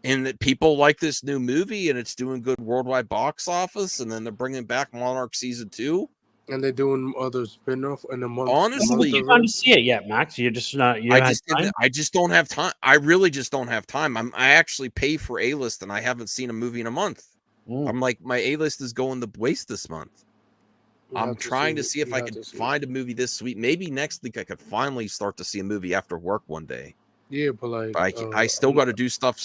And that people like this new movie and it's doing good worldwide box office. And then they're bringing back Monarch season 2. And they're doing other spin-off in a month. Honestly, you can't see it yet, Max. You're just not. I just don't have time. I really just don't have time. I actually pay for A-list, and I haven't seen a movie in a month. I'm like, my A-list is going to waste this month. I'm trying to see if I can find a movie this week. Maybe next week I could finally start to see a movie after work one day. Yeah, but like, I still got to do stuff.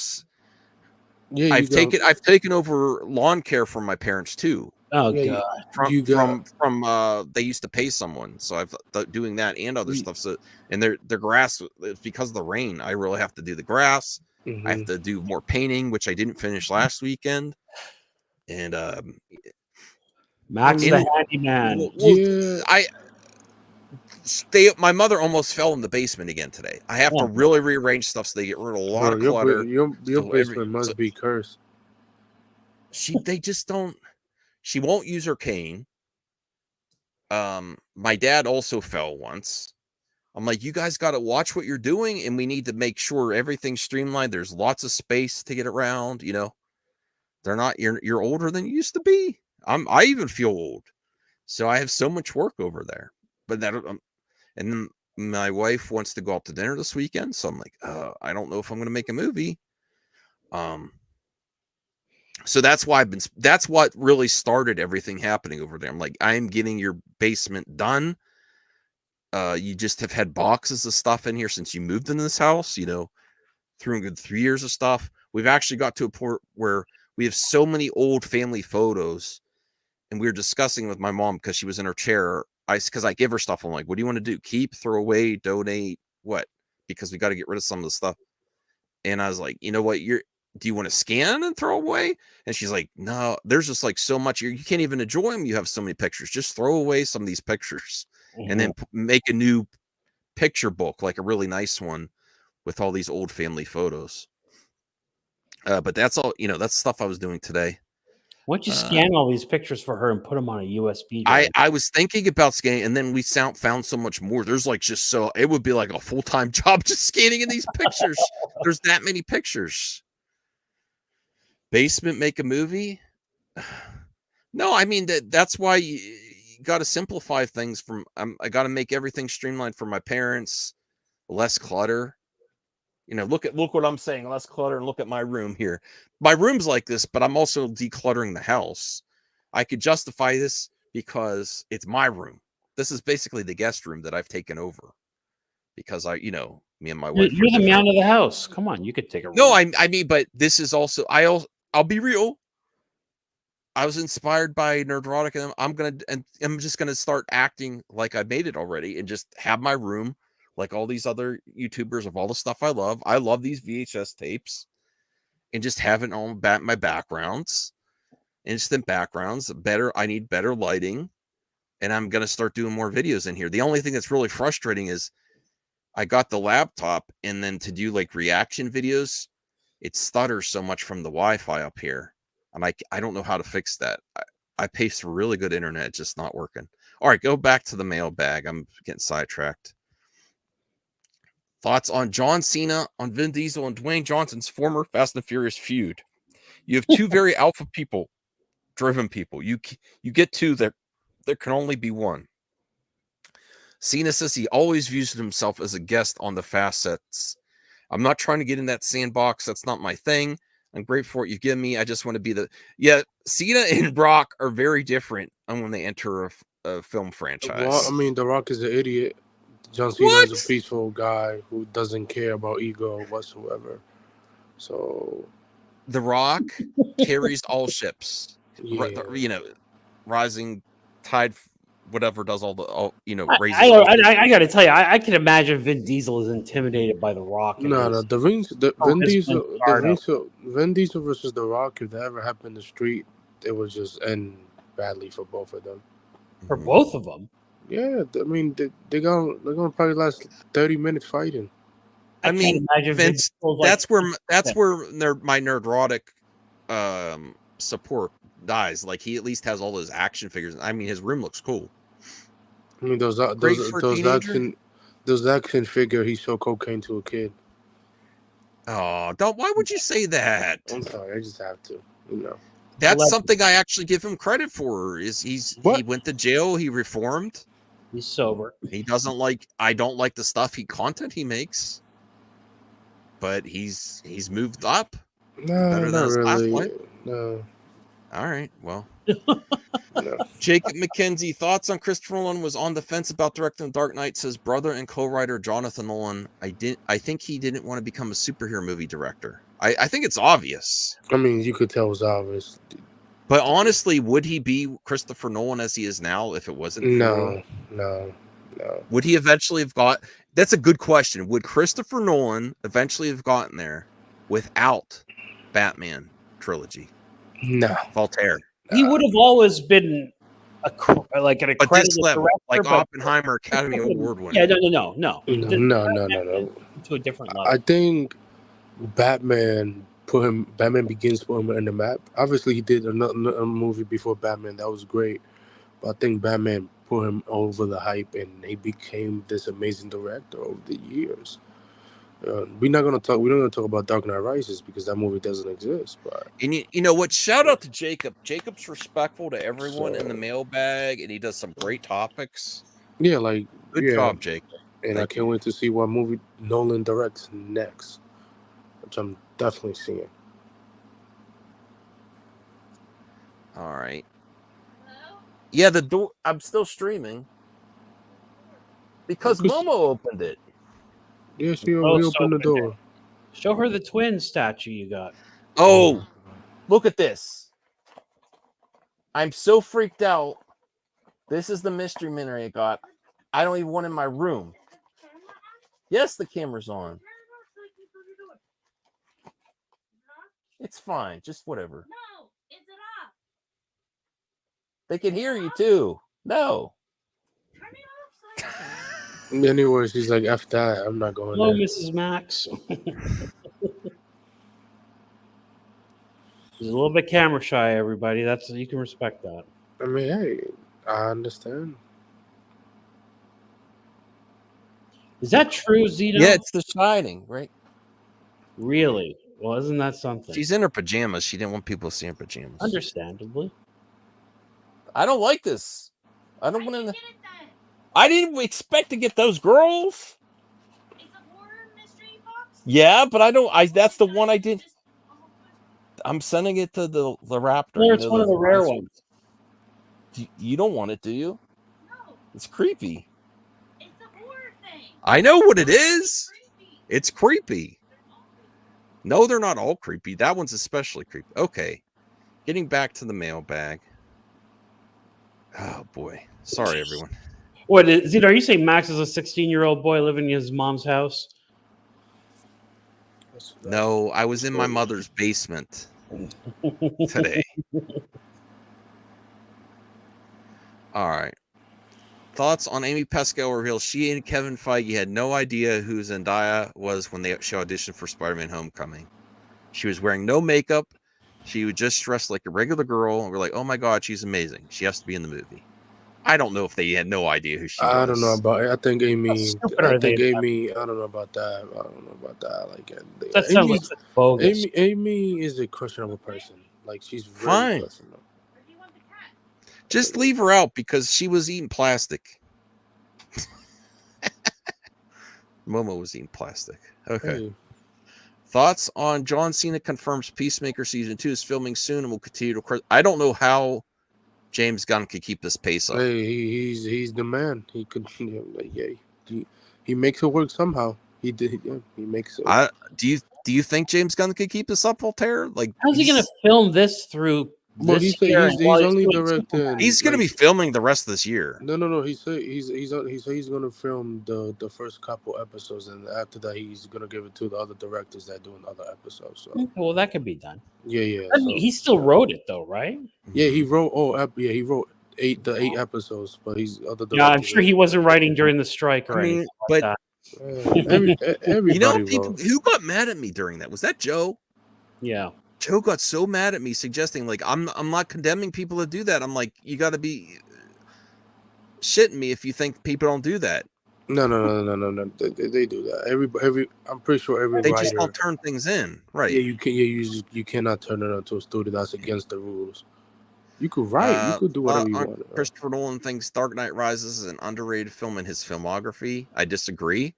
Yeah, I've taken over lawn care from my parents too. Oh god! From they used to pay someone, so I've doing that and other stuff. So and their grass, because of the rain, I really have to do the grass. I have to do more painting, which I didn't finish last weekend. And Max the handyman. My mother almost fell in the basement again today. I have to really rearrange stuff so they get rid of a lot of clutter. Your basement must be cursed. They just don't. She won't use her cane. My dad also fell once. I'm like, you guys got to watch what you're doing, and we need to make sure everything's streamlined. There's lots of space to get around. You know, they're not. You're older than you used to be. I even feel old, so I have so much work over there. But that, and then my wife wants to go out to dinner this weekend, so I'm like, I don't know if I'm going to make a movie. So that's why that's what really started everything happening over there. I'm like, I am getting your basement done. You just have had boxes of stuff in here since you moved into this house, you know, through a good 3 years of stuff. We've actually got to a point where we have so many old family photos, and we were discussing with my mom because she was in her chair. Because I give her stuff. I'm like, what do you want to do? Keep, throw away, donate, what? Because we got to get rid of some of the stuff. And I was like, you know what? Do you want to scan and throw away? And she's like, no, there's just like so much. You can't even enjoy them. You have so many pictures. Just throw away some of these pictures and then make a new picture book, like a really nice one with all these old family photos. But that's all, you know, that's stuff I was doing today. Why don't you scan all these pictures for her and put them on a USB drive? I was thinking about scanning, and then we found so much more. There's like it would be like a full-time job just scanning in these pictures. There's that many pictures. Basement make a movie? No, I mean that's why you got to simplify things. I got to make everything streamlined for my parents, less clutter. You know, look what I'm saying, less clutter, and look at my room here. My room's like this, but I'm also decluttering the house. I could justify this because it's my room. This is basically the guest room that I've taken over because me and my wife. You're the man of the house. Come on, you could take a room. No, I mean, but this is also I'll be real. I was inspired by Nerdrotic, and I'm just gonna start acting like I made it already, and just have my room like all these other YouTubers of all the stuff I love. I love these VHS tapes, and just have it on my backgrounds, instant backgrounds. I need better lighting, and I'm gonna start doing more videos in here. The only thing that's really frustrating is I got the laptop, and then to do like reaction videos, it stutters so much from the Wi-Fi up here. And I don't know how to fix that. I pay for really good internet, it's just not working. All right, go back to the mailbag. I'm getting sidetracked. Thoughts on John Cena, on Vin Diesel, and Dwayne Johnson's former Fast and Furious feud? You have two very alpha driven people. You get two, there can only be one. Cena says he always views himself as a guest on the Fast sets. I'm not trying to get in that sandbox. That's not my thing. I'm grateful for what you've given me. I just want to be Cena and Brock are very different when they enter a film franchise. Well, I mean, The Rock is an idiot. John Cena is a peaceful guy who doesn't care about ego whatsoever. So, The Rock carries all ships. Yeah. Rising tide, whatever does all the raises. I got to tell you, I can imagine Vin Diesel is intimidated by The Rock. No, Vin Diesel versus The Rock, if that ever happened in the street, it would just end badly for both of them. For both of them? Yeah, I mean, they're gonna probably last 30 minutes fighting. I mean, Vince, that's where my Nerdrotic support dies. Like, he at least has all those action figures. I mean, his room looks cool. I mean, those action figure, he sold cocaine to a kid. Oh, why would you say that? I'm sorry, I just have to, That's something I actually give him credit for. He went to jail, he reformed. He's sober. I don't like the content he makes. But he's moved up. No, better than not his last really. one. No. All right, well. No. Jacob McKenzie, thoughts on Christopher Nolan was on the fence about directing Dark Knight. Says brother and co-writer Jonathan Nolan. I think he didn't want to become a superhero movie director. I think it's obvious. I mean, you could tell it was obvious. But honestly, would he be Christopher Nolan as he is now if it wasn't? No. Would he eventually have got? That's a good question. Would Christopher Nolan eventually have gotten there without Batman trilogy? No. Voltaire. He would have always been like an But accredited this level, director, like but- Oppenheimer, Academy Award winner. Yeah, no. No. To a different level. I think Batman Begins put him in the map. Obviously, he did another movie before Batman that was great, but I think Batman put him over the hype, and he became this amazing director over the years. We're not gonna talk about Dark Knight Rises because that movie doesn't exist. But And you know what? Shout out to Jacob. Jacob's respectful to everyone in the mailbag, and he does some great topics. yeah, like Good job, Jacob. And I can't wait to see what movie Nolan directs next, which I'm definitely seeing. All right. Yeah, the door. I'm still streaming because Momo opened it. Yeah, she Oh, opened so the door. Show her the twin statue you got. Oh, look at this. I'm so freaked out. This is the mystery miniature I got. I don't even want it in my room. Yes, the camera's on. It's fine. Just whatever. No, is it off? They can hear you too. No. Anyways, he's like, F that. I'm not going Hello, there. Mrs. Max. He's a little bit camera shy, everybody. That's you can respect that. I mean, hey, I understand. Is that true, Zito? Yeah, it's The Shining, right? Really? Well, isn't that something? She's in her pajamas. She didn't want people to see her pajamas. Understandably. I don't like this. I don't want to. I didn't expect to get those girls. Yeah, but I don't. That's the one I did. I'm sending it to the Raptor. Well, it's one of the rare ones. You don't want it, do you? No. It's creepy. It's a horror thing. I know what it is. It's creepy. No, they're not all creepy. That one's especially creepy. Okay. Getting back to the mailbag. Oh, boy. Sorry, everyone. What, Zito, are you saying Max is a 16-year-old boy living in his mom's house? No, I was in my mother's basement today. All right. Thoughts on Amy Pascal reveals she and Kevin Feige had no idea who Zendaya was when she auditioned for Spider-Man Homecoming. She was wearing no makeup. She was just dressed like a regular girl, and we're like, oh my God, she's amazing. She has to be in the movie. I don't know if they had no idea who she was. I don't know about it. I think Amy. I don't know about that. I don't know about that. Like, That sounds bogus. Amy is a questionable person. Like, she's very Fine. questionable. Just leave her out because she was eating plastic. Momo was eating plastic. Okay. Hey. Thoughts on John Cena confirms Peacemaker season 2 is filming soon and will continue to. I don't know how James Gunn could keep this pace up. Hey, he's the man. He could, he makes it work somehow. He did. Yeah, he makes it. Do you think James Gunn could keep this up, Voltaire? Like, how's he going to film this through? Well, this he's year while only doing directing. He's going to be filming the rest of this year. No. He said he's going to film the first couple episodes, and after that, he's going to give it to the other directors that are doing other episodes. So. Okay, well, that could be done. Yeah. I mean, he still wrote it though, right? Yeah, he wrote. He wrote eight episodes, but he's other. Yeah, I'm sure he wasn't writing during the strike or I mean, anything but like that. Everybody you know, wrote. who got mad at me during that? Was that Joe? Yeah. Joe got so mad at me, suggesting like I'm not condemning people that do that. I'm like, you got to be shitting me if you think people don't do that. No. They do that. I'm pretty sure every They writer. just don't turn things in, right? Yeah, you can. Yeah, you cannot turn it into a studio. That's against the rules. You could write. You could do whatever you want. Christopher Nolan thinks Dark Knight Rises is an underrated film in his filmography. I disagree.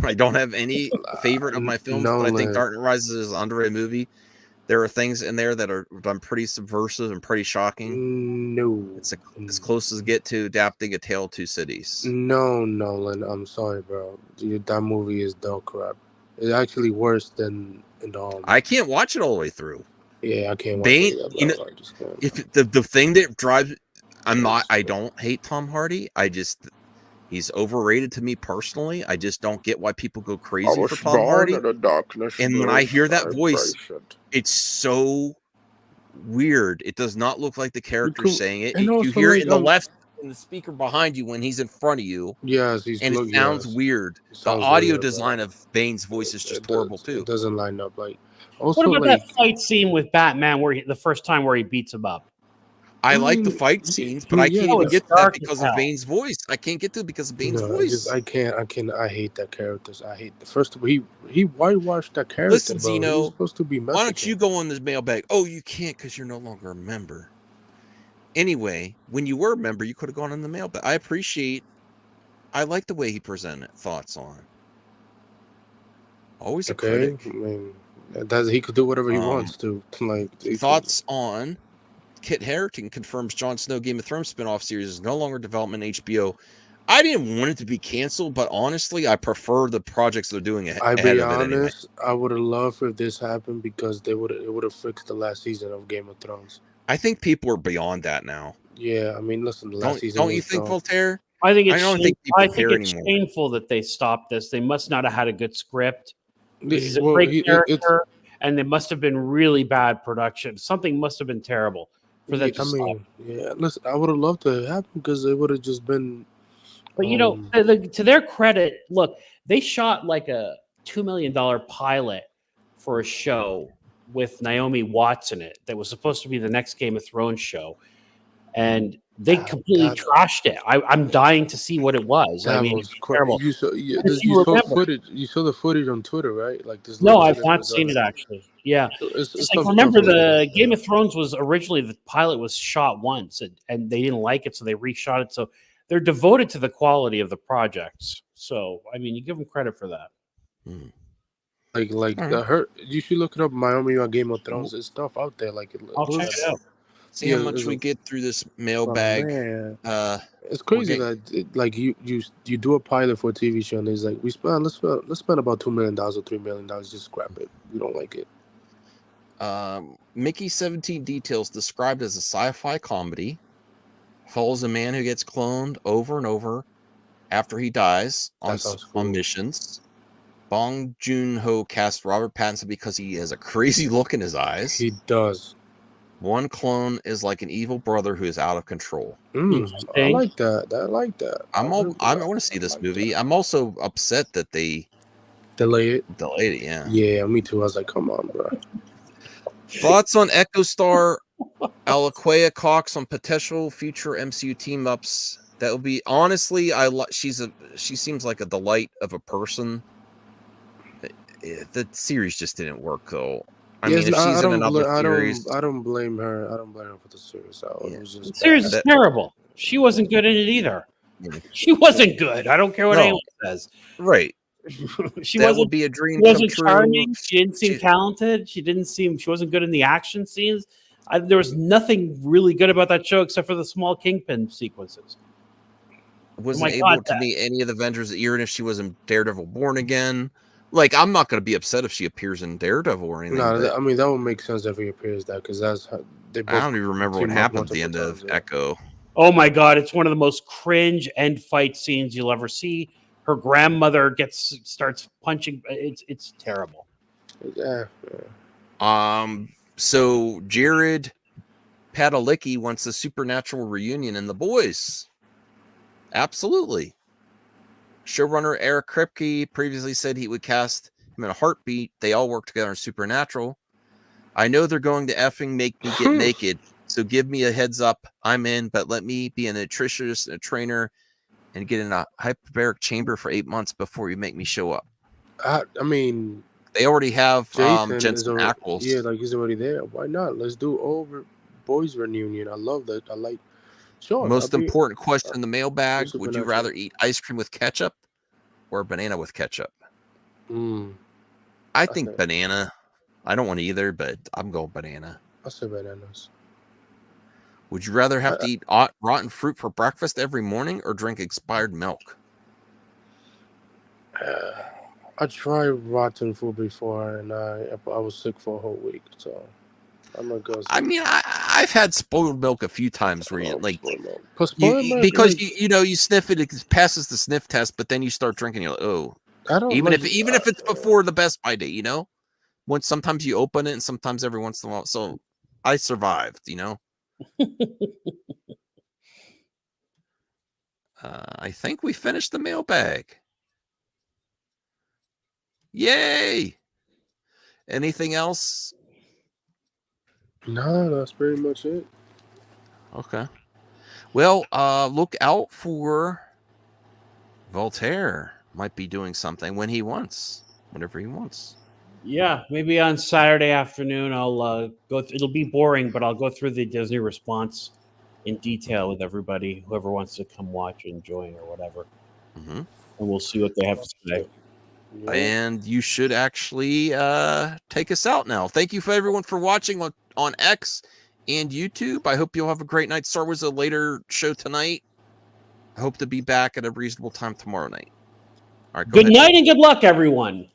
I don't have any favorite of my films, but I think Dark Knight Rises is an underrated movie. There are things in there that are done pretty subversive and pretty shocking. No. It's as close as get to adapting A Tale of Two Cities. No, Nolan. I'm sorry, bro. That movie is dog crap. It's actually worse than. I can't watch it all the way through. Yeah, I can't watch Bane, it. you know, if the thing that drives, I don't hate Tom Hardy. He's overrated to me personally. I just don't get why people go crazy for Tom Hardy. And when I hear that voice, it's so weird. It does not look like the character saying it. and You also, hear it like, in the left, in the speaker behind you when he's in front of you. Yes, And it sounds weird. The sounds audio weird, bro. design of Bane's voice is just horrible too. It doesn't line up. Like, What also, about like, that fight scene with Batman where the first time where he beats him up? I like the fight scenes, but I can't even get to that because of Bane's voice. I can't get to it because of Bane's voice. I can't. I hate that characters. I hate the first. He whitewashed that character. Listen, bro. He was Zeno, supposed to be why Mexican. don't you go on this mailbag? Oh, you can't because you're no longer a member. Anyway, when you were a member, you could have gone in the mailbag. I like the way he presented thoughts on. Always a critic. I mean, he could do whatever he wants to. Like, Thoughts on Kit Harington confirms Jon Snow Game of Thrones spinoff series is no longer development in HBO. I didn't want it to be canceled, but honestly, I prefer the projects they're doing I'll ahead be of it anyway. honest. I would have loved if this happened because it would have fixed the last season of Game of Thrones. I think people are beyond that now. Yeah, I mean, listen, the last season. Don't you think, Voltaire? I think don't think people care it's anymore. shameful that they stopped this. They must not have had a good script. He's a Well, great character, and they must have been really bad production. Something must have been terrible for that to stop. Listen, I would have loved to happen because it would have just been. But you know, to their credit, look, they shot like a $2 million pilot for a show with Naomi Watts in it that was supposed to be the next Game of Thrones show, and they completely trashed it. I'm dying to see what it was. I mean, it's terrible. You saw footage. You saw the footage on Twitter, right? Like this. No, I've not seen it actually. Yeah, it's like, remember the Game of Thrones was originally the pilot was shot once, and they didn't like it, so they reshot it. So they're devoted to the quality of the projects. So I mean, you give them credit for that. Like her. You should look it up. Miami on Game of Thrones. There's stuff out there. Like I'll check it out. See how much we get through this mailbag. It's crazy that you do a pilot for a TV show and it's like let's spend about $2 million or $3 million, just scrap it. You don't like it. Mickey 17 Details, described as a sci-fi comedy, follows a man who gets cloned over and over after he dies on missions. Bong Joon-ho cast Robert Pattinson because he has a crazy look in his eyes. He does. One clone is like an evil brother who is out of control. I like that. I want to see this movie. I'm also upset that they delayed it. Yeah. Yeah, me too. I was like, come on, bro. Thoughts on Echo Star Alaquia Cox on potential future MCU team ups? That would be honestly, she seems like a delight of a person. The series just didn't work though. I mean, if she's in another series, I don't blame her. I don't blame her for the series. It was just the series is terrible. She wasn't good in it either. She wasn't good. I don't care what anyone says. Right. She would be a dream. She wasn't charming. She didn't seem talented. She wasn't good in the action scenes. There was nothing really good about that show except for the small Kingpin sequences. Wasn't able to meet any of the Avengers, even if she was in Daredevil Born Again. Like, I'm not going to be upset if she appears in Daredevil or anything. No, I mean, that would make sense if he appears that, because that's how they both. I don't even remember what happened at the end of Echo. Oh my God, it's one of the most cringe end fight scenes you'll ever see. Her grandmother starts punching. It's terrible. Yeah. So Jared Padalecki wants a supernatural reunion in The Boys. Absolutely. Showrunner Eric Kripke previously said he would cast him in a heartbeat. They all work together in Supernatural. I know they're going to effing make me get naked, so give me a heads up. I'm in, but let me be a nutritionist, a trainer, and get in a hyperbaric chamber for 8 months before you make me show up. I mean, they already have Jensen Ackles. Yeah, like he's already there. Why not? Let's do Boys reunion. I love that. I like. Sure. Most important question in the mailbag: would you rather eat ice cream with ketchup or banana with ketchup? I think banana. I don't want either, but I'm going banana. I say bananas. Would you rather have to eat rotten fruit for breakfast every morning or drink expired milk? I tried rotten fruit before, and I was sick for a whole week. So I'm gonna go. I mean, I've had spoiled milk a few times where you like because you sniff it, it passes the sniff test, but then you start drinking, you're like, oh, I don't even if it's before the Best Buy day, when sometimes you open it and sometimes every once in a while. So I survived, you know. I think we finished the mailbag. Yay! Anything else? No, that's pretty much it. Okay. Well, look out for Voltaire. Might be doing something when he wants, whenever he wants. Yeah, maybe on Saturday afternoon I'll go. It'll be boring, but I'll go through the Disney response in detail with everybody, whoever wants to come watch and join or whatever, Mm-hmm. and we'll see what they have to say. And you should actually take us out now. Thank you for everyone for watching on X and YouTube. I hope you'll have a great night. Star Wars a later show tonight. I hope to be back at a reasonable time tomorrow night. All right, Good night and good luck, everyone.